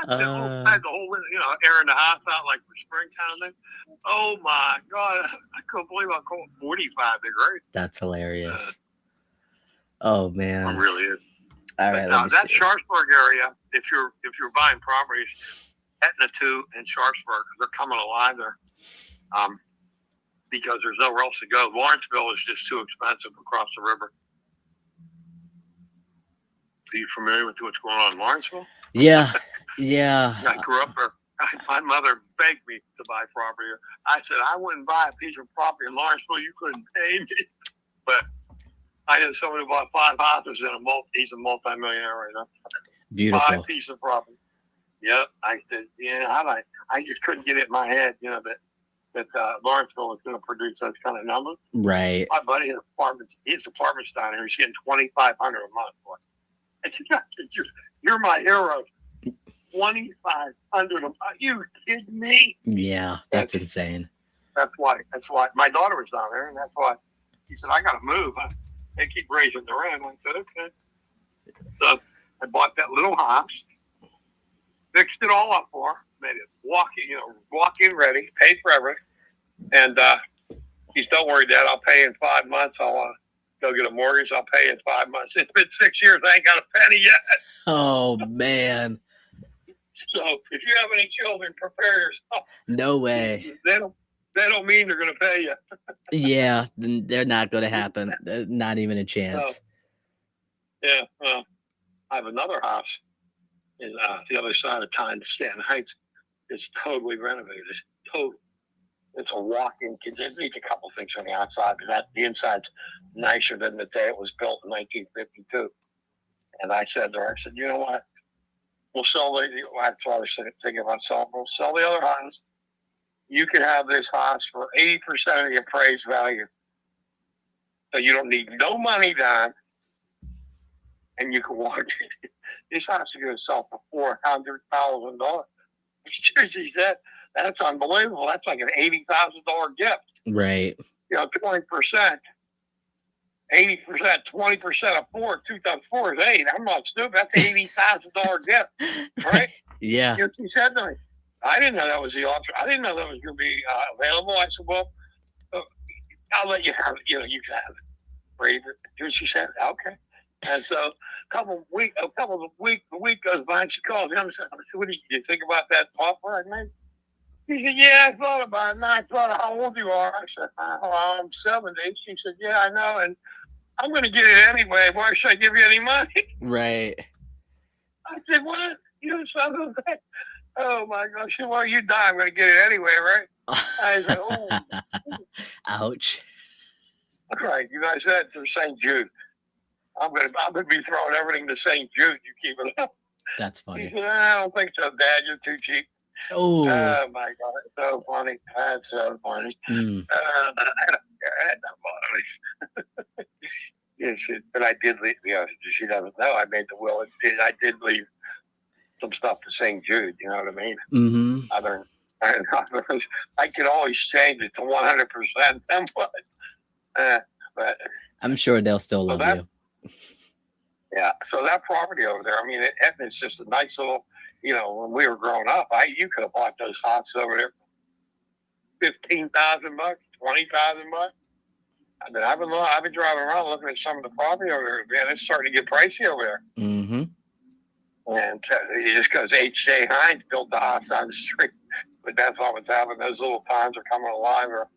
I had the whole window, airing the house out like for springtime thing. Oh my God. I couldn't believe I called 45 degrees. That's hilarious. Oh It man. really is. All But right, now let me that see. Sharpsburg area, if you're buying properties, Etna 2 and Sharpsburg, they're coming alive there, because there's nowhere else to go. Lawrenceville is just too expensive across the river. Are you familiar with what's going on in Lawrenceville? Yeah, yeah. I grew up there. My mother begged me to buy property. I said I wouldn't buy a piece of property in Lawrenceville. You couldn't pay me. But I know someone who bought 5 houses and he's a multimillionaire right now. Beautiful. 5 pieces of property. Yep. I said, I just couldn't get it in my head, that Lawrenceville is going to produce those kind of numbers. Right. My buddy has apartments down here. He's getting $2,500 a month for it. I said, you're my hero. $2,500 a month. Are you kidding me? Yeah, that's insane. That's why my daughter was down there, and that's why he said, I got to move. They keep raising the rent. I said, okay. So I bought that little house, fixed it all up for her, made it walk-in ready, paid for everything. And he's, don't worry, Dad, I'll pay in 5 months. I'll go get a mortgage. I'll pay in 5 months. It's been 6 years. I ain't got a penny yet. Oh man. So if you have any children, prepare yourself. No way. They don't mean they're going to pay you. Yeah, they're not going to happen. Not even a chance. Yeah. I have another house in the other side of town, Stanton Heights. It's totally renovated. It's a walk-in. It needs a couple things on the outside, but the inside's nicer than the day it was built in 1952. And I said to her, you know what? We'll sell that's what I was thinking about selling. We'll sell the other house. You can have this house for 80% of the appraised value. So you don't need no money down, and you can walk it. This house is going to sell for $400,000. She said, that's unbelievable. That's like an $80,000 gift. Right. 20%. 80%, 20% of 4, 2 times 4 is 8. I'm not stupid. That's an $80,000 gift, right? Yeah. She said to me, I didn't know that was the option. I didn't know that was going to be available. I said, well, I'll let you have it. You can have it. Brave it. And she said, okay. And so a week goes by, and she calls me. I said, what did you think about that offer I made? She said, yeah, I thought about it. And I thought, how old you are? I said, I'm 70. She said, yeah, I know. And I'm going to get it anyway. Why should I give you any money? Right. I said, what? You son of a bitch. Oh, my gosh. She said, well, you die. I'm going to get it anyway, right? I said, oh. Ouch. All right. You guys said to St. Jude. I'm going to be throwing everything to St. Jude. You keep it up. That's funny. He said, I don't think so, Dad. You're too cheap. Oh my God. It's so funny. That's so funny. But I did leave. She doesn't know. I made the will. I did leave some stuff to St. Jude. You know what I mean? Mm-hmm. I could always change it to 100%. But I'm sure they'll still love you. Yeah. So that property over there, I mean, it's just a nice little. When we were growing up, you could have bought those houses over there, $15,000, $20,000. I mean, I've been driving around looking at some of the property over there. Man, it's starting to get pricey over there. Mm-hmm. And just because H.J. Hines built the house on the street, but that's all what's happening. Those little towns are coming alive, or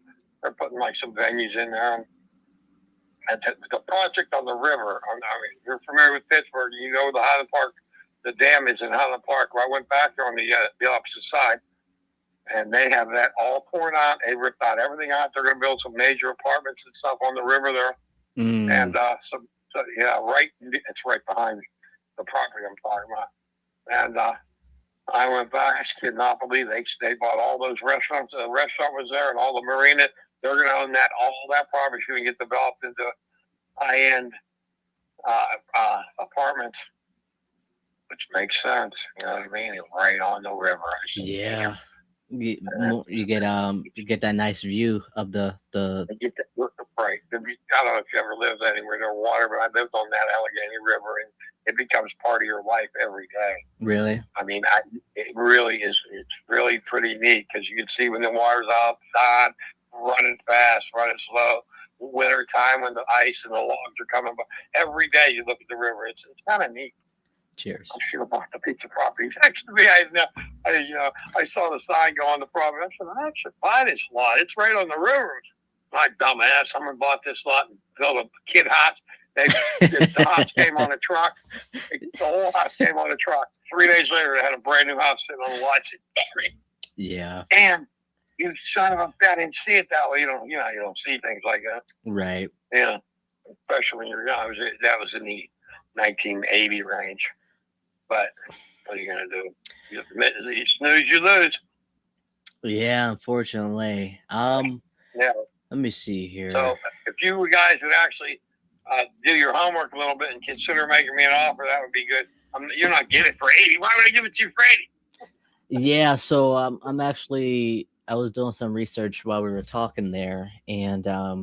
they're putting like some venues in there. And the project on the river. I mean, you're familiar with Pittsburgh. You know the Highland Park. The dam is in Highland Park. Where I went back there on the opposite side, and they have that all torn out. They ripped out everything out. They're going to build some major apartments and stuff on the river there. And it's right behind the property I'm talking about. And I went back. I could not believe they bought all those restaurants. The restaurant was there, and all the marina. They're going to own that. All that property is going to get developed into high-end apartments. Which makes sense, you know what I mean? It's right on the river. Yeah, you get that nice view of the. Right. I don't know if you ever lived anywhere near water, but I lived on that Allegheny River, and it becomes part of your life every day. Really? I mean, it really is. It's really pretty neat because you can see when the water's outside, running fast, running slow. winter time when the ice and the logs are coming. But every day you look at the river, it's kind of neat. Cheers. I'm sure about the pizza property next to me. I saw the sign go on the property. I said, I should buy this lot. It's right on the river. My dumbass, someone bought this lot and built a kid house. The house came on a truck. The whole house came on a truck. 3 days later, they had a brand new house sitting on the lot. Yeah. And you son of a bitch, I didn't see it that way. You don't see things like that. Right. Yeah. Especially when you're young. That was in the 1980 range. But what are you going to do? You snooze, you lose. Yeah, unfortunately. Yeah. Let me see here. So if you guys would actually do your homework a little bit and consider making me an offer, that would be good. You're not getting it for 80. Why would I give it to you for 80? Yeah, so I'm actually, I was doing some research while we were talking there, and I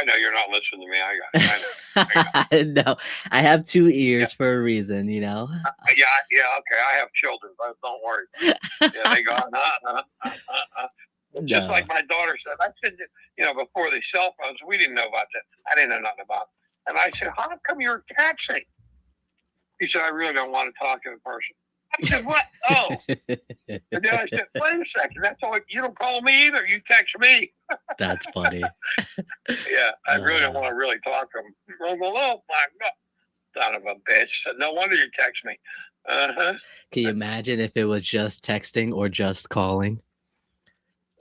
know you're not listening to me. I know. no, I have 2 ears for a reason, you know. Yeah, okay. I have children, but don't worry. Yeah, they go, Just like my daughter said. I said, before the cell phones, we didn't know about that. I didn't know nothing about it. And I said, how come you're texting? He said, I really don't want to talk to the person. I said, what? Oh. And then I said, wait a second. That's all. You don't call me either. You text me. That's funny. Yeah, I really don't want to really talk to him. Oh, my God. Son of a bitch. No wonder you text me. Uh-huh. Can you imagine if it was just texting or just calling?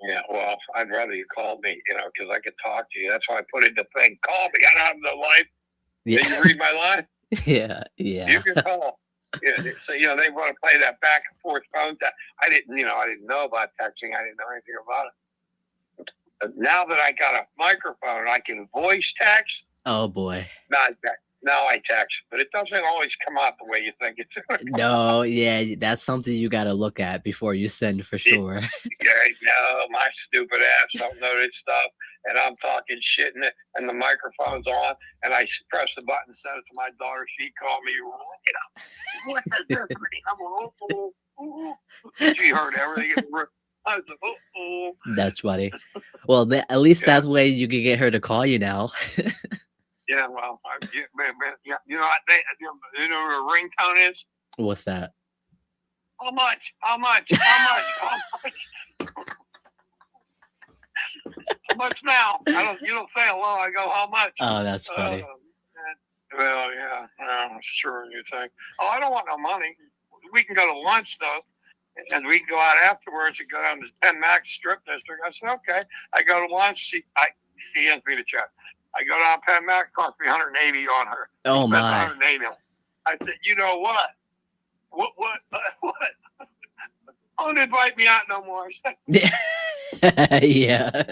Yeah, well, I'd rather you called me, because I could talk to you. That's why I put in the thing. Call me. I don't have no line. Yeah. Did you read my line? Yeah. You can call. Yeah, so they want to play that back and forth phone tag. I didn't know about texting. I didn't know anything about it. But now that I got a microphone, I can voice text. Oh boy. Now I text, but it doesn't always come out the way you think it's going to come No, yeah, that's something you got to look at before you send for sure. Yeah, no, my stupid ass don't know this stuff, and I'm talking shit, and the microphone's on, and I press the button and send it to my daughter. She called me, what is this? She heard everything. I was like, That's funny. Well, at least that's way you can get her to call you now. Yeah, well, you know what the ringtone is? What's that? How much? How much? How much? How much? How much now? You don't say hello. I go, how much? Oh, that's funny. Well, yeah, sure. You think? Oh, I don't want no money. We can go to lunch though, and we can go out afterwards and go down to 10 Max Strip District. I said, okay. I go to lunch. She hands me the check. I go down Penn Mac, cost me 180 on her. Oh my! 180. I said, you know what? What? Don't invite me out no more. I said, yeah.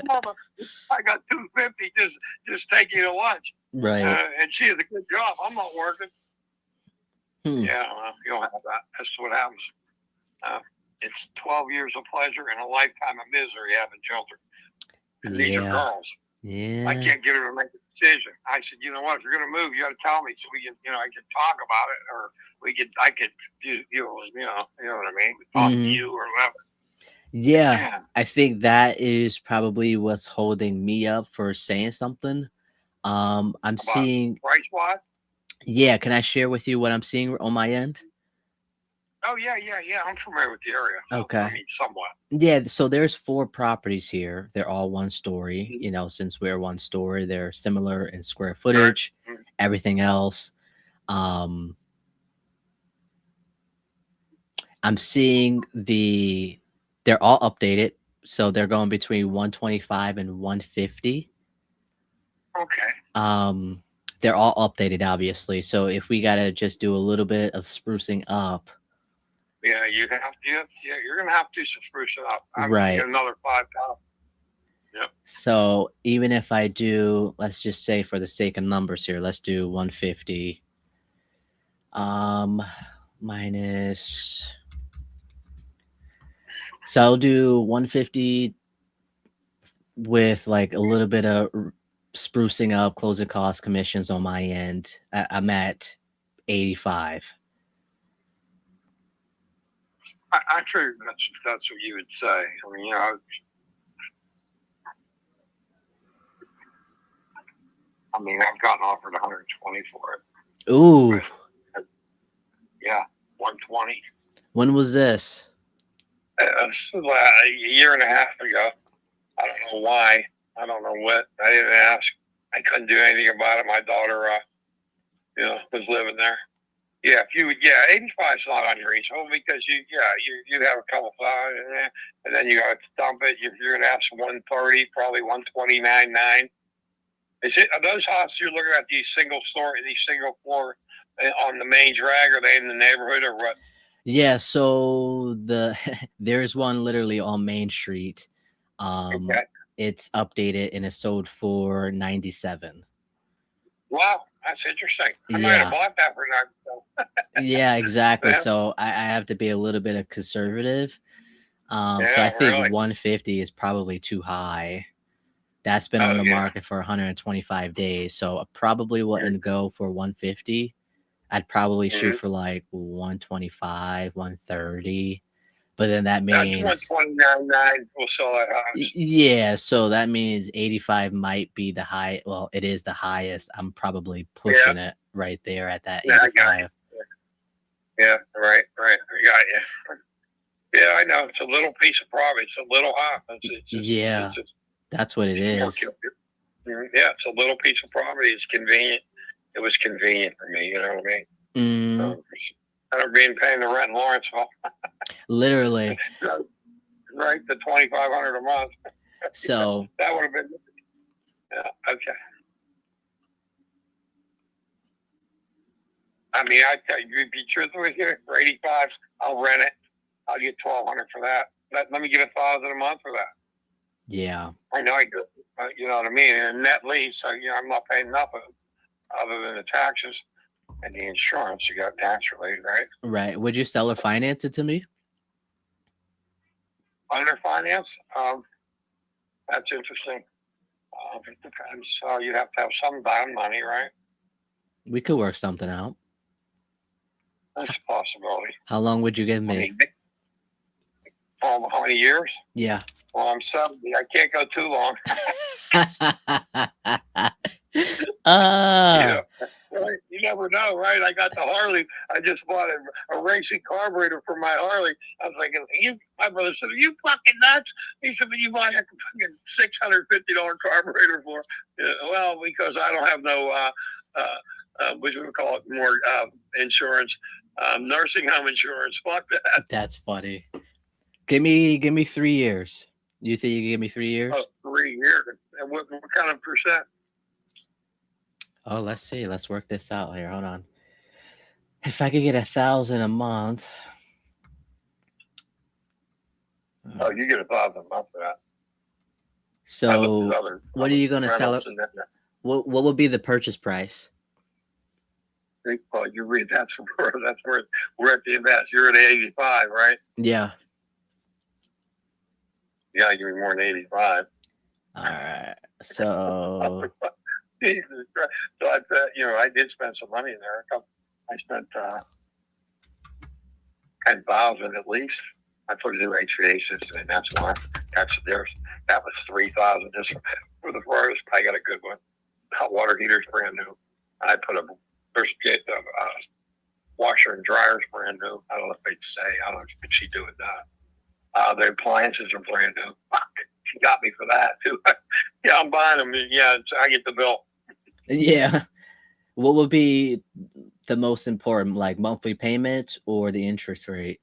I got $250 just taking you to lunch. Right. And she has a good job. I'm not working. Yeah, well, you don't have that. That's what happens. It's 12 years of pleasure and a lifetime of misery having children. And these are girls. Yeah. I can't get her to make a decision. I said, you know what? If you're going to move, you got to tell me so we can, I can talk about it, or I could do, you know what I mean? Talk to you or whatever. Yeah, I think that is probably what's holding me up for saying something. I'm About seeing price-wise? Yeah, can I share with you what I'm seeing on my end? Oh, yeah. I'm familiar with the area. So, Okay. I mean, somewhat. Yeah, so there's 4 properties here. They're all 1 story. Since we're 1 story, they're similar in square footage, everything else. I'm seeing they're all updated. So they're going between 125 and 150. Okay. They're all updated, obviously. So if we got to just do a little bit of sprucing up. Yeah, you're gonna have to spruce it up. I'm Right. Get another 5,000. Yep. So even if I do, let's just say for the sake of numbers here, let's do 150. Minus. So I'll do 150 with like a little bit of sprucing up, closing cost, commissions on my end. I'm at 85. I true. That's what you would say. I mean, I mean, I've gotten offered 120 for it. Ooh. Yeah, 120. When was this? This was a year and a half ago. I don't know why. I don't know what. I didn't ask. I couldn't do anything about it. My daughter, was living there. Yeah, 85 is not unreasonable because you have a couple thousand in there, and then you got to dump it. You're gonna ask 130, probably 129.9. Are those houses you're looking at these single floor on the main drag? Are they in the neighborhood or what? Yeah, so there's one literally on Main Street. Okay. It's updated and it's sold for 97. Wow, that's interesting. I might Yeah. have bought that for that. Yeah, exactly. Yeah. So I have to be a little bit of conservative. So I Yeah, think really? 150 is probably too high. That's been on the market for 125 days, so I probably wouldn't go for 150. I'd probably shoot for like 125, 130. But then that means That's 129.9 will sell that house. yeah, so that means 85 might be the high. Well, it is the highest. I'm probably pushing it right there at that 85. I got you. Yeah, right. I got you. Yeah, I know. It's a little piece of property. It's a little house. That's what it is. Yeah, it's a little piece of property. It's convenient. It was convenient for me. You know what I mean? I don't mean paying the rent in Lawrenceville. Literally. Right, the $2,500 a month. So that would have been. Yeah, okay. I mean, I tell you, to be truthful with you, for 85, I'll rent it. I'll get $1,200 for that. Let me get $1,000 a month for that. Yeah. I know I do. You know what I mean? And net lease, so I'm not paying nothing other than the taxes and the insurance you got naturally, right? Right. Would you sell or finance it to me? Under finance? That's interesting. It depends. You'd have to have some down money, right? We could work something out. That's a possibility. How long would you give me? How many years? Yeah. Well, I'm 70. I can't go too long. Yeah. Right. You never know, right? I got the Harley. I just bought a racing carburetor for my Harley. I was thinking, my brother said, "Are you fucking nuts?" He said, "But you buy a fucking $650 carburetor for?" Well, because I don't have no, what do we call it, more insurance, nursing home insurance. Fuck that. That's funny. Give me 3 years. You think you can give me 3 years? Oh, 3 years. And what kind of percent? Oh, let's see. Let's work this out here. Hold on. If I could get $1,000 a month. Oh, you get $1,000 a month for that. So, what are you going to sell it? What would be the purchase price? Well, you read that's where we're at the invest. You're at 85, right? Yeah. Yeah, give me more than 85. All right. So. Jesus Christ. So I did spend some money in there. I spent 10,000 at least. I put a new HVAC system, and that's why. That was 3,000 just for the first. I got a good one. Hot water heater's brand new. I put a washer and dryer's brand new. I don't know if they'd say. I don't know if she'd do it that. The appliances are brand new. Fuck, she got me for that too. Yeah, I'm buying them. Yeah, I get the bill. Yeah. What would be the most important, like monthly payments or the interest rate?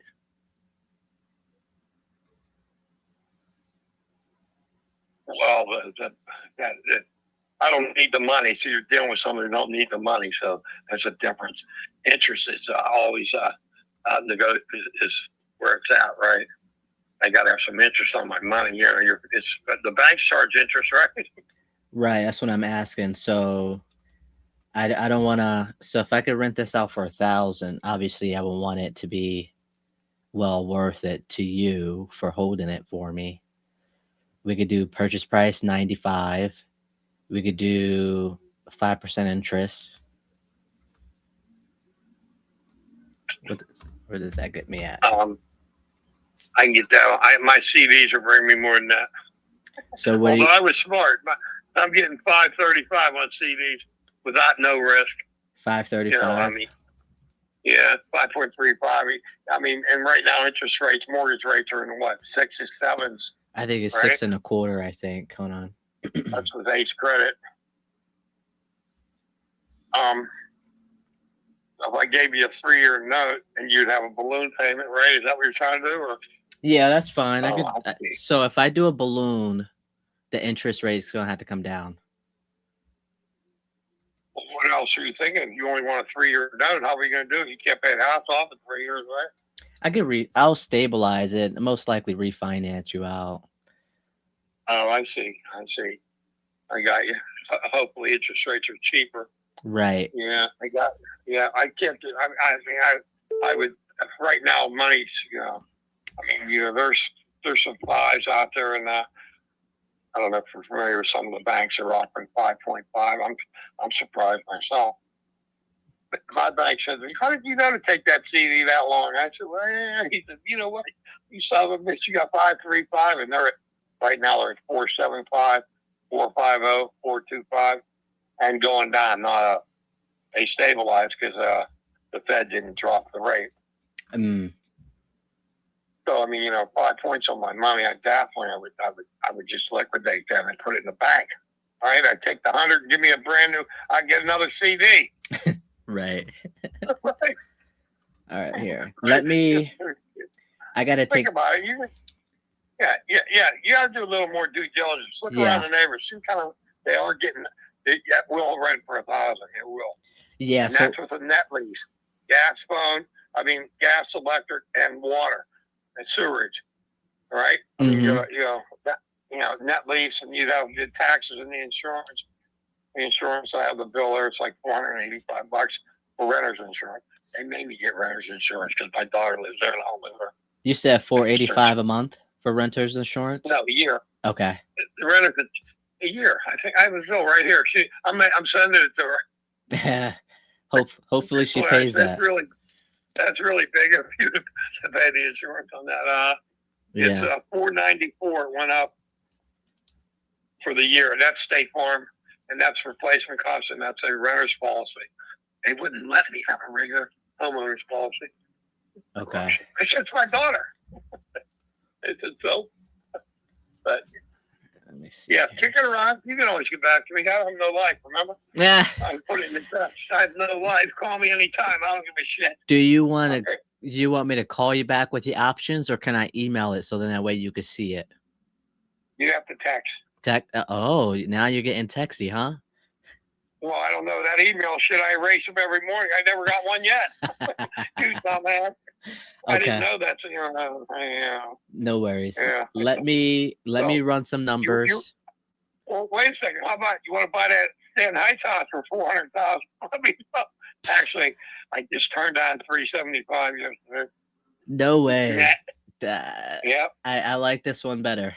Well, I don't need the money. So you're dealing with somebody who don't need the money. So there's a difference. Interest is always is where it's at, right? I got to have some interest on my money. The banks charge interest, right? Right. That's what I'm asking. So I don't want to. So if I could rent this out for $1,000, obviously I would want it to be well worth it to you for holding it for me. We could do purchase price 95. We could do 5% interest. Where does that get me at? I can get that. My CVs are bringing me more than that. So what? Although I was smart, I'm getting 5.35 on CDs without no risk. 5.35. You know, I mean, yeah, 5.35. I mean, and right now interest rates, mortgage rates are in what, 6s, 7s. I think it's right? 6.25. I think. Hold on. That's with Ace Credit. If I gave you a 3-year note and you'd have a balloon payment, right? Is that what you're trying to do? Or? Yeah, that's fine. I Oh, could. I see. So if I do a balloon, the interest rate's gonna have to come down. Well, what else are you thinking? If you only want a 3-year note, how are you going to do it? You can't pay the house off in 3 years, right? I could I'll stabilize it. And most likely refinance you out. Oh, I see. I got you. Hopefully interest rates are cheaper. Right. Yeah, I got. Yeah, I can't do. I mean, I would right now. Money's. You know, I mean, you know, there's some 5s out there, and I don't know if you're familiar with some of the banks are offering 5.5. I'm surprised myself. But my bank said, "How did you know to take that CD that long?" I said, "Well, yeah." He said, "You know what? You son of a bitch, you got 5.35, and they're at right now they're at 4.75, 4.50, 4.25, and going down, not up. They stabilized because the Fed didn't drop the rate. So I mean, you know, 5 points on my money, I would just liquidate them and put it in the bank. All right, I'd take the 100 and give me a brand new. I'd get another CD. Right. Right. All right. Here. Let me. I gotta Think take. about it. Yeah. You got to do a little more due diligence. Look around the neighbors. See kind of they are getting. It will rent for 1,000. It will. Yeah. And So that's with a net lease, gas, electric, and water and sewerage. Right. I mean, net lease, and you'd have the taxes and the insurance. The insurance, I have the bill there. It's like $485 for renter's insurance. They made me get renter's insurance because my daughter lives there and I don't live there. you said $485 a month for renter's insurance? No, a year. Okay. The renter's a year. I think I have a bill right here. I'm sending it to her. Hopefully she Boy, pays that's that. That's really big of you to pay the insurance on that. It's $494 went up for the year. That's State Farm, and that's replacement costs, and that's a renter's policy. They wouldn't let me have a regular homeowner's policy. Okay. I said, it's my daughter. It's a so. But let me see. Yeah, kick it around. You can always get back to me. I have no life, remember? Yeah. I put it in the text. I have no life. Call me anytime. I don't give a shit. Do you want to? Okay. You want me to call you back with the options, or can I email it so then that way you can see it? You have to text. Oh, now you're getting texty, huh? Well, I don't know. That email shit, I erase them every morning. I never got one yet. You dumbass. I didn't know that. So, no worries. Yeah. Let me run some numbers. Well, wait a second. How about you want to buy that Stan Heights house for $400,000? I mean, actually, I just turned on $375 yesterday. No way. Yep. I like this one better.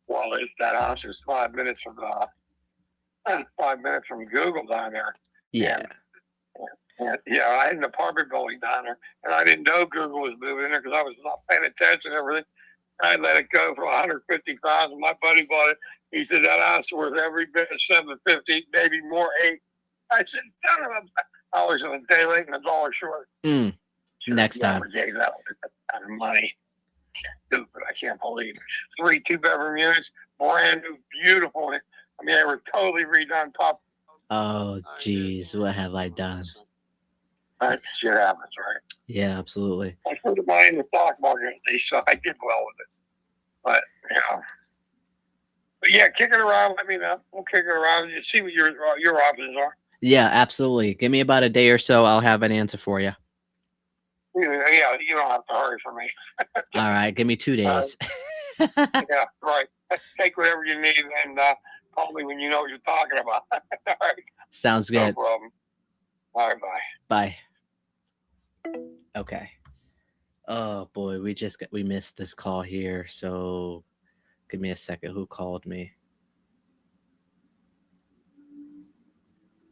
Well, that house is 5 minutes from 5 minutes from Google down there. Yeah. Yeah, I had an apartment building down there, and I didn't know Google was moving in there because I was not paying attention and everything. I let it go for $150,000. My buddy bought it. He said that house was worth every bit of $750, maybe more, $8. I said, son of a, I was a day late and $1 short. Next time. Never gave that kind of money. Stupid. I can't believe it. 3 2-bedroom units, brand new, beautiful. I mean, they were totally redone top. Oh, geez, what have I done? That shit happens, right? Yeah, absolutely. I put the money in the stock market, so I did well with it. But, But yeah, kick it around. Let me know. We'll kick it around and see what your options are. Yeah, absolutely. Give me about a day or so. I'll have an answer for you. Yeah, you don't have to hurry for me. All right, give me 2 days. Yeah, right. Take whatever you need and call me when you know what you're talking about. All right. Sounds good. No problem. All right, bye. Bye. Okay. Oh boy, we missed this call here. So give me a second. Who called me?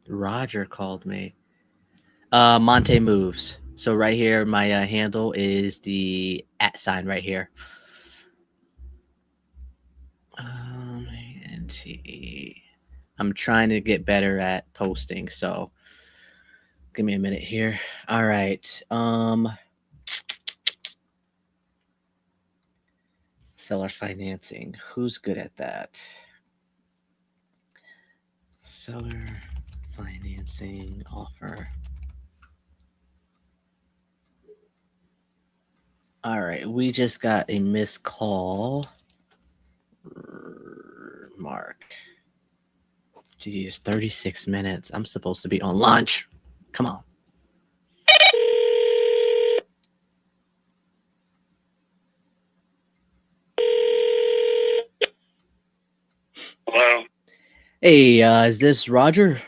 Roger called me. Monte Moves. So right here, my handle is the @ right here. And I'm trying to get better at posting, so give me a minute here. All right. Seller financing. Who's good at that? Seller financing offer. All right, we just got a missed call. Mark. Geez, 36 minutes. I'm supposed to be on lunch. Come on. Hello? Hey, is this Roger?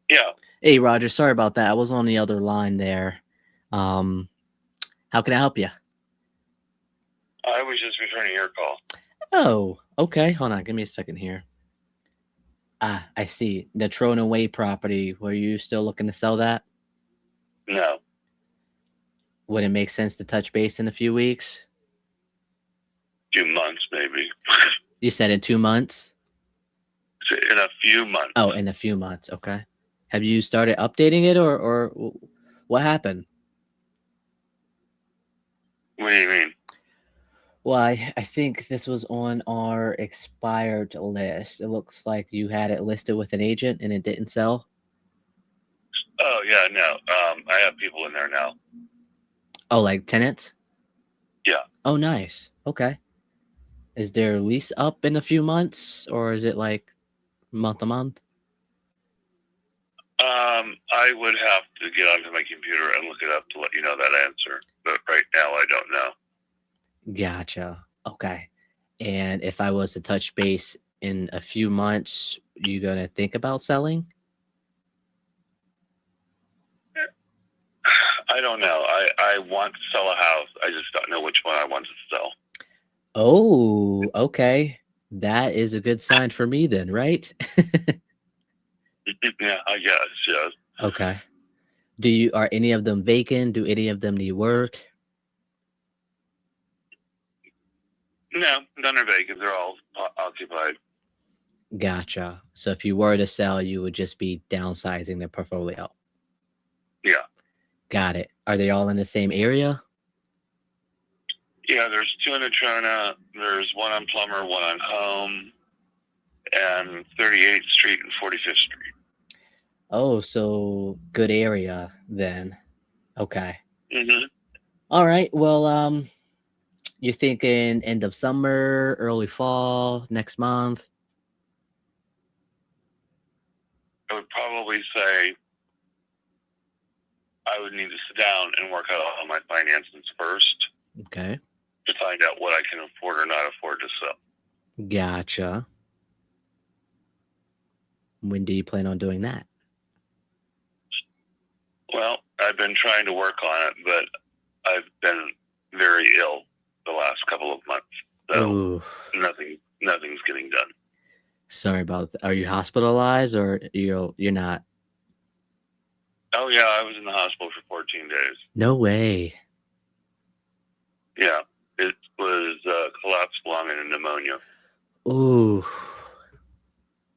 Yeah. Hey, Roger. Sorry about that. I was on the other line there. How can I help you? I was just returning your call. Oh, okay. Hold on. Give me a second here. Ah, I see. The Trona Way property. Were you still looking to sell that? No. Would it make sense to touch base in a few weeks? Few months, maybe. You said in 2 months? In a few months. Oh, in a few months. Okay. Have you started updating it or what happened? What do you mean? Well, I think this was on our expired list. It looks like you had it listed with an agent and it didn't sell. Oh, yeah, no. I have people in there now. Oh, like tenants? Yeah. Oh, nice. Okay. Is their lease up in a few months or is it like month to month? I would have to get onto my computer and look it up to let you know that answer. But right now, I don't know. Gotcha. Okay. And if I was to touch base in a few months, you gonna think about selling? I don't know. I want to sell a house. I just don't know which one I want to sell. Oh, okay. That is a good sign for me then, right? Yeah, I guess, yes. Okay. Are any of them vacant? Do any of them need work? No, none are vacant. They're all occupied. Gotcha. So if you were to sell, you would just be downsizing the portfolio. Yeah. Got it. Are they all in the same area? Yeah, there's 2 in Atrona. There's one on Plummer, one on Home, and 38th Street and 45th Street. Oh, so good area then. Okay. Mm-hmm. All right. Well, you thinking end of summer, early fall, next month? I would probably say I would need to sit down and work out all my finances first Okay. to find out what I can afford or not afford to sell. Gotcha. When do you plan on doing that? Well, I've been trying to work on it, but I've been very ill the last couple of months, so Ooh, nothing's getting done. sorry about that. Are you hospitalized or you're not? Oh yeah, I was in the hospital for 14 days. No way. Yeah, it was collapsed lung and pneumonia. Ooh.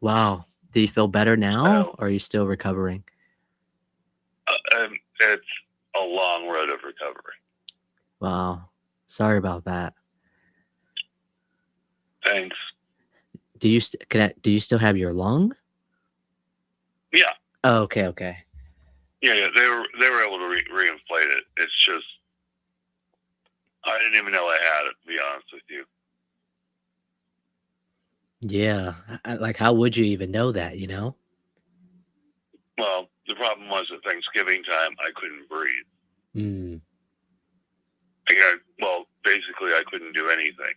Wow. Do you feel better now So, or are you still recovering? it's a long road of recovery. Wow. Sorry about that. Thanks. Do you still have your lung? Yeah. Oh, okay. Yeah, they were able to reinflate it. It's just I didn't even know I had it, to be honest with you. Yeah. Like, how would you even know that, you know? Well, the problem was at Thanksgiving time I couldn't breathe. Basically I couldn't do anything.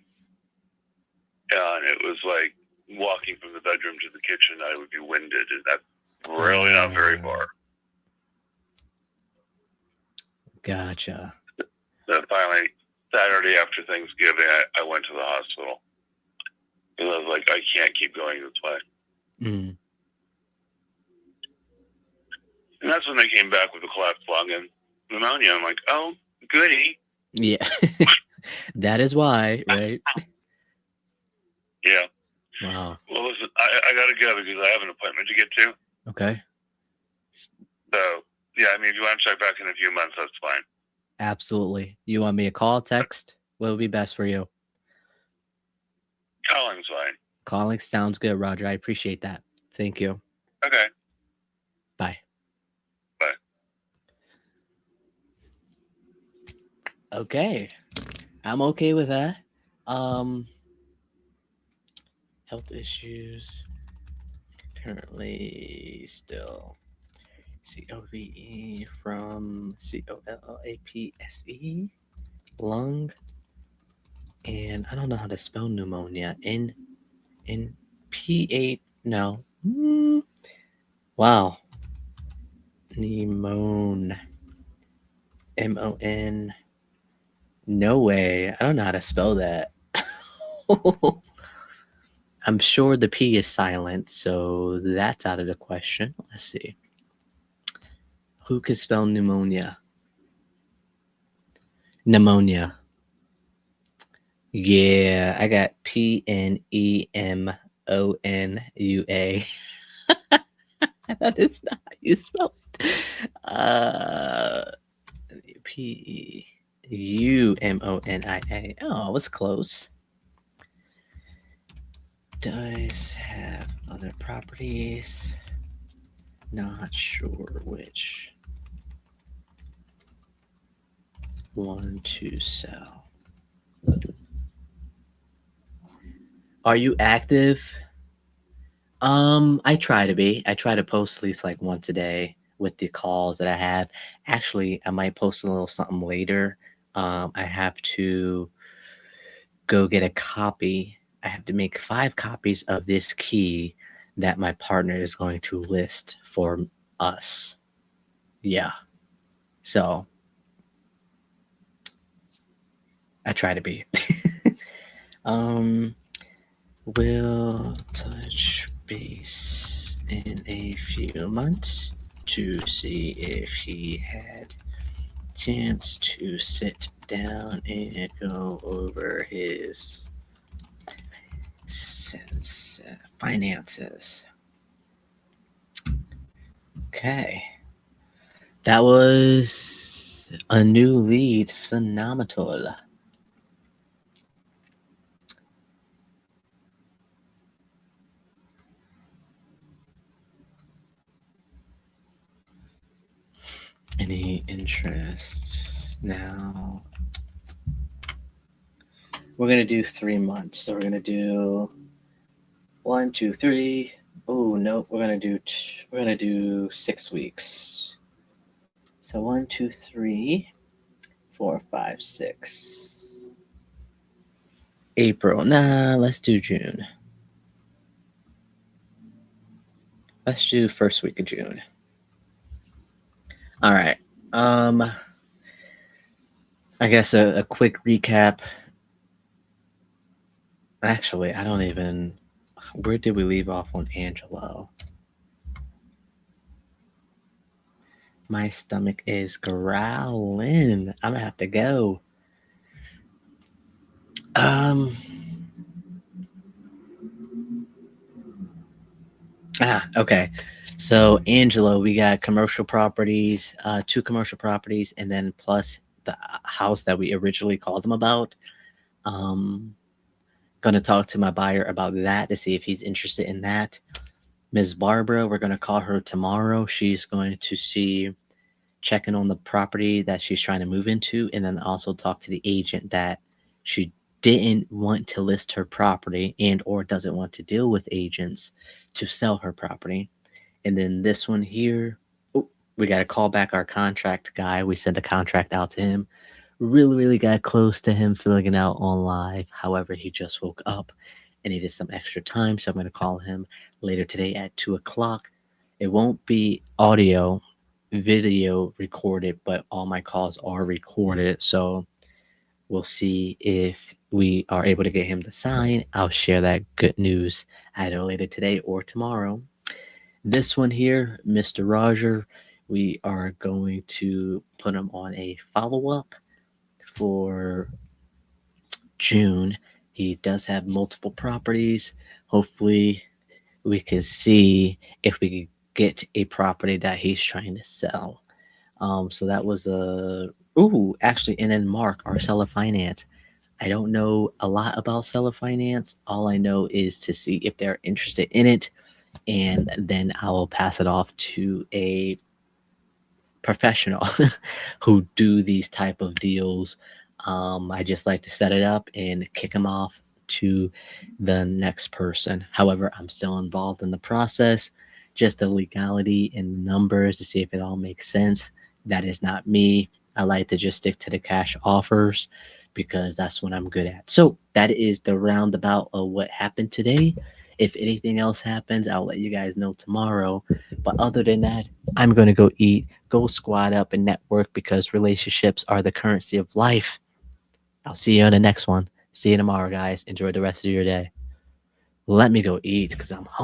And it was like walking from the bedroom to the kitchen, I would be winded, and that's really not very far. Gotcha. So finally, Saturday after Thanksgiving, I went to the hospital. Because I was like, I can't keep going this way. Mm. And that's when they came back with the collapsed lung and pneumonia. I'm like, oh, goody. Yeah. That is why, right? Yeah. Wow. Well, listen, I got to go because I have an appointment to get to. Okay. So, yeah, I mean, if you want to check back in a few months, that's fine. Absolutely. You want me to call, text? What would be best for you? Calling's fine. Calling sounds good, Roger. I appreciate that. Thank you. Okay. Bye. Bye. Okay. I'm okay with that. Health issues. Currently still COVE from COLLAPSE. Lung. And I don't know how to spell pneumonia. P8. No. Wow. Pneumon. MON. No way. I don't know how to spell that. I'm sure the P is silent, so that's out of the question. Let's see. Who can spell pneumonia? Pneumonia. Yeah, I got PNEMONUA. That is not how you spell it. PUMONIA. Oh, it was close. Does have other properties. Not sure which one to sell. Are you active? I try to be. I try to post at least like once a day with the calls that I have. Actually, I might post a little something later. I have to go get a copy. I have to make 5 copies of this key that my partner is going to list for us. Yeah. So I try to be. We'll touch base in a few months to see if he had chance to sit down and go over his finances. Okay. That was a new lead. Phenomenal. Any interest now? We're gonna do 3 months. So we're gonna do 1, 2, 3. Oh no, we're gonna do 6 weeks. So 1, 2, 3, 4, 5, 6. April. Nah, let's do June. Let's do first week of June. All right. I guess a quick recap. Actually, I don't even. Where did we leave off on Angelo? My stomach is growling. I'm gonna have to go. Okay. So Angelo, we got commercial properties, 2 commercial properties, and then plus the house that we originally called him about. Gonna talk to my buyer about that to see if he's interested in that. Ms. Barbara, we're gonna call her tomorrow. She's going to checking on the property that she's trying to move into, and then also talk to the agent that she didn't want to list her property and or doesn't want to deal with agents to sell her property. And then this one here, we got to call back our contract guy. We sent the contract out to him. Really got close to him filling it out on live. However, he just woke up and needed some extra time. So I'm going to call him later today at 2:00. It won't be audio, video recorded, but all my calls are recorded. So we'll see if we are able to get him to sign. I'll share that good news either later today or tomorrow. This one here, Mr. Roger, we are going to put him on a follow-up for June. He does have multiple properties. Hopefully we could see if we could get a property that he's trying to sell. So that was actually, and then Mark, our seller finance. I don't know a lot about seller finance. All I know is to see if they're interested in it, and then I will pass it off to a professional who do these type of deals. I just like to set it up and kick them off to the next person. However, I'm still involved in the process, just the legality and numbers to see if it all makes sense. That is not me. I like to just stick to the cash offers because that's what I'm good at. So that is the roundabout of what happened today. If anything else happens, I'll let you guys know tomorrow. But other than that, I'm going to go eat, go squat up and network because relationships are the currency of life. I'll see you on the next one. See you tomorrow, guys. Enjoy the rest of your day. Let me go eat because I'm hungry.